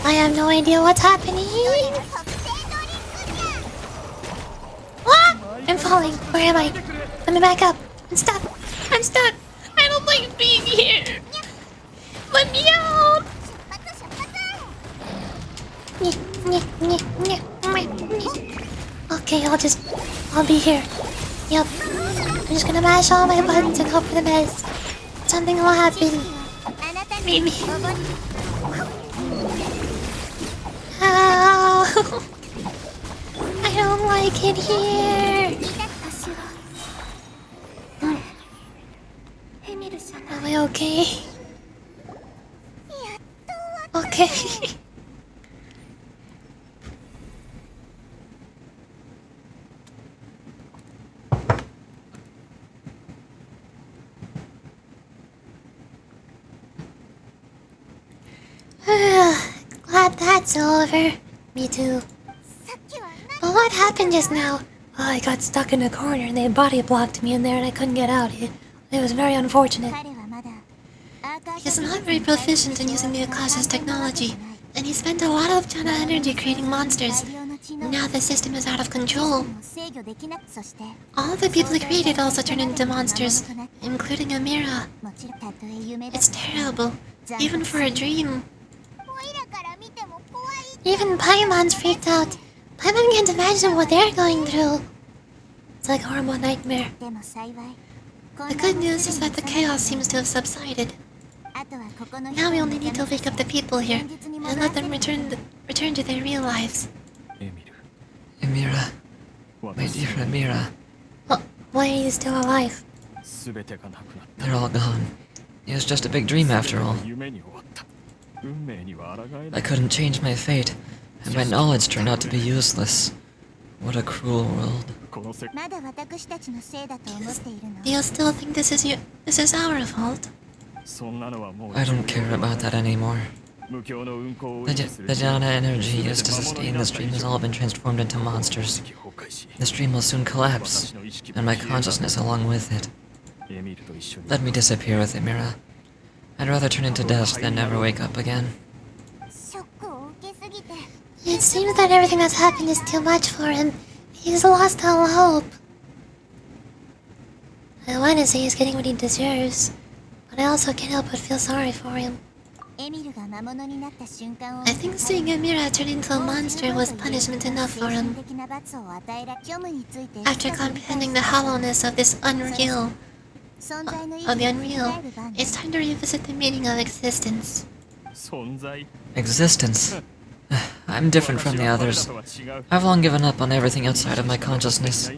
I have no idea what's happening. What? I'm falling. Where am I? Let me back up. I'm stuck. I don't like being here. Let me out. Okay, I'll be here. Yep. I'm just gonna mash all my buttons and hope for the best. Something will happen. Maybe. Ow. I don't like it here. Am I okay? Okay. Glad that's over. Me too. But what happened just now? Oh, I got stuck in a corner and they body blocked me in there and I couldn't get out. It was very unfortunate. He is not very proficient in using the Akasha's technology, and he spent a lot of Jana energy creating monsters. Now the system is out of control. All the people he created also turned into monsters, including Amira. It's terrible, even for a dream. Even Paimon's freaked out. Paimon can't imagine what they're going through. It's like a horrible nightmare. The good news is that the chaos seems to have subsided. Now we only need to wake up the people here and let them return to their real lives. Amira. My dear Amira. Why are you still alive? They're all gone. It was just a big dream after all. I couldn't change my fate, and my knowledge turned out to be useless. What a cruel world. Do you still think this is our fault? I don't care about that anymore. The Jana energy used to sustain the stream has all been transformed into monsters. The stream will soon collapse, and my consciousness along with it. Let me disappear with Amira. I'd rather turn into dust than never wake up again. It seems that everything that's happened is too much for him. He's lost all hope. I want to say he's getting what he deserves, but I also can't help but feel sorry for him. I think seeing Amira turn into a monster was punishment enough for him. After comprehending the hollowness of this unreal, it's time to revisit the meaning of existence. Existence? I'm different from the others. I've long given up on everything outside of my consciousness.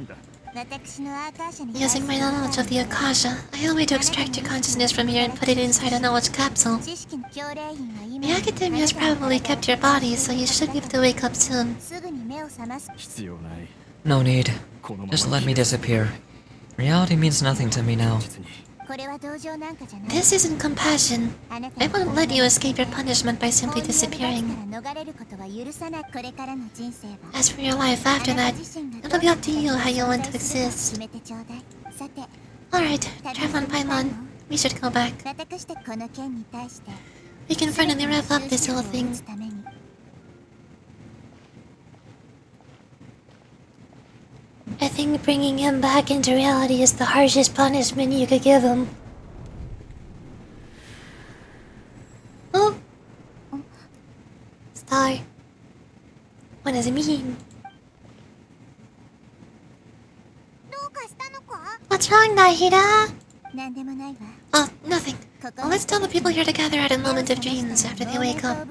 Using my knowledge of the Akasha, I help you to extract your consciousness from here and put it inside a knowledge capsule. The academia has probably kept your body, so you should be able to wake up soon. No need. Just let me disappear. Reality means nothing to me now. This isn't compassion. I won't let you escape your punishment by simply disappearing. As for your life after that, it'll be up to you how you want to exist. Alright, travel on Paimon. We should go back. We can finally wrap up this whole thing. I think bringing him back into reality is the harshest punishment you could give him. Oh! Star. What does it mean? What's wrong, Nahida? Oh, nothing. Well, let's tell the people here to gather at a moment of dreams after they wake up.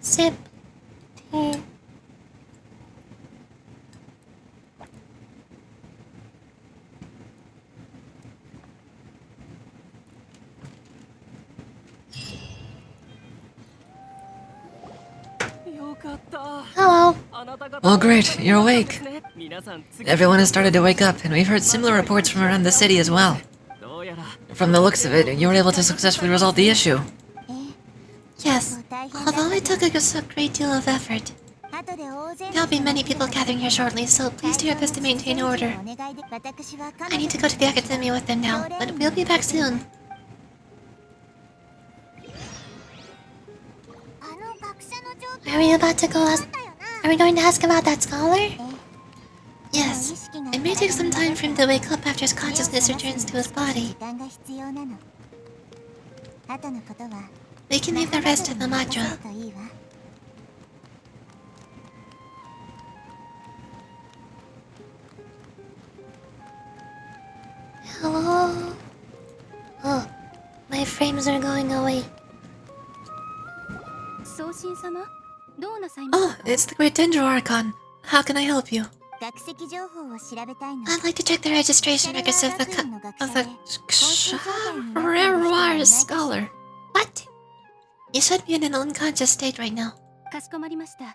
Sip. Tea. Hello. Oh great, you're awake. Everyone has started to wake up, and we've heard similar reports from around the city as well. From the looks of it, you were able to successfully resolve the issue. Yes, although it took us a great deal of effort. There'll be many people gathering here shortly, so please do your best to maintain order. I need to go to the academia with them now, but we'll be back soon. Are we about to go ask... Are we going to ask about that scholar? Yes. It may take some time for him to wake up after his consciousness returns to his body. We can leave the rest to the mantra. Hello? Oh, my frames are going away. Oh, it's the Great Dendro Archon. How can I help you? I'd like to check the registration records of the Rare Scholar. What? You should be in an unconscious state right now.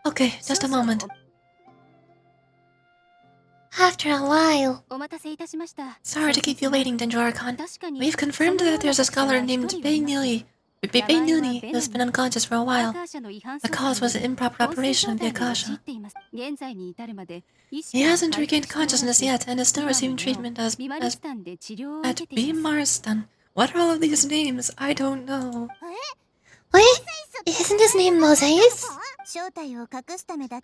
Okay, just a moment. After a while. Sorry to keep you waiting, Dendro Archon. We've confirmed that there's a scholar named Bainuni who's been unconscious for a while. The cause was an improper operation of the Akasha. He hasn't regained consciousness yet and is still receiving treatment at B. Marston. What are all of these names? I don't know. Wait, isn't his name Moses?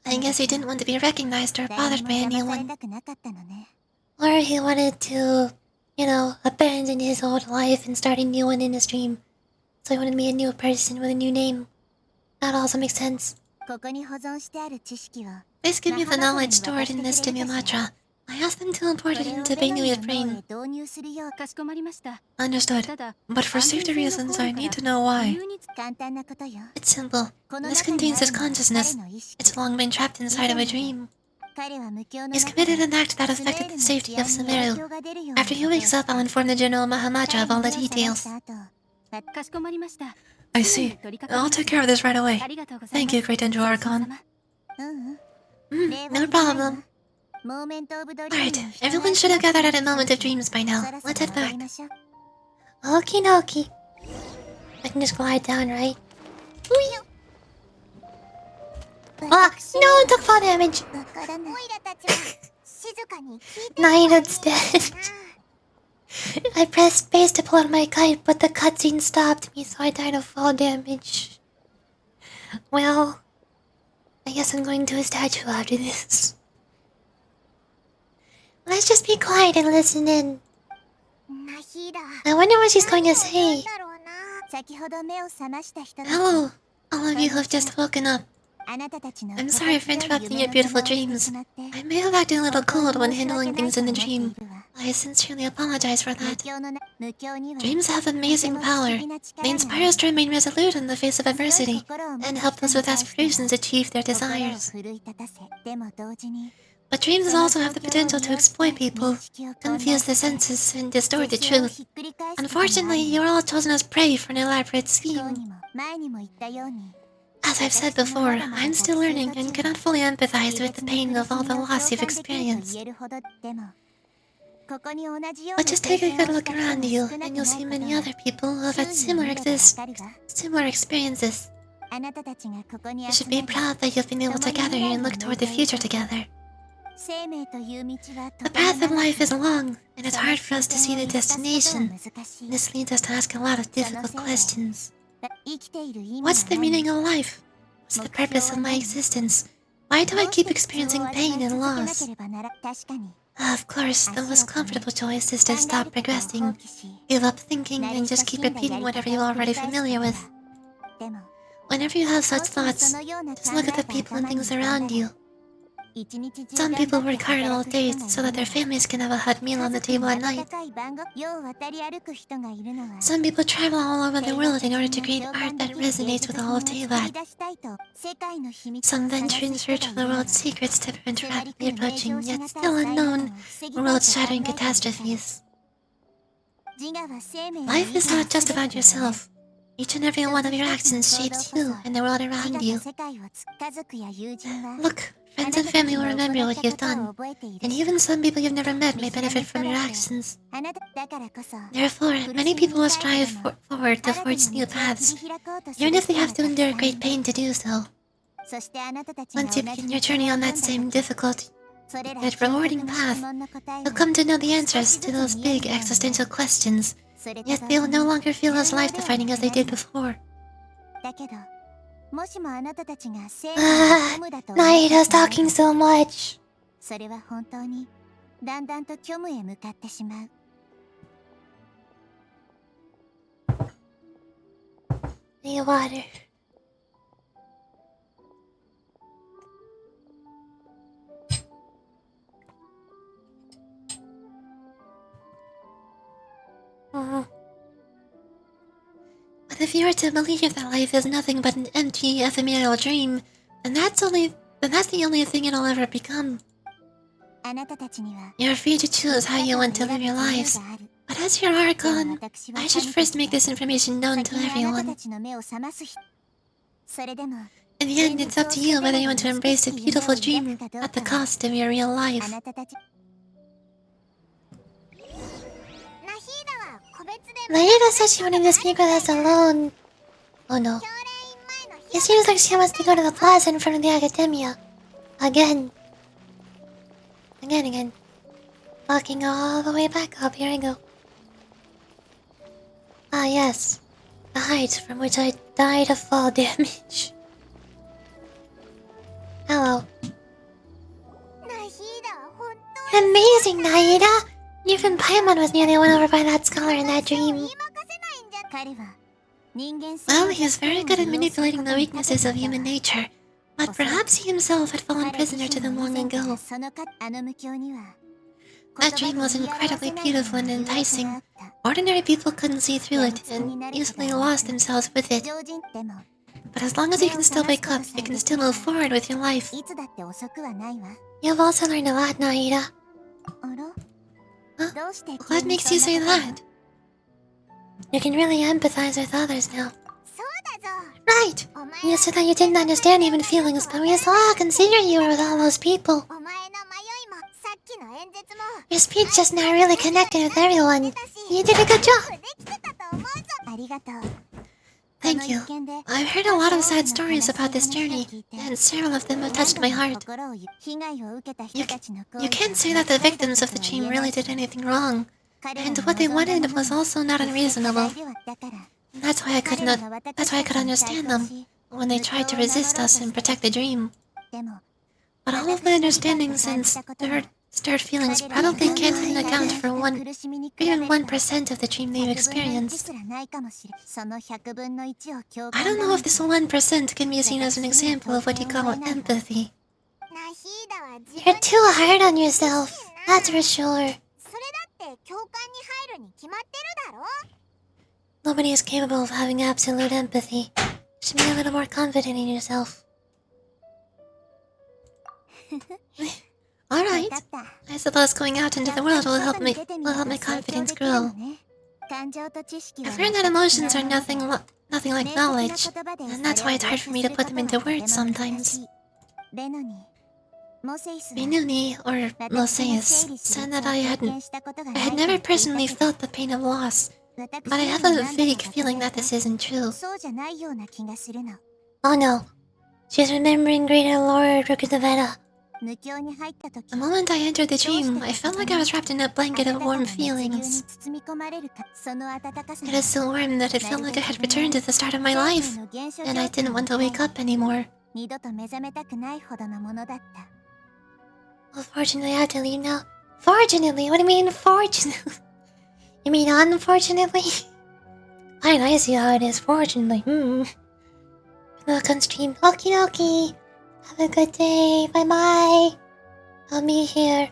I guess he didn't want to be recognized or bothered by anyone. Or he wanted to, abandon his old life and start a new one in his dream. So he wanted to be a new person with a new name. That also makes sense. Please give me the knowledge stored in this Stimulatra. I asked them to import it into Bainui's brain. Understood. But for safety reasons, I need to know why. It's simple. This contains his consciousness. It's long been trapped inside of a dream. He's committed an act that affected the safety of Sumeru. After he wakes up, I'll inform the General Mahamaja of all the details. I see. I'll take care of this right away. Thank you, Great Dendro Archon. No problem. Alright, everyone should have gathered at a moment of dreams by now. Let's head back. Okie dokie. I can just glide down, right? Ah, no one took fall damage! Nahida's dead. I pressed space to pull out my kite, but the cutscene stopped me, so I died of fall damage. Well, I guess I'm going to a statue after this. Let's just be quiet and listen in. I wonder what she's going to say. Hello, all of you who have just woken up. I'm sorry for interrupting your beautiful dreams. I may have acted a little cold when handling things in the dream. I sincerely apologize for that. Dreams have amazing power. They inspire us to remain resolute in the face of adversity, and help those with aspirations achieve their desires. But dreams also have the potential to exploit people, confuse the senses, and distort the truth. Unfortunately, you are all chosen as prey for an elaborate scheme. As I've said before, I'm still learning and cannot fully empathize with the pain of all the loss you've experienced. But just take a good look around you, and you'll see many other people who have had similar experiences. You should be proud that you've been able to gather here and look toward the future together. The path of life is long, and it's hard for us to see the destination. This leads us to ask a lot of difficult questions. What's the meaning of life? What's the purpose of my existence? Why do I keep experiencing pain and loss? Of course, the most comfortable choice is to stop progressing, give up thinking, and just keep repeating whatever you're already familiar with. Whenever you have such thoughts, just look at the people and things around you. Some people work hard all day so that their families can have a hot meal on the table at night. Some people travel all over the world in order to create art that resonates with all of Teyvat. Some venture in search of the world's secrets to prevent rapidly approaching, yet still unknown, world-shattering catastrophes. Life is not just about yourself. Each and every one of your actions shapes you and the world around you. Look, friends and family will remember what you've done, and even some people you've never met may benefit from your actions. Therefore, many people will strive forward to forge new paths, even if they have to endure great pain to do so. Once you begin your journey on that same difficult yet rewarding path, you'll come to know the answers to those big existential questions, yet they will no longer feel as life-defining as they did before. Nahida's talking so much. Need water. But if you are to believe that life is nothing but an empty, ephemeral dream, then that's the only thing it'll ever become. You're free to choose how you want to live your lives, but as your Archon, I should first make this information known to everyone. In the end, it's up to you whether you want to embrace a beautiful dream at the cost of your real life. Nahida said she wanted to speak with us alone. Oh no. It seems like she wants to go to the plaza in front of the Academia. Again. Again. Walking all the way back up. Here I go. Ah yes. The height from which I died of fall damage. Hello. Amazing, Nahida! Even Paimon was nearly won over by that scholar in that dream. Well, he is very good at manipulating the weaknesses of human nature, but perhaps he himself had fallen prisoner to them long ago. That dream was incredibly beautiful and enticing. Ordinary people couldn't see through it and easily lost themselves with it. But as long as you can still wake up, you can still move forward with your life. You've also learned a lot, Nahida. Huh? What makes you say that? You can really empathize with others now. Right! You said that you didn't understand human feelings, but we saw how considerate you were with all those people. Your speech just now really connected with everyone. You did a good job. Thank you. I've heard a lot of sad stories about this journey, and several of them have touched my heart. You can't say that the victims of the dream really did anything wrong, and what they wanted was also not unreasonable. That's why I could understand them when they tried to resist us and protect the dream. But all of my understandings and stirred feelings probably can't even account for even 1% of the dream they've experienced. I don't know if this 1% can be seen as an example of what you call empathy. You're too hard on yourself, that's for sure. Nobody is capable of having absolute empathy. You should be a little more confident in yourself. Alright. I suppose going out into the world will help my confidence grow. I've learned that emotions are nothing like knowledge, and that's why it's hard for me to put them into words sometimes. Minuni, or Moseus, said that I had never personally felt the pain of loss, but I have a vague feeling that this isn't true. Oh no. She's remembering Greater Lord Rukudaveta. The moment I entered the dream, I felt like I was wrapped in a blanket of warm feelings. It was so warm that it felt like I had returned to the start of my life, and I didn't want to wake up anymore. Well, fortunately, I have to leave now. Fortunately? What do you mean, fortunately? You mean unfortunately? Fine, I see how it is, fortunately. Look on stream. Okie dokie. Have a good day. Bye bye. I'll be here.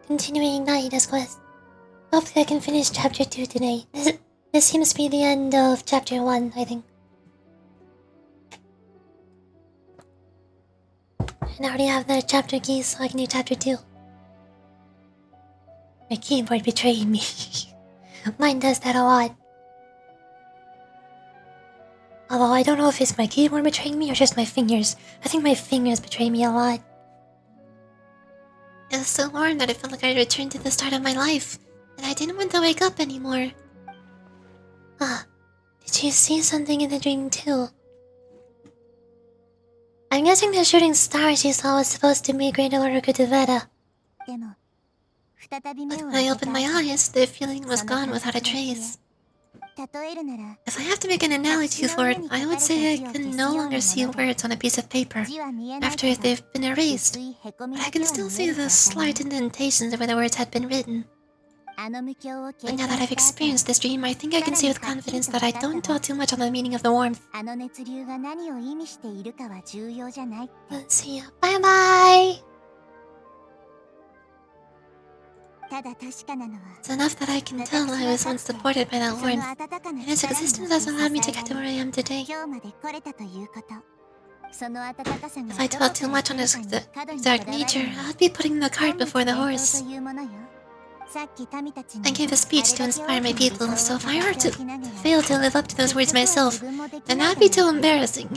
Continuing Nahida's quest. Hopefully I can finish chapter 2 today. This seems to be the end of chapter 1, I think. And I already have the chapter keys, so I can do chapter 2. My keyboard betrayed me. Mine does that a lot. Although I don't know if it's my keyboard betraying me or just my fingers. I think my fingers betray me a lot. It was so warm that I felt like I returned to the start of my life, and I didn't want to wake up anymore. Did you see something in the dream too? I'm guessing the shooting stars you saw was supposed to be Great Oroku to Veta. But when I opened my eyes, the feeling was gone without a trace. If I have to make an analogy for it, I would say I can no longer see words on a piece of paper after they've been erased, but I can still see the slight indentations where the words had been written. But now that I've experienced this dream, I think I can say with confidence that I don't dwell too much on the meaning of the warmth. Let's see ya. Bye bye! It's enough that I can tell I was once supported by that warmth, and its existence has allowed me to get to where I am today. If I dwell too much on its exact nature, I'll be putting the cart before the horse. I gave a speech to inspire my people, so if I were to fail to live up to those words myself, then that'd be too embarrassing.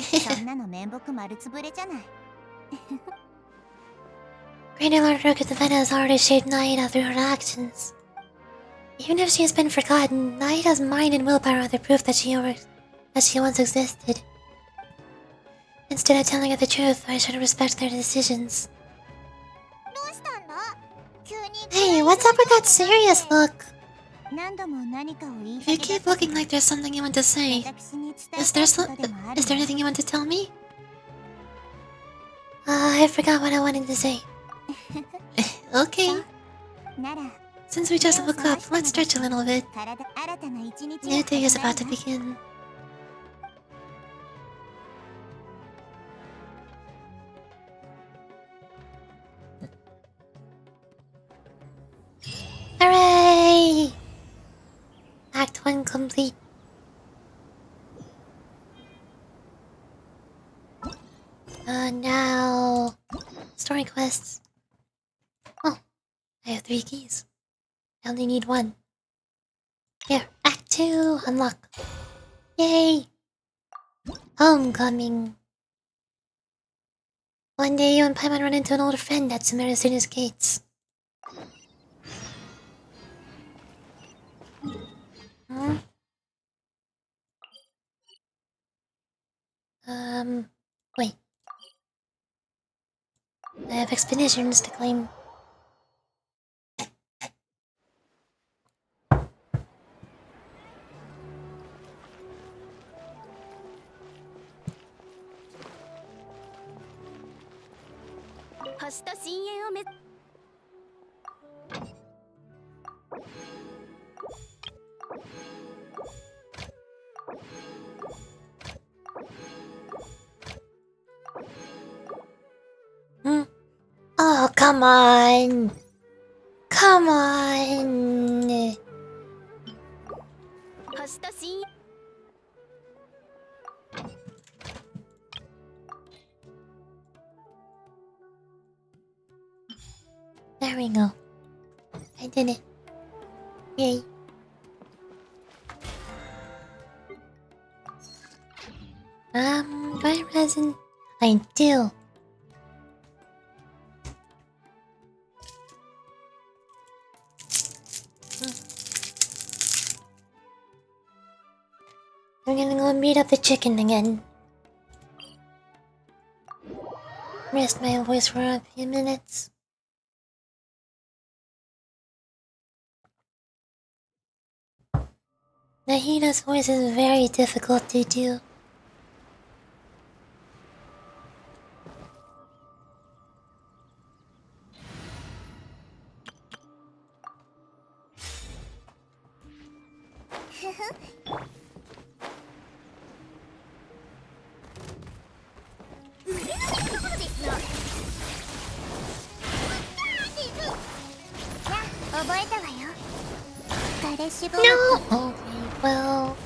Great Lord Rokutavena has already shaped Nahida through her actions. Even if she has been forgotten, Nahida's mind and willpower are the proof that she once existed. Instead of telling her the truth, I should respect their decisions. Hey, what's up with that serious look? If you keep looking like there's something you want to say, is there anything you want to tell me? I forgot what I wanted to say. Okay. Since we just woke up, let's stretch a little bit. New day is about to begin. Hooray! Act 1 complete. Now... Story quests. Oh, I have 3 keys. I only need 1. Here, Act 2 unlock. Yay! Homecoming. One day you and Paimon run into an old friend at Sumerusunu's gates. Wait. I have expeditions to claim. Oh, come on! Come on! There we go. I did it. Yay. Do I resin? I do. I'm gonna go beat up the chicken again. rest my voice for a few minutes. Nahida's voice is very difficult to do. No! Okay, well...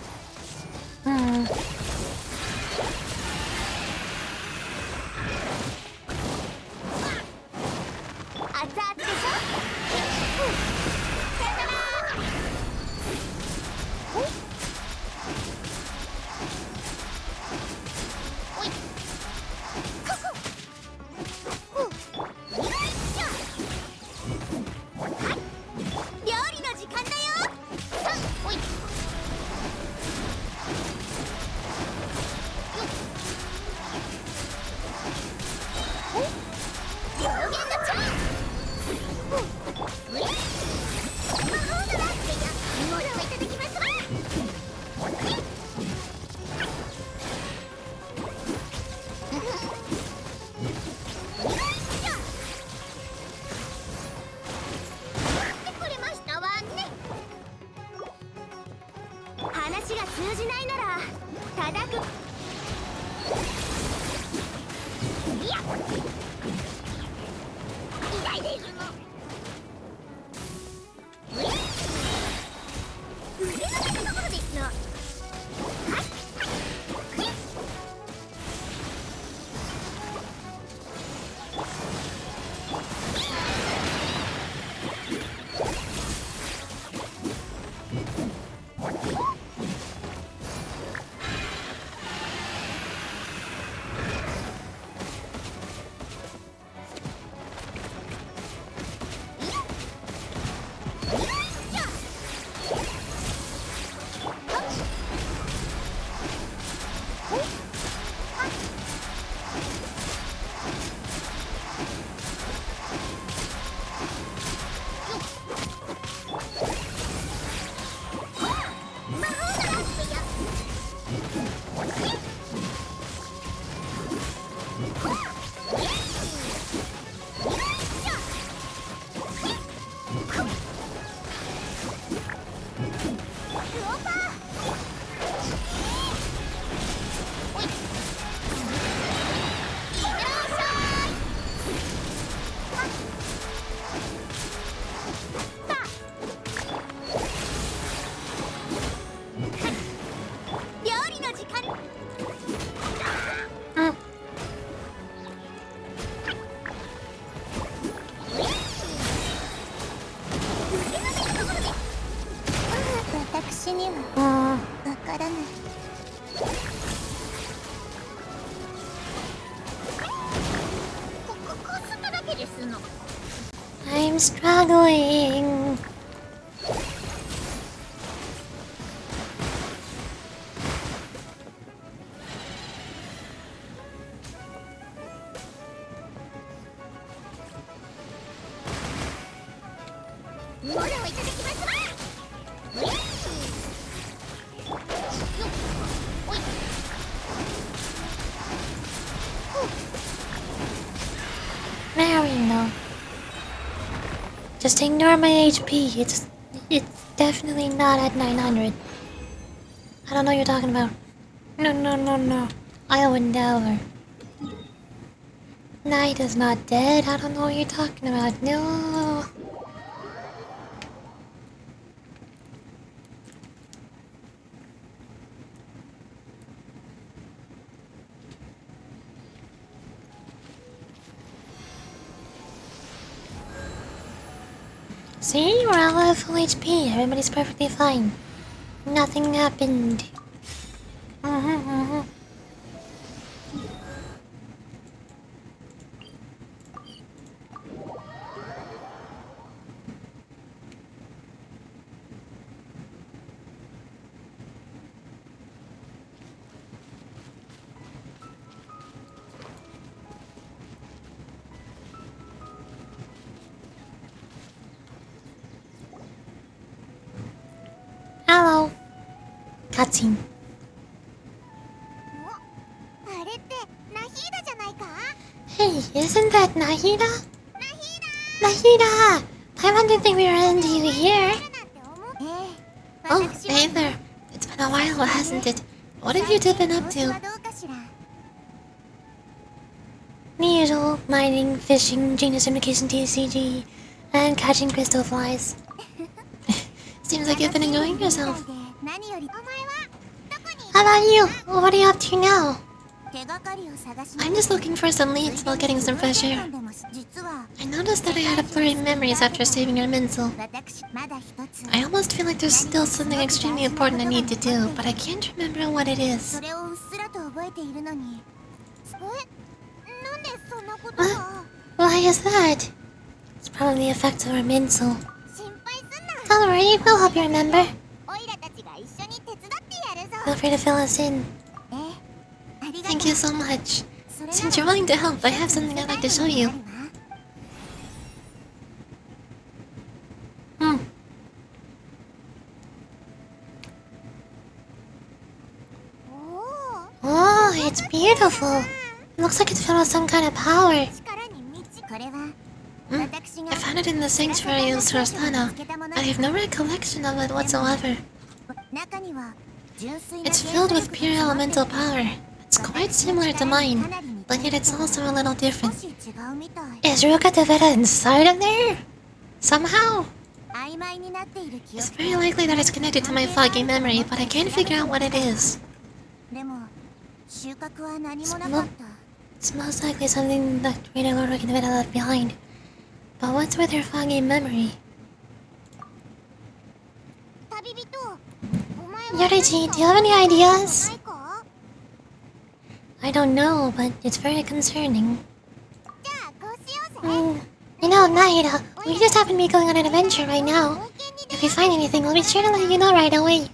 I'm struggling. There we go. Just ignore my HP. It's definitely not at 900. I don't know what you're talking about. No. I would never. Nahida's not dead. I don't know what you're talking about. No. See, we're all at full HP. Everybody's perfectly fine. Nothing happened. cutscene. あれってナヒーダじゃないか？ Hey, isn't that Nahida? Nahida! I didn't think we ran into you here. Oh, hey there. It's been a while, hasn't it? What have you two been up to? The usual: mining, fishing, genius invocation TCG, and catching crystal flies. Seems like you've been enjoying yourself. How about you? What are you up to now? I'm just looking for some leads while getting some fresh air. I noticed that I had a blurry memories after saving your Minzel. I almost feel like there's still something extremely important I need to do, but I can't remember what it is. Huh? Why is that? It's probably the effects of our Minzel. Don't worry, we'll help you remember. Feel free to fill us in. Thank you so much. Since you're willing to help, I have something I'd like to show you. Oh, it's beautiful. It looks like it's filled with some kind of power. I found it in the sanctuary of Surasana, but I have no recollection of it whatsoever. It's filled with pure elemental power. It's quite similar to mine, but yet it's also a little different. Is Rukatavera inside of there? Somehow? It's very likely that it's connected to my foggy memory, but I can't figure out what it is. It's most likely something that Rita Lord Rukatavera left behind. But what's with her foggy memory? Yorichi, do you have any ideas? I don't know, but it's very concerning. You know, Nahida, we just happen to be going on an adventure right now. If we find anything, we'll be sure to let you know right away.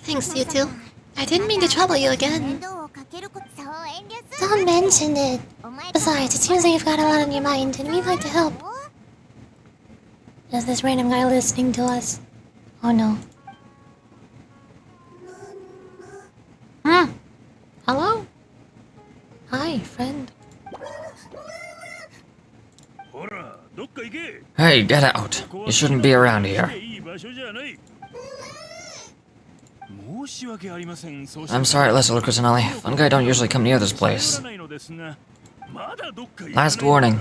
Thanks, you two. I didn't mean to trouble you again. Don't mention it. Besides, it seems like you've got a lot on your mind, and we'd like to help. There's this random guy listening to us. Oh no. Hello? Hi, friend. Hey, get out. You shouldn't be around here. I'm sorry, Leslie Cusinelli. Fun guy don't usually come near this place. Last warning.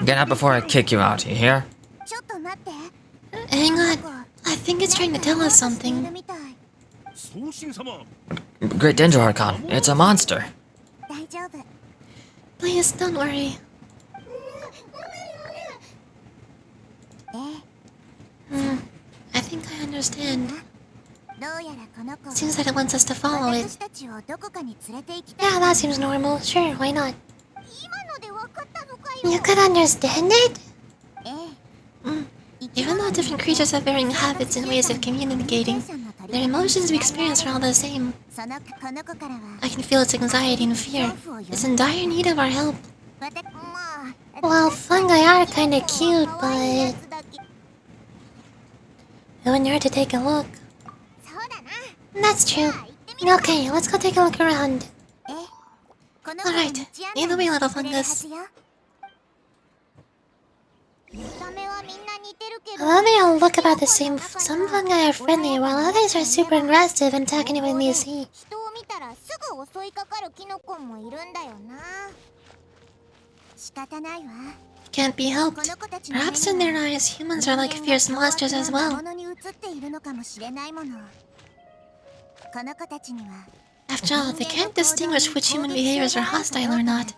Get out before I kick you out, you hear? Hang on. I think it's trying to tell us something. Great Danger Archon. It's a monster. Please, don't worry. I think I understand. Seems that it wants us to follow it. Yeah, that seems normal. Sure, why not? You could understand it? Even though different creatures have varying habits and ways of communicating, their emotions we experience are all the same. I can feel its anxiety and fear. It's in dire need of our help. Well, fungi are kinda cute, but... it would hurt to take a look. That's true. Okay, let's go take a look around. Alright, lead the way, little fungus. Although they all look about the same, some fungi are friendly, while others are super aggressive and attack anyone they see. Can't be helped. Perhaps in their eyes, humans are like fierce monsters as well. After all, they can't distinguish which human behaviors are hostile or not,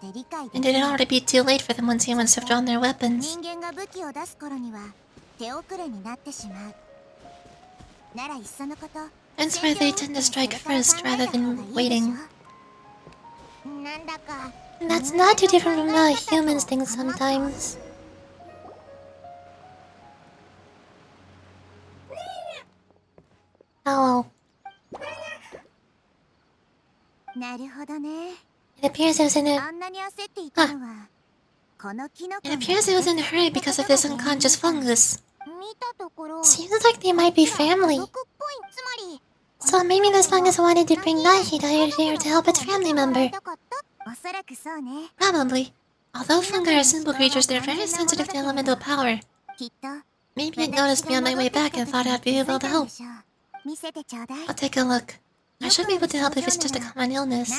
and it'd already be too late for them once humans have drawn their weapons. That's why they tend to strike first rather than waiting. That's not too different from how humans think sometimes. Hello. It appears it was in a... It appears it was in a hurry because of this unconscious fungus. Seems like they might be family. So maybe this fungus wanted to bring Nahida here to help its family member. Probably. Although fungi are simple creatures, they're very sensitive to elemental power. Maybe it noticed me on my way back and thought I'd be able to help. I'll take a look. I should be able to help if it's just a common illness.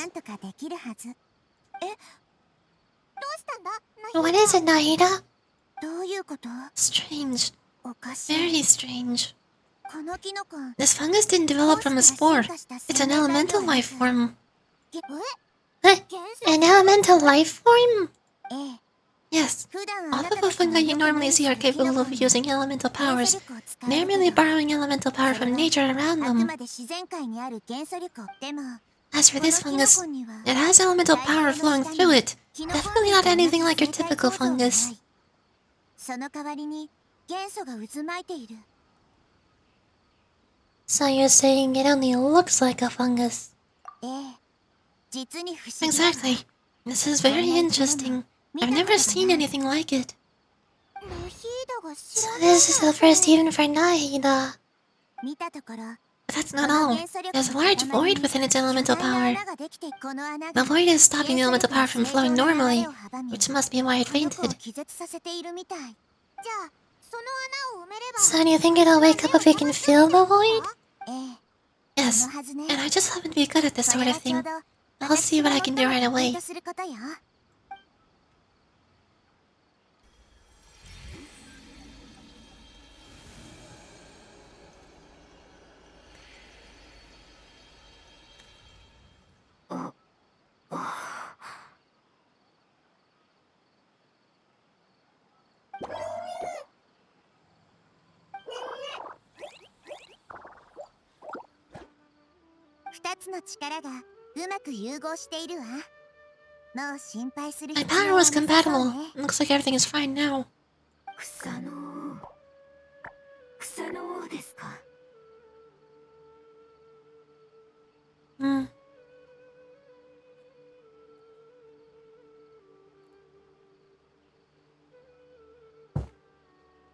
What is it, Nahida? Strange. Very strange. This fungus didn't develop from a spore. It's an elemental life form. An elemental life form? Yes. All of the fungi you normally see are capable of using elemental powers. They're merely borrowing elemental power from nature around them. As for this fungus, it has elemental power flowing through it. Definitely not anything like your typical fungus. So you're saying it only looks like a fungus? Exactly. This is very interesting. I've never seen anything like it. So this is the first even for Nahida. But that's not all. There's a large void within its elemental power. The void is stopping the elemental power from flowing normally, which must be why it fainted. So do you think it'll wake up if we can fill the void? Yes, and I just happen to be good at this sort of thing. I'll see what I can do right away. My power was compatible. Looks like everything is fine now.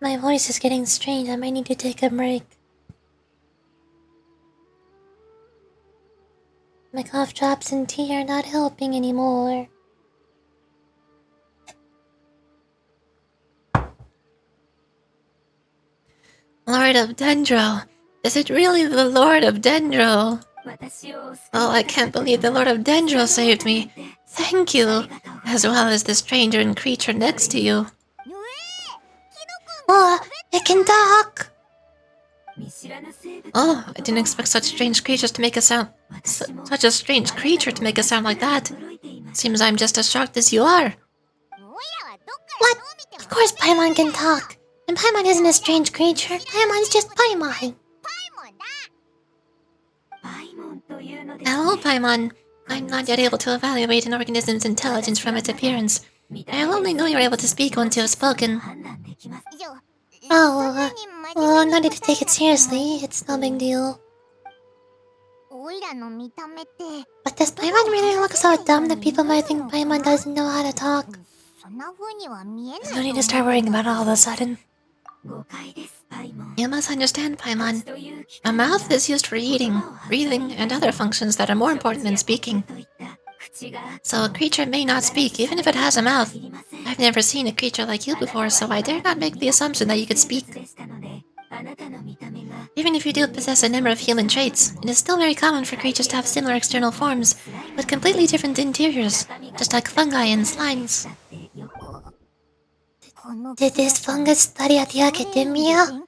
My voice is getting strange. I might need to take a break. My cough drops and tea are not helping anymore. Lord of Dendro. Is it really the Lord of Dendro? Oh, I can't believe the Lord of Dendro saved me. Thank you. As well as the stranger and creature next to you. Oh, it can talk! Oh, I didn't expect such strange creatures to make a sound... such a strange creature to make a sound like that. Seems I'm just as shocked as you are. What? Of course Paimon can talk. And Paimon isn't a strange creature. Paimon's just Paimon. Hello, Paimon. I'm not yet able to evaluate an organism's intelligence from its appearance. I'll only know you're able to speak once you have spoken. Oh, well, I'm not need to take it seriously. It's no big deal. But does Paimon really look so dumb that people might think Paimon doesn't know how to talk? There's no need to start worrying about it all of a sudden. You must understand, Paimon. A mouth is used for eating, breathing, and other functions that are more important than speaking. So a creature may not speak, even if it has a mouth. I've never seen a creature like you before, so I dare not make the assumption that you could speak. Even if you do possess a number of human traits, it is still very common for creatures to have similar external forms, but completely different interiors, just like fungi and slimes. Did this fungus study at the academia?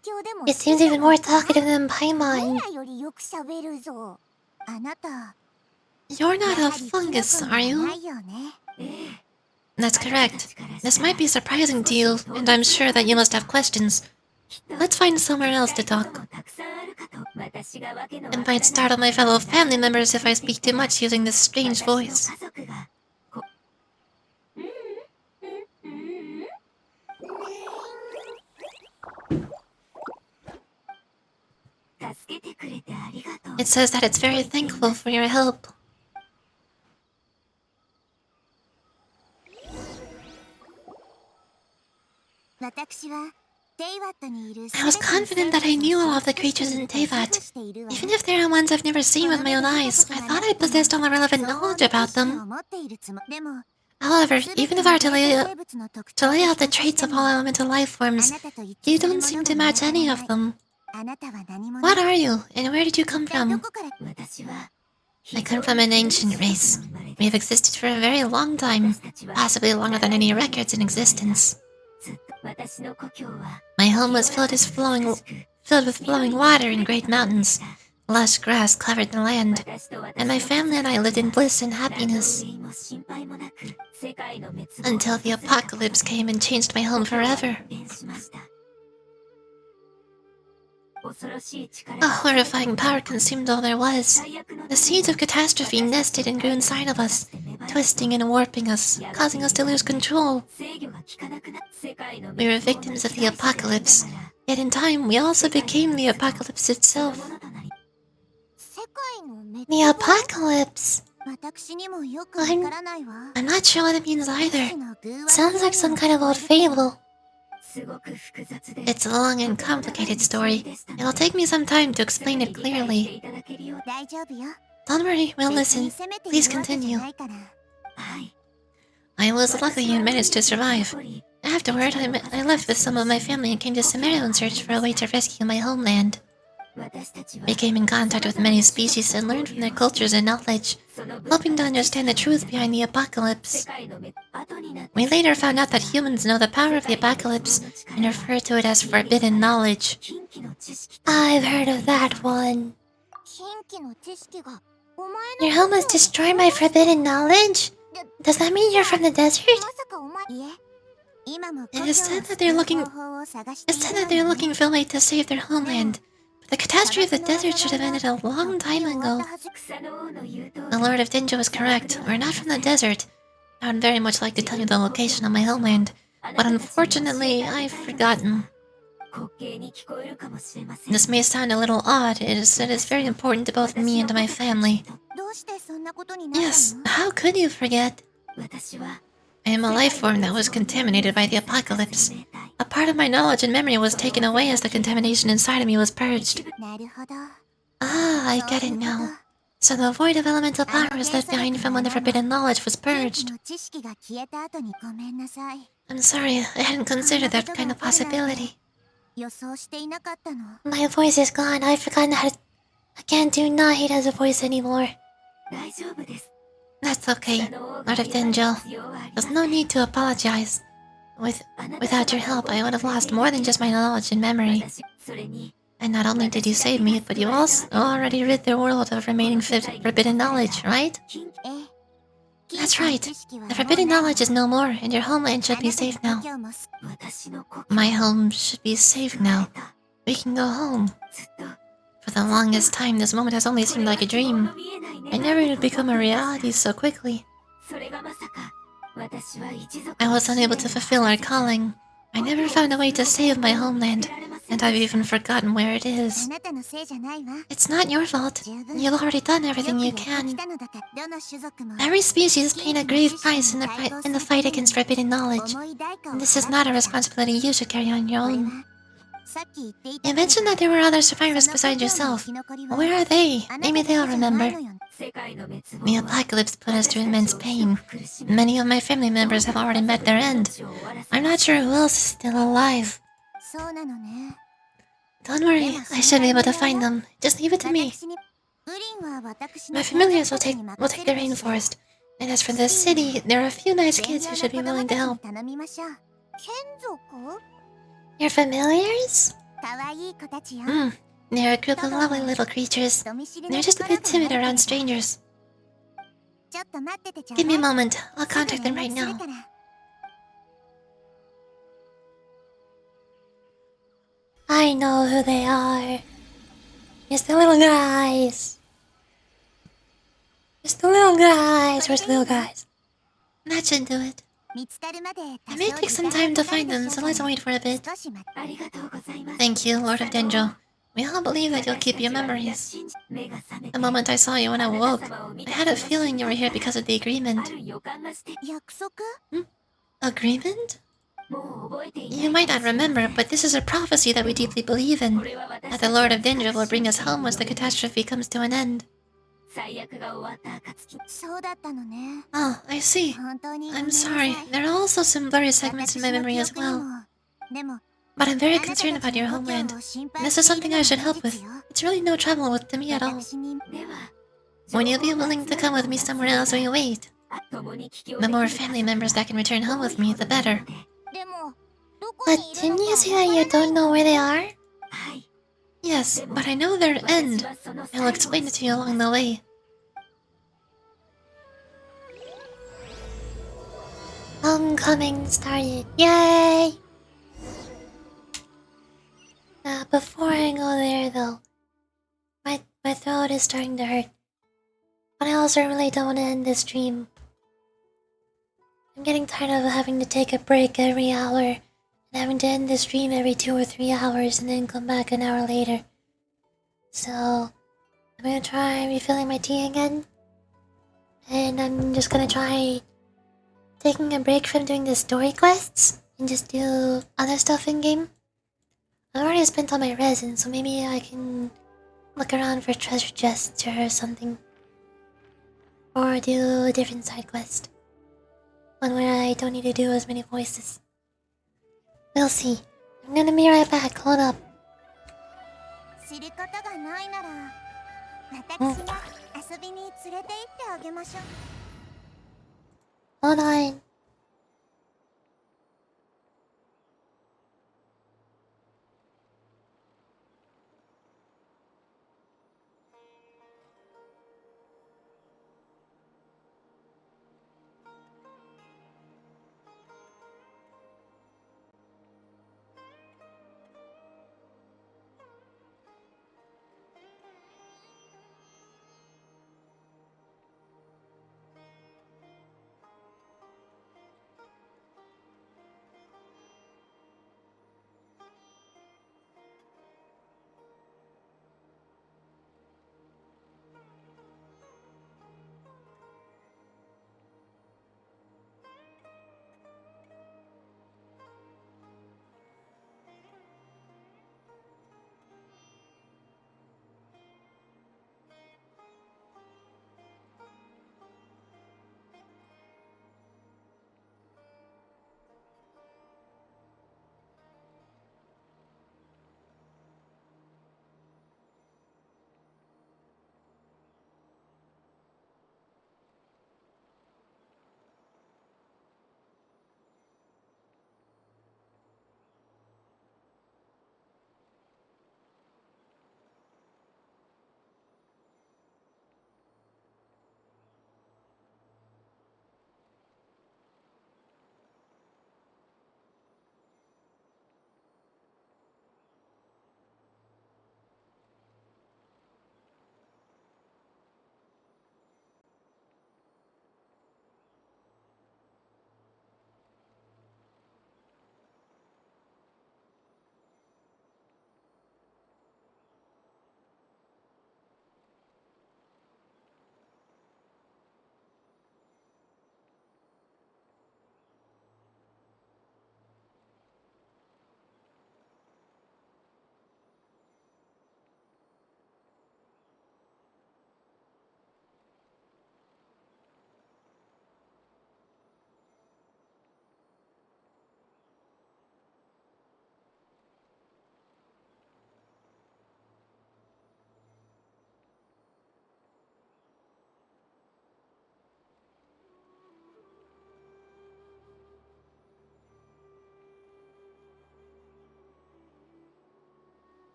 It seems even more talkative than Paimon. You're not a fungus, are you? That's correct. This might be surprising to you, and I'm sure that you must have questions. Let's find somewhere else to talk. It might startle my fellow family members if I speak too much using this strange voice. It says that it's very thankful for your help. I was confident that I knew all of the creatures in Teyvat. Even if there are ones I've never seen with my own eyes, I thought I possessed all the relevant knowledge about them. However, even if I were to lay out the traits of all elemental life forms, you don't seem to match any of them. What are you, and where did you come from? I come from an ancient race. We have existed for a very long time, possibly longer than any records in existence. My home was filled with flowing water and great mountains. Lush grass covered the land, and my family and I lived in bliss and happiness. Until the apocalypse came and changed my home forever. A horrifying power consumed all there was. The seeds of catastrophe nested and grew inside of us, twisting and warping us, causing us to lose control. We were victims of the apocalypse, yet in time we also became the apocalypse itself. The apocalypse? I'm not sure what it means either. Sounds like some kind of old fable. It's a long and complicated story. It'll take me some time to explain it clearly. Don't worry, we'll listen. Please continue. I was lucky you managed to survive. Afterward, I left with some of my family and came to Sumeru in search for a way to rescue my homeland. We came in contact with many species and learned from their cultures and knowledge, hoping to understand the truth behind the apocalypse. We later found out that humans know the power of the apocalypse and refer to it as forbidden knowledge. I've heard of that one. Your home was destroyed by forbidden knowledge? Does that mean you're from the desert? It is said that they're looking for a way to save their homeland. The catastrophe of the desert should have ended a long time ago. The Lord of Denjo was correct. We're not from the desert. I would very much like to tell you the location of my homeland, but unfortunately, I've forgotten. This may sound a little odd. It is very important to both me and to my family. Yes, how could you forget? I am a life form that was contaminated by the apocalypse. A part of my knowledge and memory was taken away as the contamination inside of me was purged. Ah, I get it now. So the void of elemental powers left behind from when the forbidden knowledge was purged. I'm sorry, I hadn't considered that kind of possibility. My voice is gone. I've forgotten how to... I can't do Nahida's voice anymore. That's okay, Lord of Denjo. There's no need to apologize. Without your help, I would have lost more than just my knowledge and memory. And not only did you save me, but you also already rid the world of remaining forbidden knowledge, right? That's right. The forbidden knowledge is no more, and your homeland should be safe now. My home should be safe now. We can go home. For the longest time, this moment has only seemed like a dream. I never knew it would become a reality so quickly. I was unable to fulfill our calling. I never found a way to save my homeland, and I've even forgotten where it is. It's not your fault. You've already done everything you can. Every species is paying a grave price in the fight against forbidden knowledge. And this is not a responsibility you should carry on your own. You mentioned that there were other survivors besides yourself. Where are they? Maybe they'll remember. The apocalypse put us through immense pain. Many of my family members have already met their end. I'm not sure who else is still alive. Don't worry, I should be able to find them. Just leave it to me. My familiars will take the rainforest. And as for the city, there are a few nice kids who should be willing to help. Your familiars? They're a group of lovely little creatures. They're just a bit timid around strangers. Give me a moment. I'll contact them right now. I know who they are. It's the little guys. It's the little guys. Where's the little guys? That should do it. It may take some time to find them, so let's wait for a bit. Thank you, Lord of Denjo. We all believe that you'll keep your memories. The moment I saw you when I woke, I had a feeling you were here because of the agreement. Agreement? You might not remember, but this is a prophecy that we deeply believe in. That the Lord of Danger will bring us home once the catastrophe comes to an end. そうだったのね。 Oh, I see. 本当にごめん I'm なさ sorry. い。 There are also some blurry segments in my 私の memory 記 as 憶に well. も。でも、 But I'm very あなた concerned た about ち your の故郷 homeland. を心 And 配 this is してい something る I の should は help 事 with. 実よ。 It's really no trouble to me at all. 私に Would you be willing to come with me somewhere else while you wait? The more family members that can return home with me, the better. でも、どこ But にいるの didn't か you わ say か that ら you ない don't know where they are? Yes, but I know their end. I'll explain it to you along the way. Homecoming started. Yay! Before I go there though, my throat is starting to hurt. But I also really don't want to end this stream. I'm getting tired of having to take a break every hour and having to end the stream every 2 or 3 hours and then come back an hour later. So, I'm gonna try refilling my tea again. And I'm just gonna try taking a break from doing the story quests and just do other stuff in game. I've already spent all my resin, so maybe I can look around for treasure chests or something. Or do a different side quest. One where I don't need to do as many voices. We'll see. I'm gonna be right back, hold up. 知り方がないなら、私が遊びに連れて行ってあげましょう。 Hold on.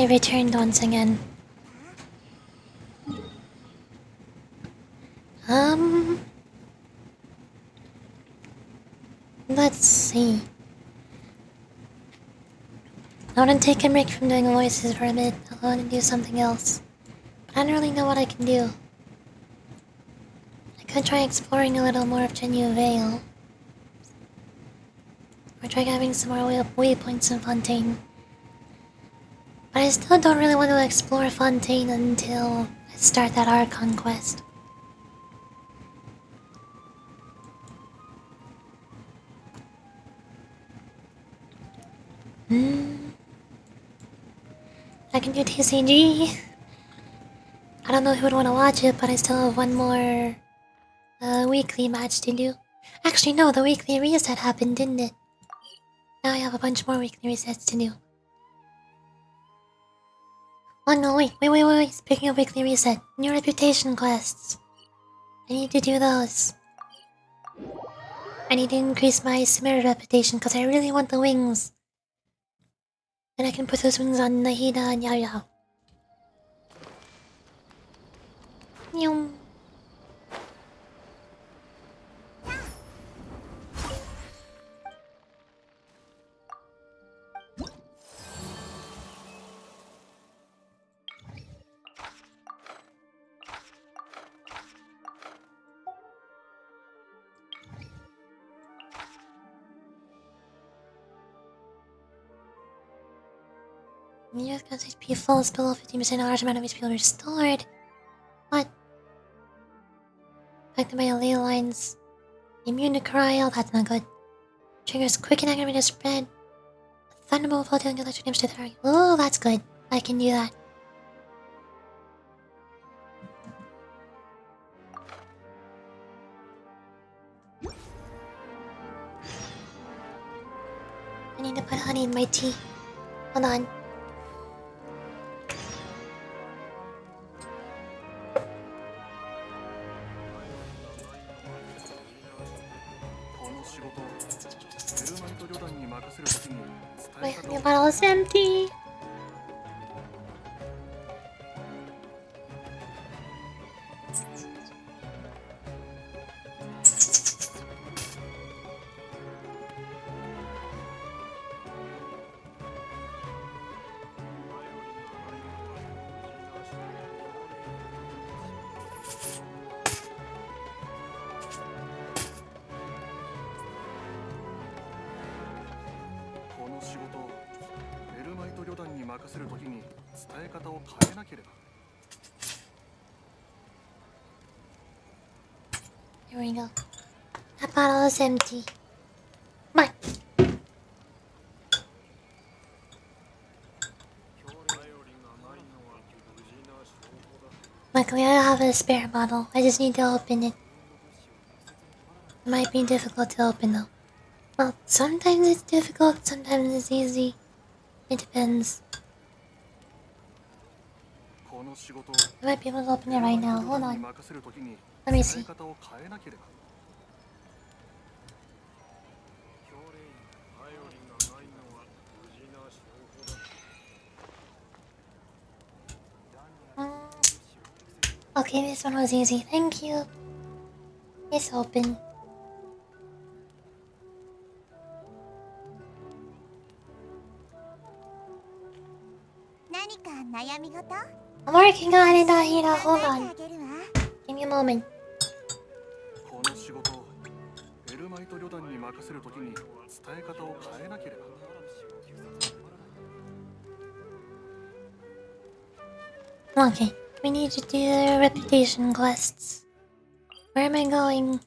returned once again. Let's see. I want to take a break from doing voices for a bit. I want to do something else. But I don't really know what I can do. I could try exploring a little more of Genyu Vale. Or try having some more waypoints in Fontaine. But I still don't really want to explore Fontaine until I start that Archon quest. I can do TCG. I don't know who would want to watch it, but I still have one more weekly match to do. Actually, no, the weekly reset happened, didn't it? Now I have a bunch more weekly resets to do. Oh no, wait. Speaking of weekly reset, new reputation quests. I need to do those. I need to increase my Sumeru reputation because I really want the wings. Then I can put those wings on Nahida and Yao Yao. Nyum. Near HP falls below 50%, large amount of HP restored. What? Affected by ley lines. Immune to cryo, that's not good. Triggers quick and aggravated spread. Thunderbolt while dealing electric damage to the target. Oh, that's good. I can do that. I need to put honey in my tea. Hold on. My honey bottle is empty. Here we go. That bottle is empty. Come on. Luckily, I have a spare bottle. I just need to open it. It might be difficult to open though. Well, sometimes it's difficult, sometimes it's easy. It depends. I might be able to open it right now. Hold on. Let me see. Okay, this one was easy. Thank you. It's open. I'm working on it, Nahida. Hold on. Give me a moment. Okay, we need to do reputation quests. Where am I going?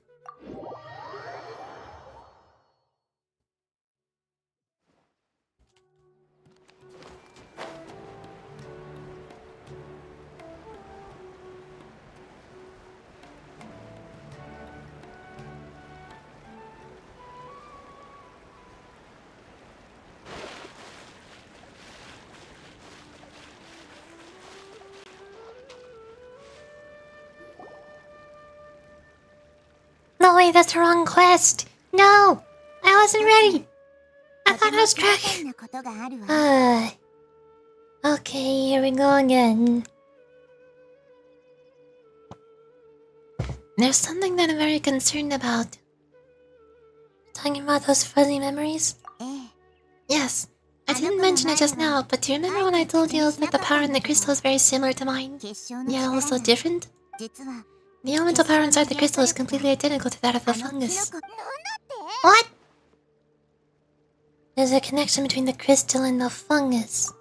No, wait, that's the wrong quest. No, I wasn't ready. I thought I was tracking. Okay, here we go again. There's something that I'm very concerned about. Talking about those fuzzy memories? Yes. I didn't mention it just now, but do you remember when I told you that the power in the crystal is very similar to mine? Yet also different? The elemental power inside the crystal is completely identical to that of the fungus. What? There's a connection between the crystal and the fungus.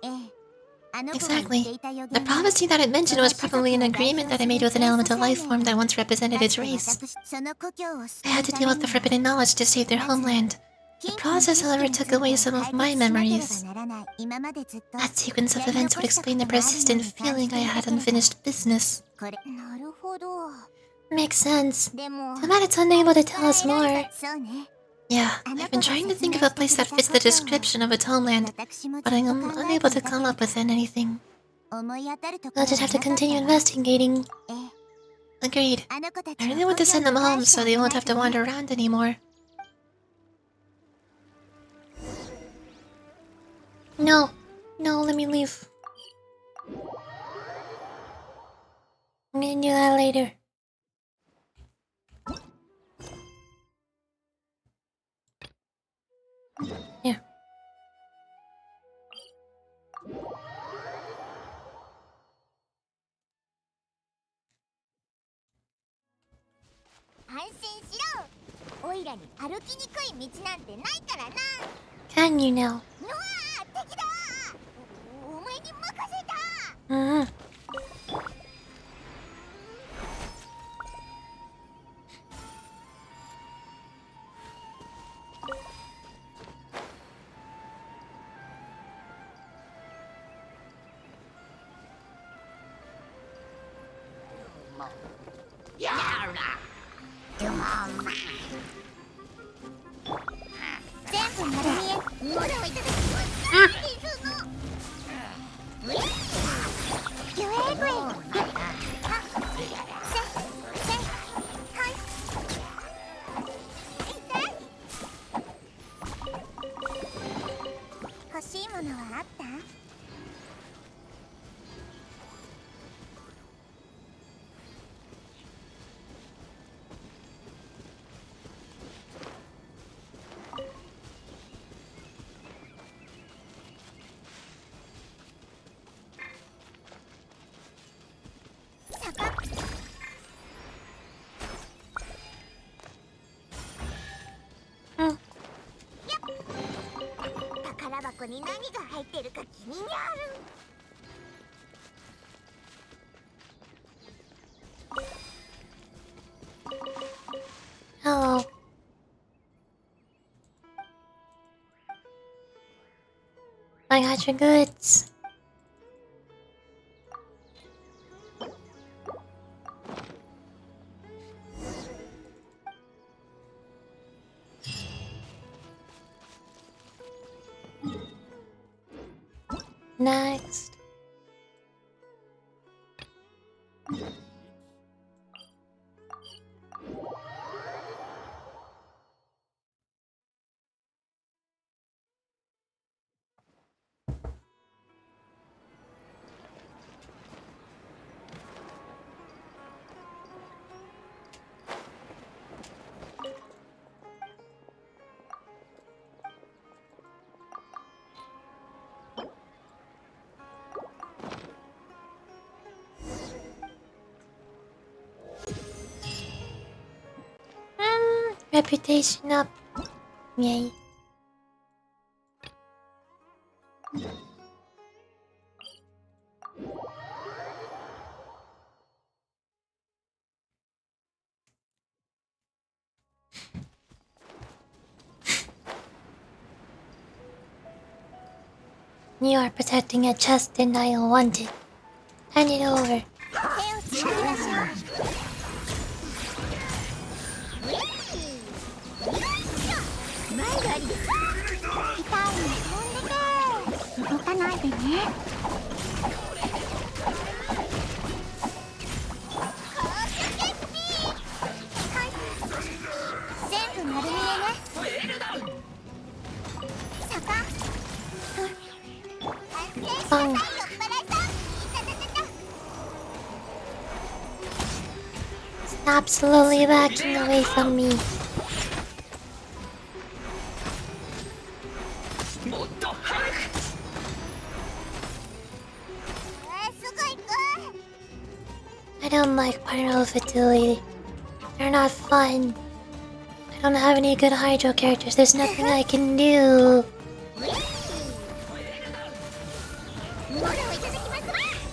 Exactly. The prophecy that it mentioned was probably an agreement that I made with an elemental life form that once represented its race. I had to deal with the forbidden knowledge to save their homeland. The process, however, took away some of my memories. That sequence of events would explain the persistent feeling I had unfinished business. Makes sense. Too bad it's unable to tell us more. Yeah, I've been trying to think of a place that fits the description of its homeland, but I'm unable to come up with anything. We'll just have to continue investigating. Agreed. I really want to send them home so they won't have to wander around anymore. No, let me leave. I'm gonna do that later. Here. Can you now? Mm-hmm. Hello. I got your goods. Next. Reputation up. Yay. You are protecting a chest and I want it. Hand it over. Fun. Stop slowly backing away from me. I don't like Pyro Fatui. They're not fun. I don't have any good Hydro characters. There's nothing I can do.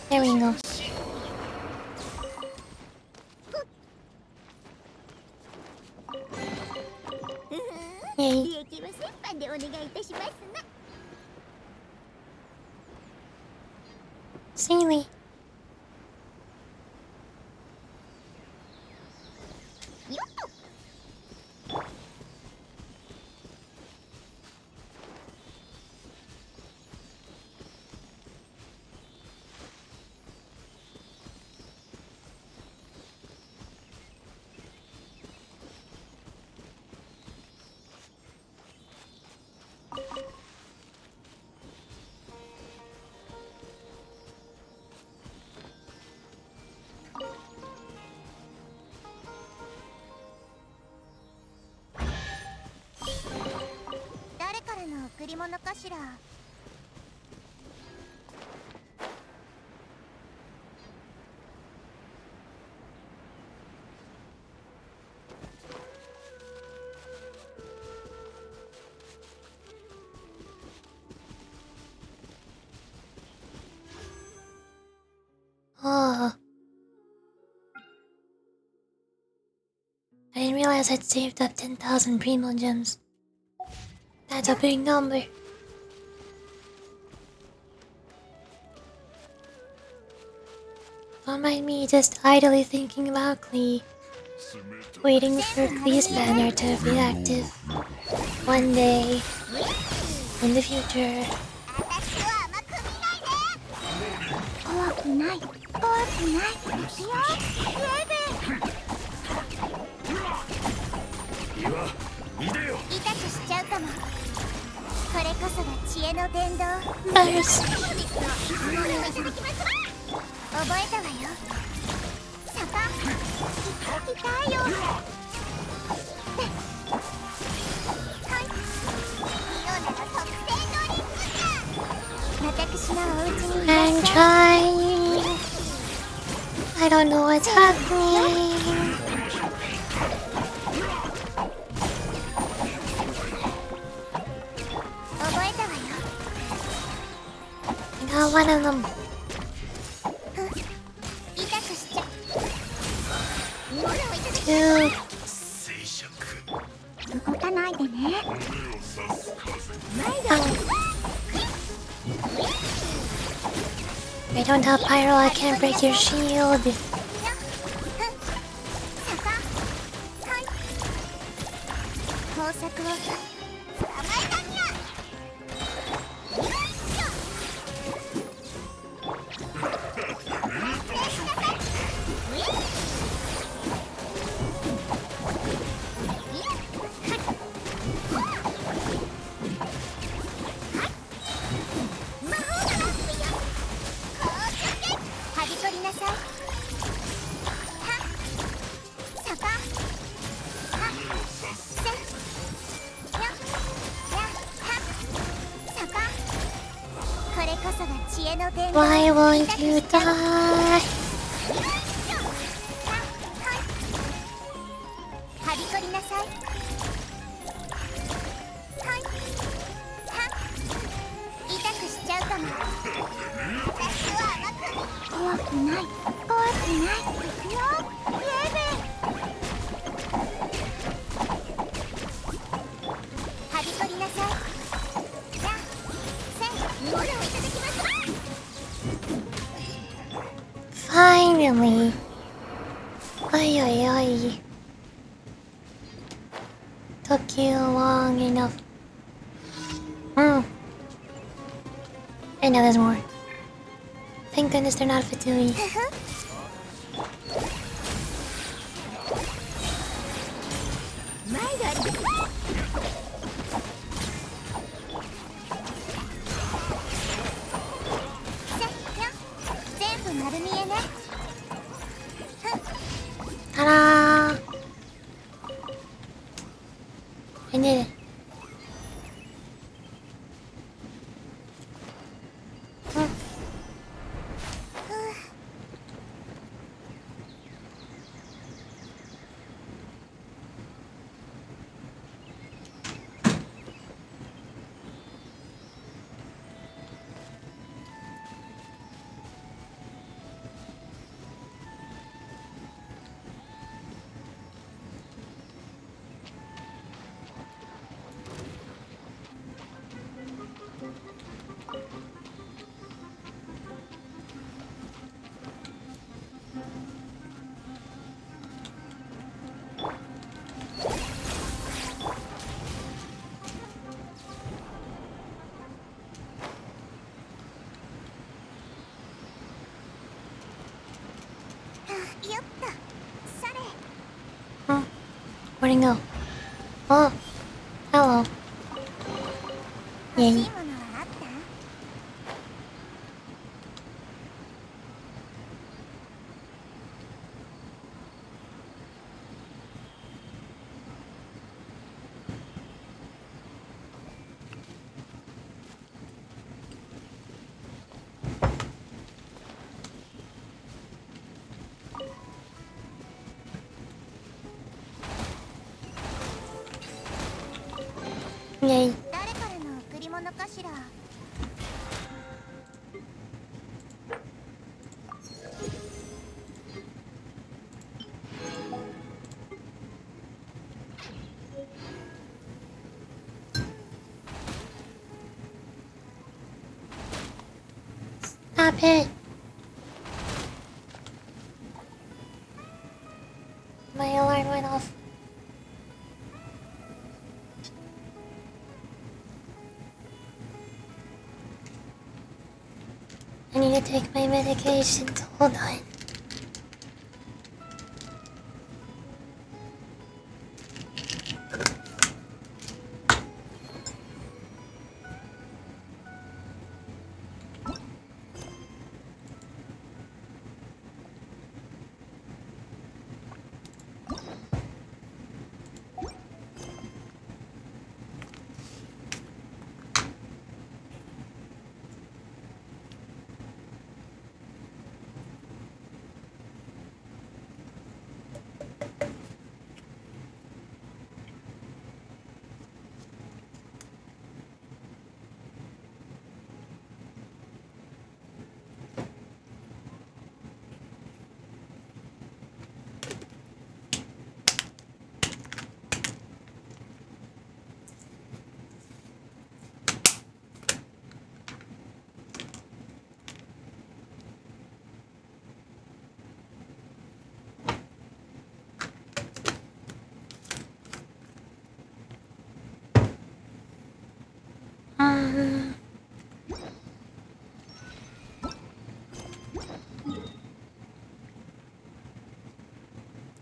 There we go. Yay. Sealy. Oh. I didn't realize I'd saved up 10,000 Primo Gems. That's a big number. Don't mind me just idly thinking about Klee. Waiting for Klee's banner to be active. One day. In the future. Burst. I'm trying. I don't know what's happening. I got one of them. Two. I don't have Pyro, I can't break your shield. Why won't you die? Finally. Ay ay ay. Took you long enough. I know there's more. Thank goodness they're not Fatui. Ta-da! Where'd he go? Oh, hello. 欲しい Yay. ものはあった？ Yay. 誰からの贈り物かしら？ Stop it. My alarm went off. I need to take my medications. Hold on.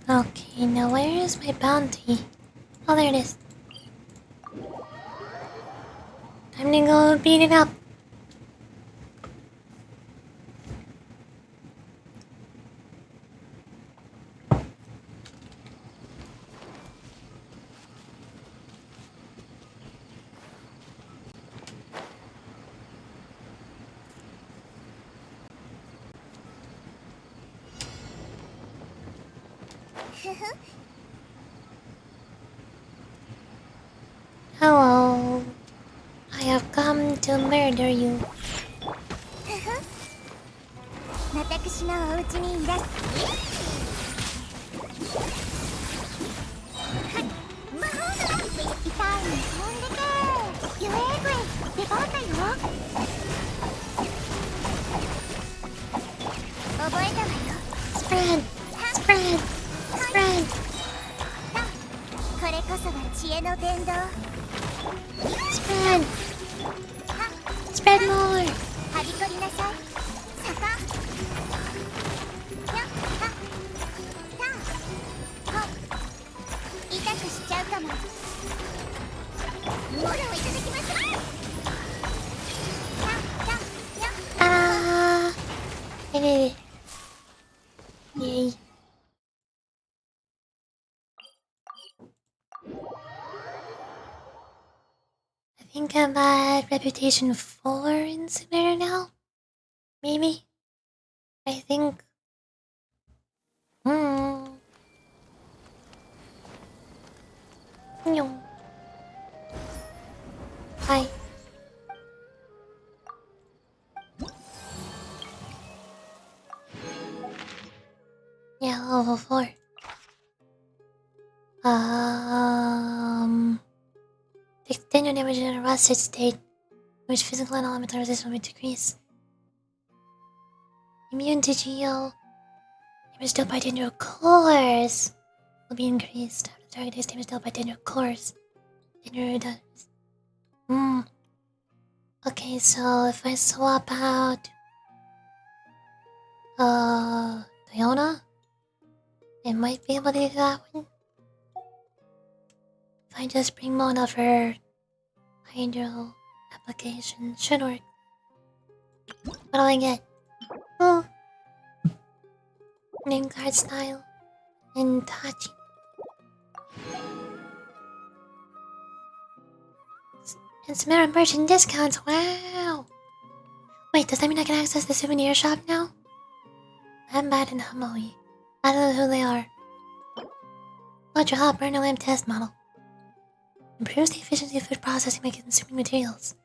Okay, now where is my bounty? Oh, there it is. Time to go beat it up. Hello. I have come to murder you. 私のお家にいらっしゃい。魔法だ！痛いに飛んでけ！ゆえぐい出番だよ。覚えたわよ。Spread! Spread! Spread! これこそが知恵の伝道。 Spread! Spread more! はびこりなさい。坂。やっはたほ痛くしちゃうかも。ものをいただきます。Ah! I did it. Yay. I think I'm at reputation 4 in Simulator now? Maybe? I think. Nyong. Hi. Yeah, level 4. Take 10 your damage in a rusted state, which physical and elemental resistance will decrease. Immune to Geo. Damage dealt by 10 your cores will be increased. After the target takes damage dealt by 10 your cores. 10 your does. Okay, so if I swap out Diona, I might be able to do that one. If I just bring Mona for hydro application, should work. What do I get? Oh, name card style and Tachi. And Samara merchant discounts. Wow. Wait, does that mean I can access the souvenir shop now? I'm bad in Hamoi. I don't know who they are. Ultra hot burner lamp test model. Improves the efficiency of food processing by consuming materials.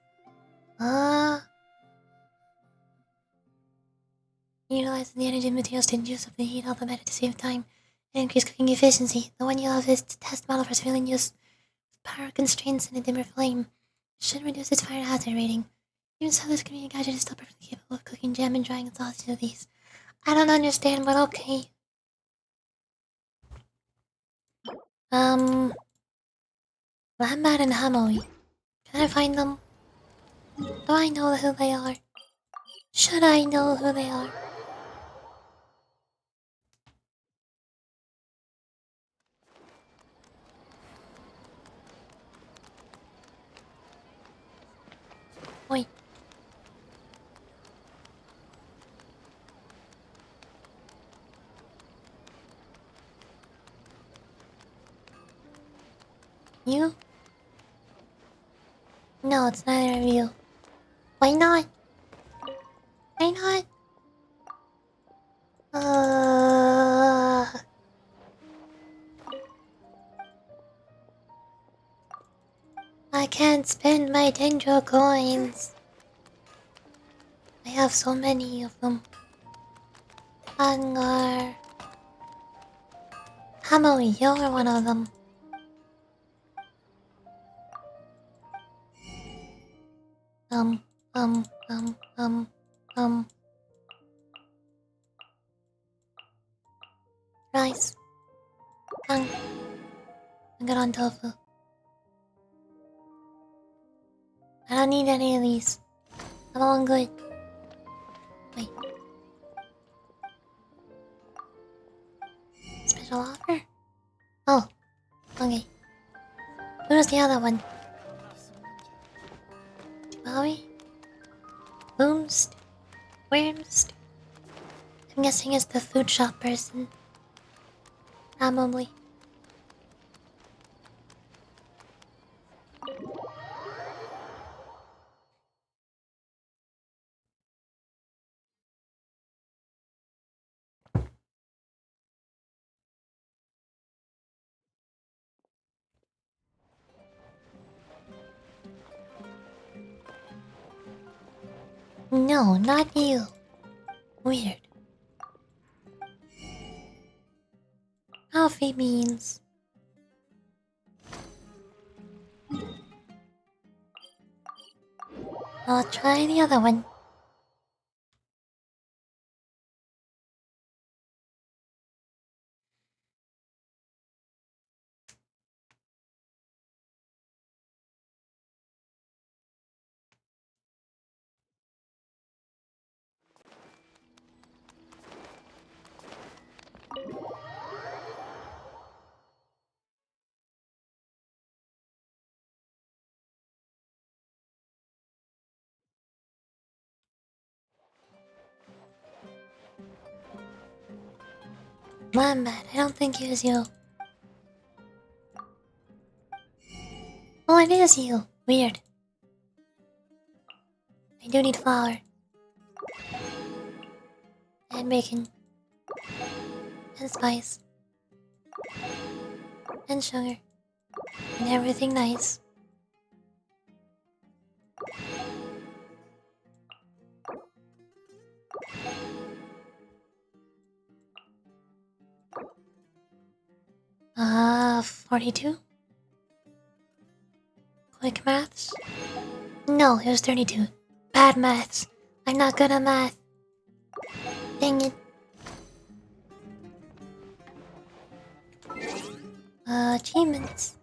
Utilizing the energy of materials to induce up the heat of the method to save time and increase cooking efficiency. The one you have is the test model for civilian use with power constraints and a dimmer flame. It should reduce its fire hazard rating. Even so, this convenient gadget is still perfectly capable of cooking jam and drying sausages with these. I don't understand, but okay. Lambat and Hamoi. Can I find them? Do I know who they are? Should I know who they are? Wait. You? No, it's neither of you. Why not? Why not? I can't spend my Dendro coins. I have so many of them. Angar. Hamoi, you're one of them. Um, um, um, um, um. Rice. Tang. And on tofu. I don't need any of these. I'm all good. Wait. Special offer? Oh. Okay. Where's the other one? Bowie? Boomst? Wormst? I'm guessing it's the food shop person. Probably. No, not you. Weird. Coffee beans. I'll try the other one. My bad, I don't think it was you. Oh, it is you. Weird. I do need flour. And bacon. And spice. And sugar. And everything nice. Ah, 42? Quick maths? No, it was 32. Bad maths. I'm not good at math. Dang it. Achievements.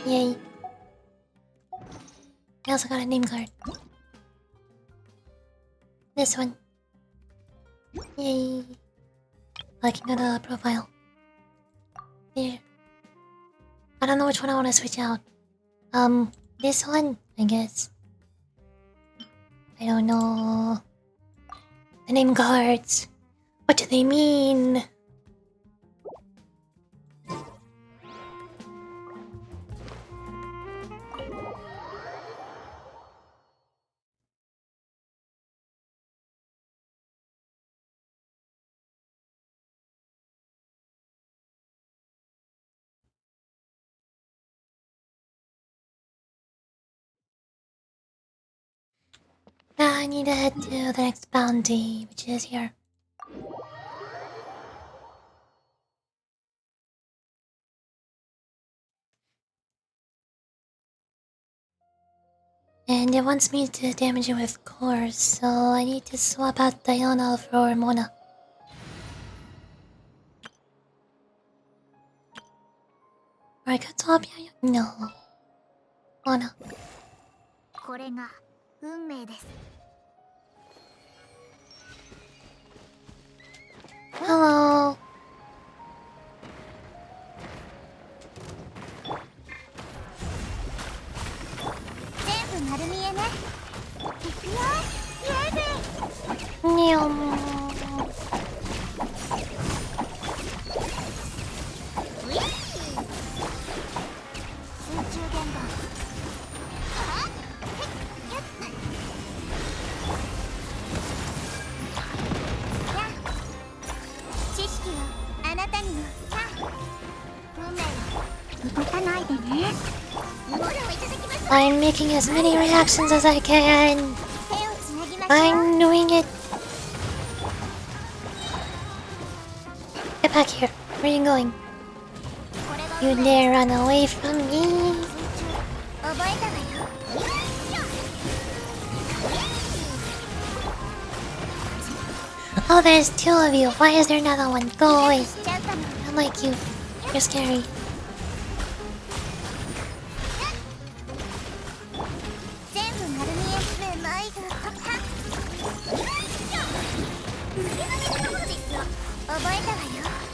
Yay. I also got a name card. This one. Yay. I can go to the profile. Here. I don't know which one I want to switch out. This one, I guess. I don't know. The name cards. What do they mean? Now I need to head to the next bounty, which is here. And it wants me to damage it with cores, so I need to swap out Diana for Mona. Or I could swap you? No. Mona. Hello. Meow. I'm making as many reactions as I can. I'm doing it. Get back here. Where are you going? You dare run away from me? Oh, there's two of you. Why is there another one? Go away. I don't like you. You're scary.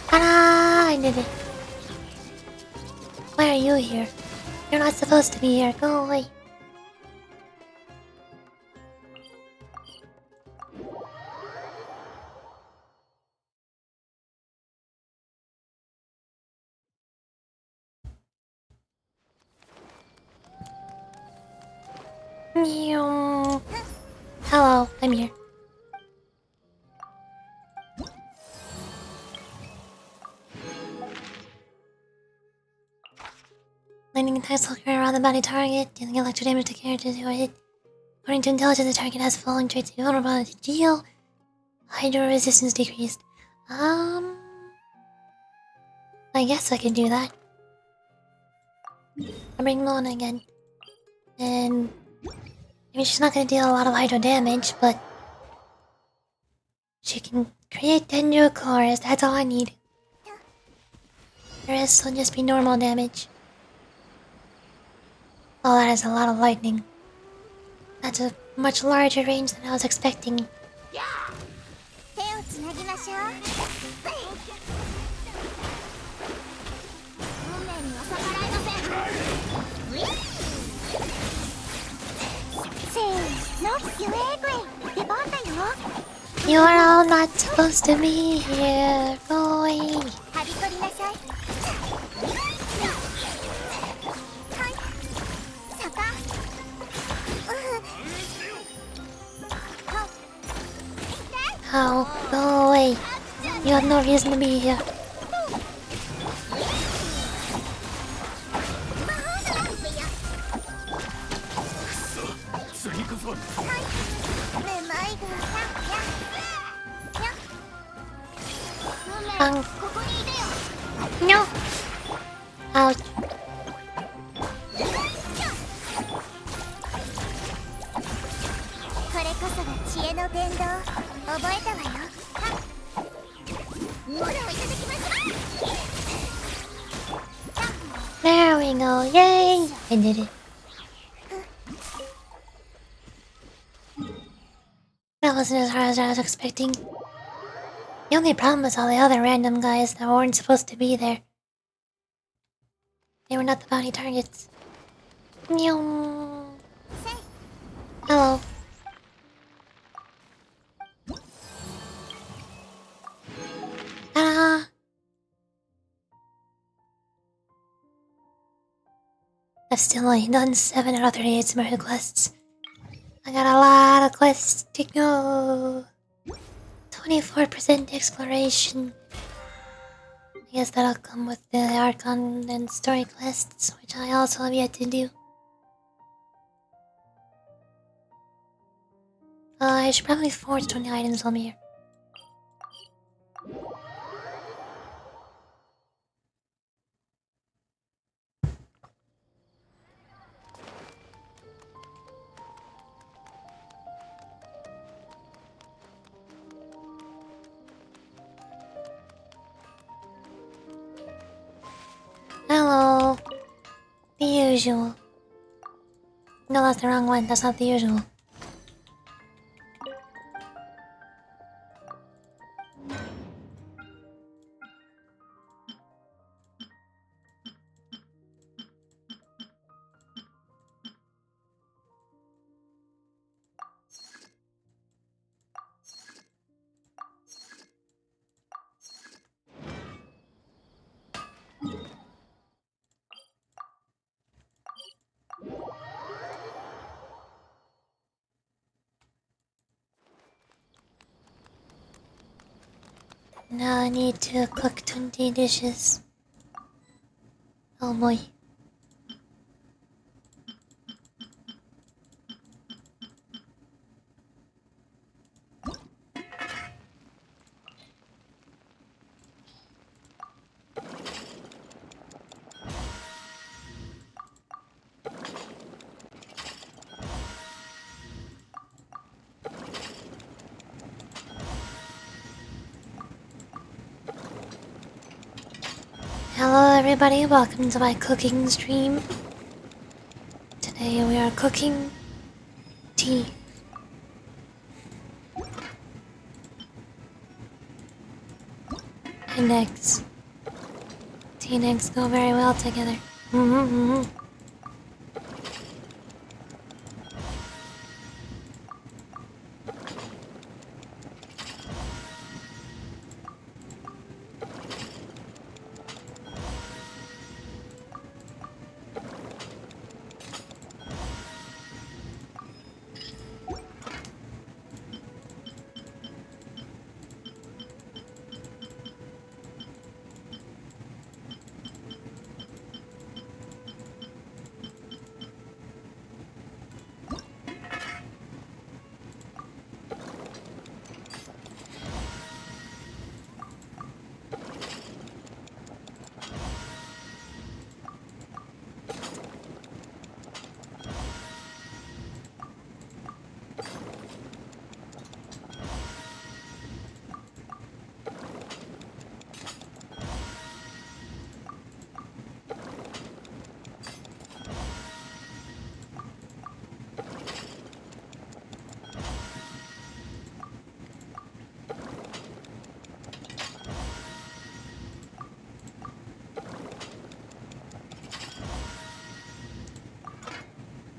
Ta-da! I did it. Why are you here? You're not supposed to be here. Go away. Meow. Hello, I'm here. Lightning attacks will occur around the body target, dealing electro damage to characters who are hit. According to intelligence, the target has falling traits vulnerable to geo. Hydro resistance decreased. I guess I can do that. I bring Mona again. And maybe she's not gonna deal a lot of hydro damage, but she can create 10 new cores, that's all I need. The rest will just be normal damage. Oh, that is a lot of lightning. That's a much larger range than I was expecting. You are all not supposed to be here. Go away. How? Go away. You have no reason to be here. No. Ouch. There we go. Yay! I did it. That wasn't as hard as I was expecting. The only problem was all the other random guys that weren't supposed to be there. They were not the bounty targets. Meow. Hello. Ta-da! I've still only done 7 out of 38 submerged quests. I got a lot of quests to go. 24% exploration. I guess that'll come with the Archon and story quests, which I also have yet to do. I should probably forge 20 items while I'm here. Hello. The usual. No, that's the wrong one. That's not the usual. Now I need to cook 20 dishes. Oh boy. Hello everybody, welcome to my cooking stream. Today we are cooking tea. And eggs. Tea and eggs go very well together.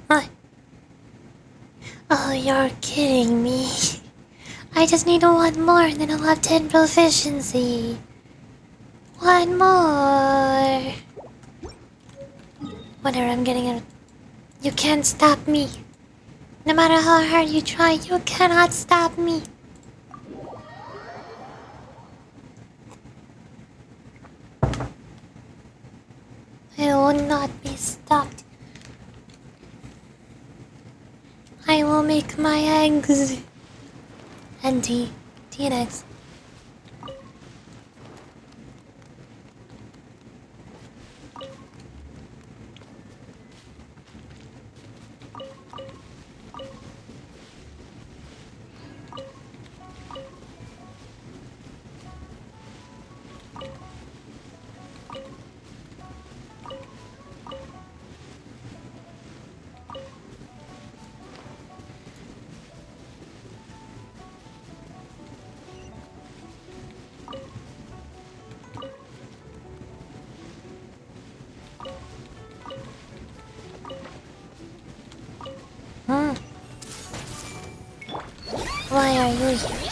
What? Oh, you're kidding me. I just need one more and then I'll have 10 proficiency. One more. Whatever, I'm getting it. You can't stop me. No matter how hard you try, you cannot stop me. I will not be stopped. I will make my eggs. And tea. Tea and eggs. why are you here?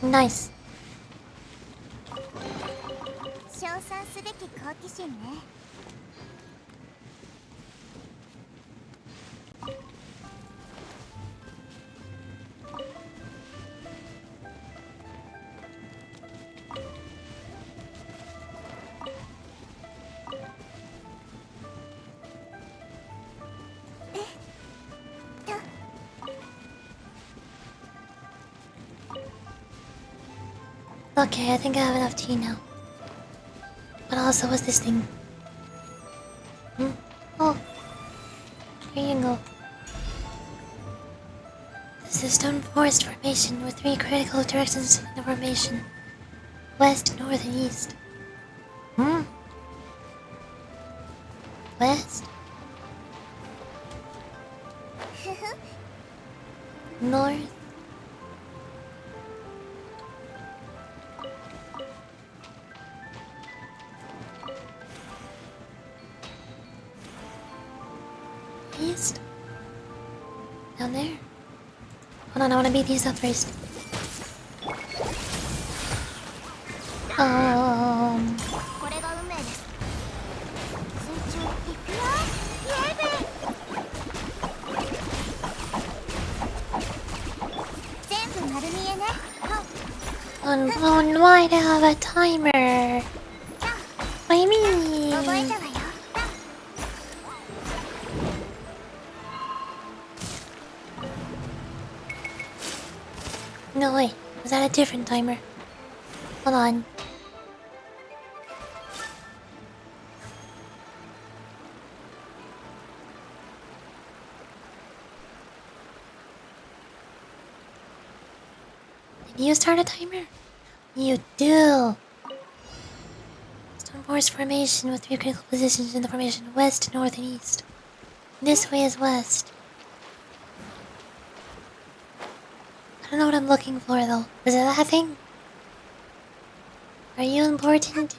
Nice. 称賛すべき好奇心ね。Okay, I think I have enough tea now. What also was this thing? Oh, here you go. This is a stone forest formation with 3 critical directions in the formation: west, north, and east. West? North? East? Down there? Hold on, I wanna beat these up first. Um... これが運命です。水中行くよ。イエーイ。全部丸見えね。Why do I have a timer? What do you mean? 覚えたわよ。No, wait. Was that a different timer? Hold on. Did you start a timer? You do. Stone forest formation with 3 critical positions in the formation: west, north, and east. This way is west. I don't know what I'm looking for though. Is it that thing? Are you important?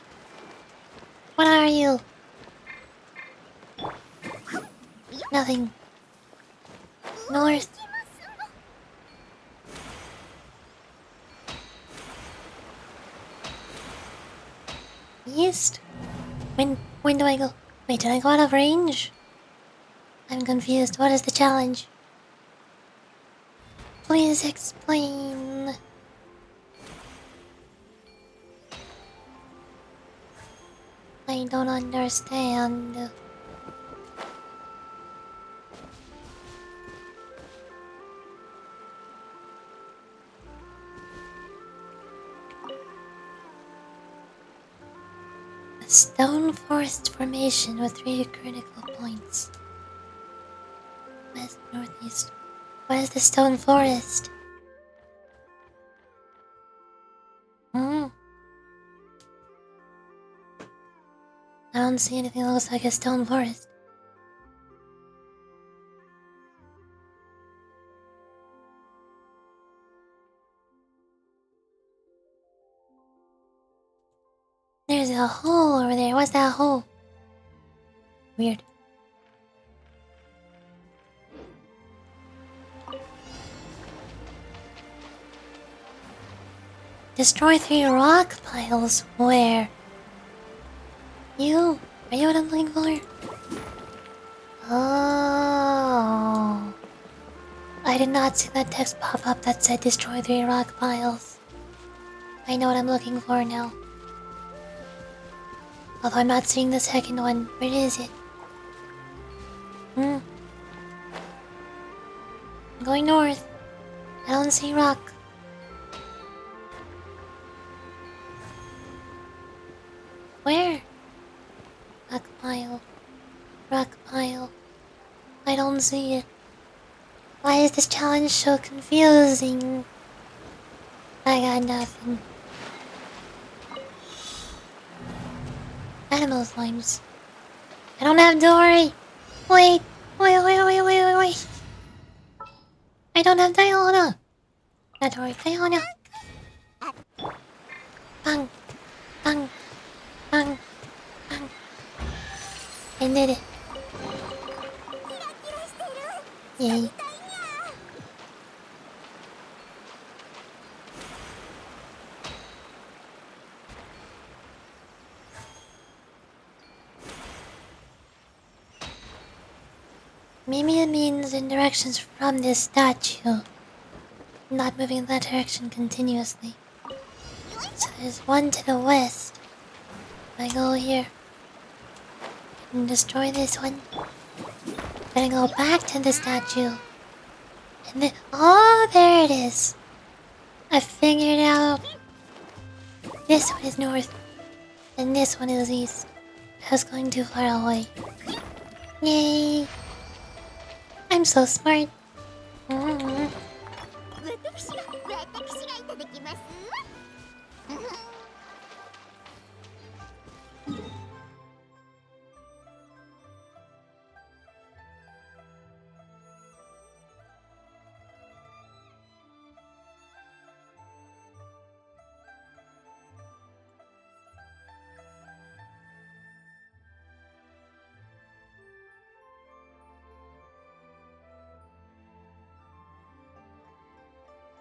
What are you? Nothing. North. East? When do I go? Wait, did I go out of range? I'm confused. What is the challenge? Please explain. I don't understand. A stone forest formation with 3 critical points. West, northeast. What is the stone forest? I don't see anything that looks like a stone forest. There's a hole over there. What's that hole? Weird. Destroy 3 rock piles. Where? You? Are you what I'm looking for? Oh. I did not see that text pop up that said destroy 3 rock piles. I know what I'm looking for now. Although I'm not seeing the second one. Where is it? I'm going north. I don't see rock. Where? Rock pile. Rock pile. I don't see it. Why is this challenge so confusing? I got nothing. Animal slimes. I don't have Dory. Wait. Wait. I don't have Diana. Not Dory. Diana. Bang. Bang. Bang. Bang. I did it. Yay. Maybe it means in directions from this statue. Not moving in that direction continuously. So there's one to the west. I go here. And destroy this one. Then I go back to the statue. And then... Oh, there it is. I figured out. This one is north. And this one is east. I was going too far away. Yay. I'm so smart.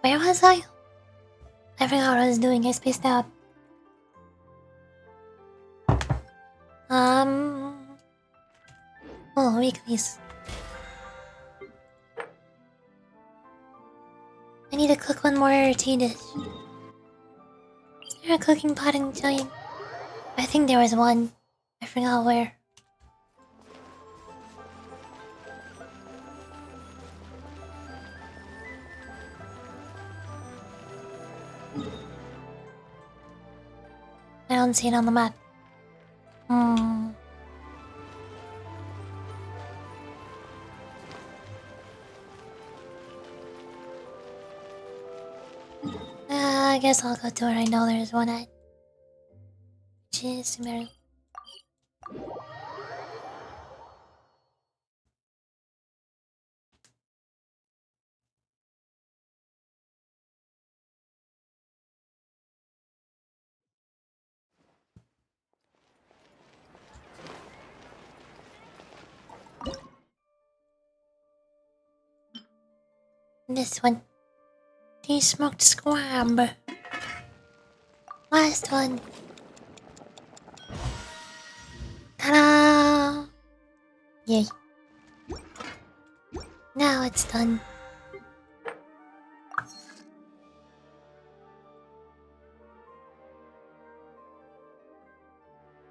Where was I? I forgot what I was doing. I spaced out. Oh, weeklies. I need to cook one more tea dish. Is there a cooking pot in giant? I think there was one. I forgot where. I don't see it on the map. I guess I'll go to where I know there's one at. Which is Sumeru. This one. The smoked squab. Last one. Ta-da! Yay. Now it's done.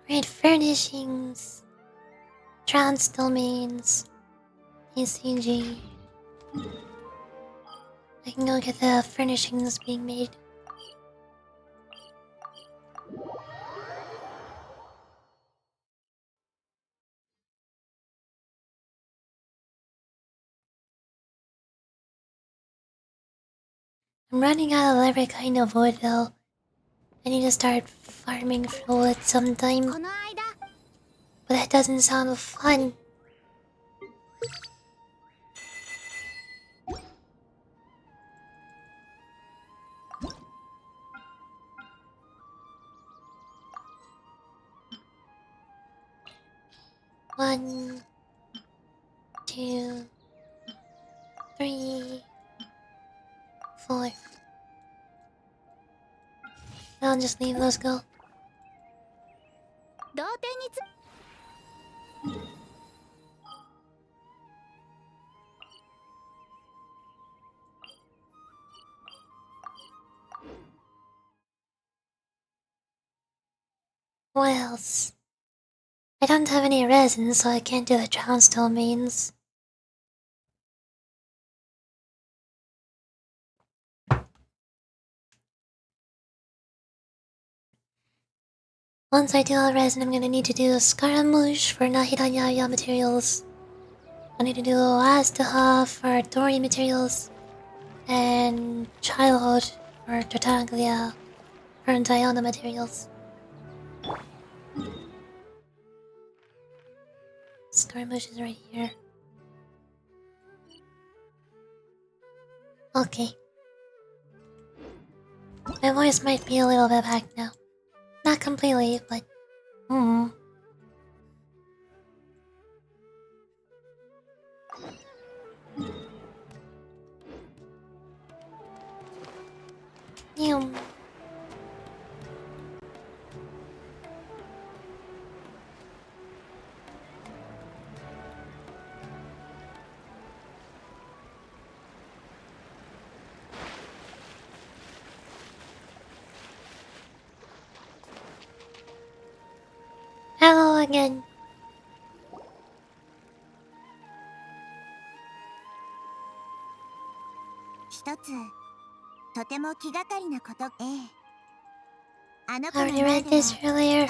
Great furnishings. Trans domains. ECG. I can go get the furnishings being made. I'm running out of every kind of wood though. I need to start farming for wood sometime. But that doesn't sound fun. One, 2, 3, 4. I'll just leave those go. What else? I don't have any resin, so I can't do the drowned domains. Once I do all resin, I'm gonna need to do a Scaramouche for Nahida materials. I need to do Astaha for Dory materials. And Childhood for Tartaglia for Diana materials. Skirmish is right here. Okay. My voice might be a little bit back now. Not completely, but... Yum. Hello again. I already read this earlier.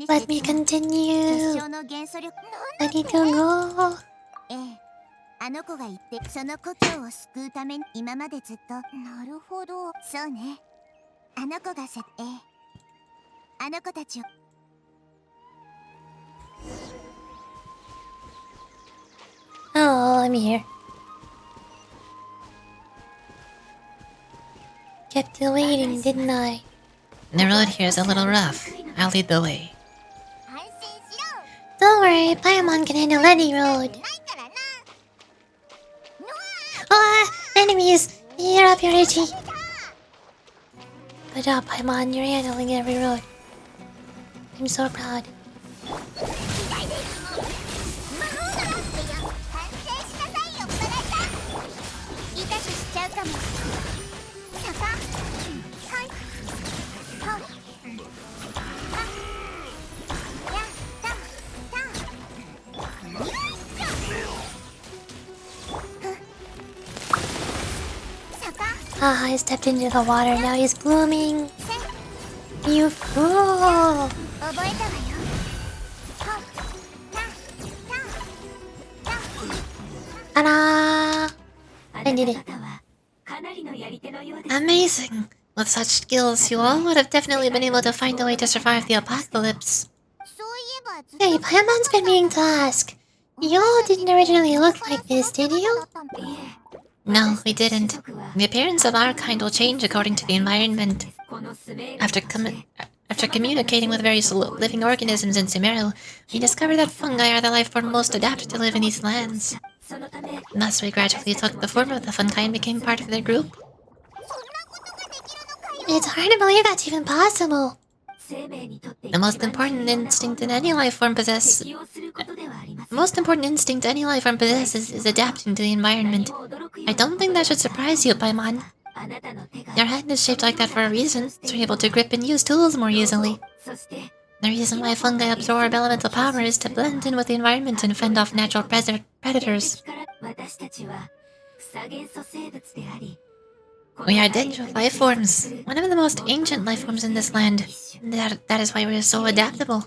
Let me continue. I need to go. あの子が言ってその故郷を救うために今までずっとなるほどそうねあの子があの子たちを Oh, I'm here. Kept you waiting, didn't I? The road here is a little rough. I'll lead the way. Don't worry, Paimon can handle any road. Oh, enemies! You're up, you're itchy. Good job, Paimon. You're handling every road. I'm so proud. Ah, I stepped into the water, now he's blooming. You fool! Ta-da! I did it. Amazing! With such skills, you all would have definitely been able to find a way to survive the apocalypse. Hey, Paimon's been meaning to ask. Y'all didn't originally look like this, did you? No, we didn't. The appearance of our kind will change according to the environment. After communicating with various living organisms in Sumeru, we discovered that fungi are the life form most adapted to live in these lands. Thus, we gradually took the form of the fungi and became part of their group. It's hard to believe that's even possible. The most important instinct any life form possesses is adapting to the environment. I don't think that should surprise you, Paimon. Your hand is shaped like that for a reason, so you're able to grip and use tools more easily. The reason why fungi absorb elemental power is to blend in with the environment and fend off natural predators. We are dendral life forms, one of the most ancient life forms in this land. That is why we are so adaptable.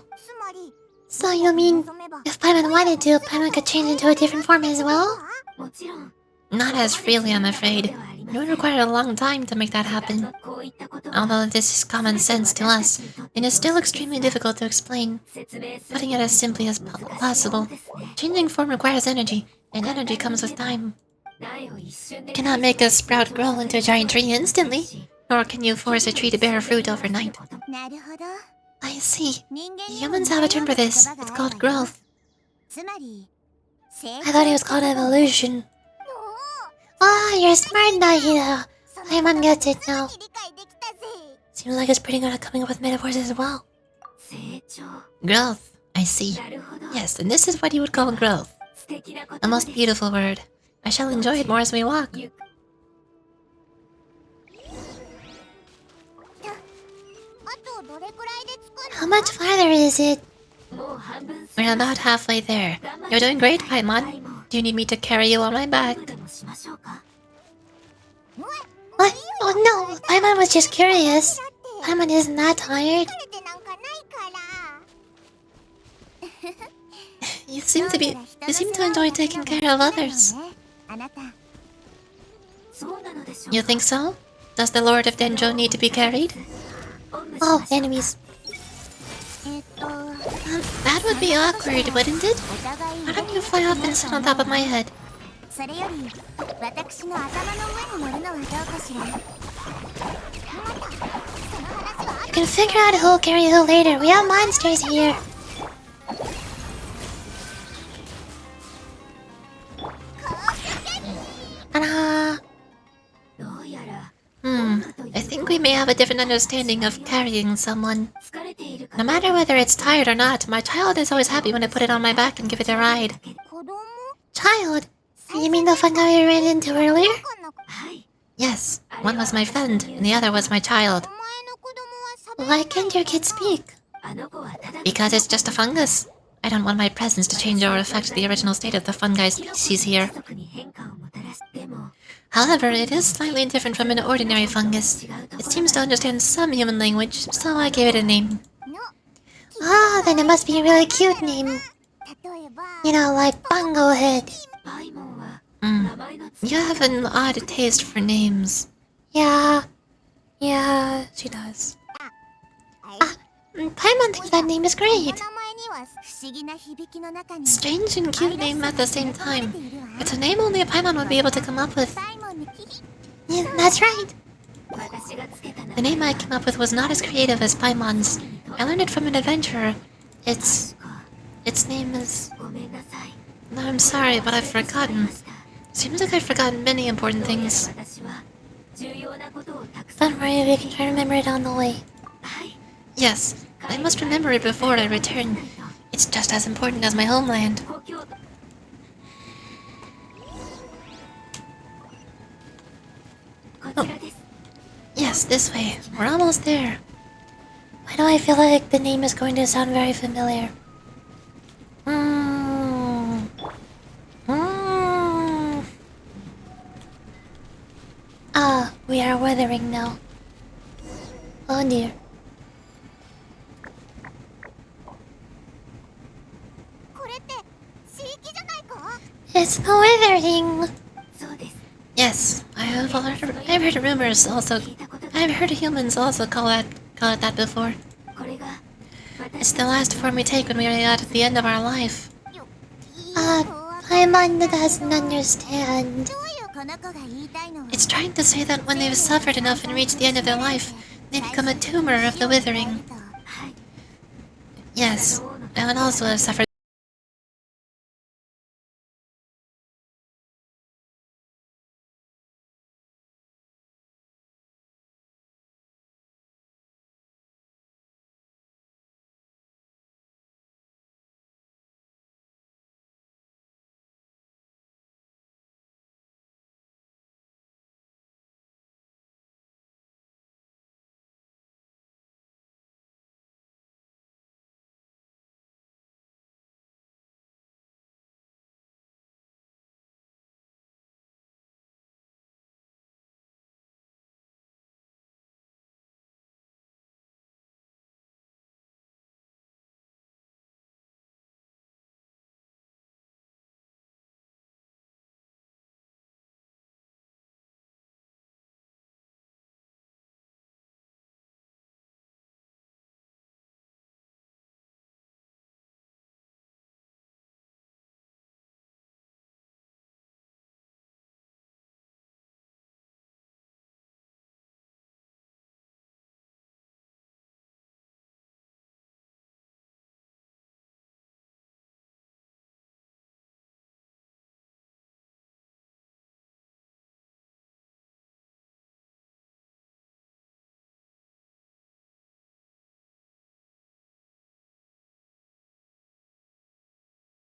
So you mean, if Paimon wanted to, Paimon could change into a different form as well? Not as freely, I'm afraid. It would require a long time to make that happen. Although this is common sense to us, it is still extremely difficult to explain. Putting it as simply as possible, changing form requires energy, and energy comes with time. You cannot make a sprout grow into a giant tree instantly, nor can you force a tree to bear fruit overnight. I see. Humans have a term for this. It's called growth. I thought it was called evolution. Ah, you're smart, Nahida. Paimon gets it now. Seems like it's pretty good at coming up with metaphors as well. Growth, I see. Yes, and this is what you would call growth. A most beautiful word. I shall enjoy it more as we walk. How much farther is it? We're about halfway there. You're doing great, Paimon. Do you need me to carry you on my back? What? Oh no, Paimon was just curious. Paimon isn't that tired. You seem to enjoy taking care of others. You think so? Does the Lord of Denjo need to be carried? Oh, enemies. That would be awkward, wouldn't it? Why don't you fly off and sit on top of my head? You can figure out who'll carry who later. We have monsters here. Ta-da! I think we may have a different understanding of carrying someone. No matter whether it's tired or not, my child is always happy when I put it on my back and give it a ride. Child? You mean the fun guy we ran into earlier? Yes, one was my friend, and the other was my child. Why can't your kid speak? Because it's just a fungus. I don't want my presence to change or affect the original state of the fungi species here. However, it is slightly different from an ordinary fungus. It seems to understand some human language, so I gave it a name. Ah, then it must be a really cute name. You know, like Bongo Head. You have an odd taste for names. Yeah, She does. Paimon thinks that name is great. Strange and cute name at the same time. It's a name only a Paimon would be able to come up with. Yeah, that's right. The name I came up with was not as creative as Paimon's. I learned it from an adventurer. Its name is... No, I'm sorry, but I've forgotten. Seems like I've forgotten many important things. Don't worry, we can try to remember it on the way. Yes, I must remember it before I return. It's just as important as my homeland. Oh. Yes, this way. We're almost there. Why do I feel like the name is going to sound very familiar? Ah, we are weathering now. Oh dear. It's the weathering. Yes, I've heard rumors also. I've heard humans also call it that before. It's the last form we take when we are at the end of our life. Paimon doesn't understand. It's trying to say that when they've suffered enough and reached the end of their life, they become a tumor of the withering. Yes, I would also have suffered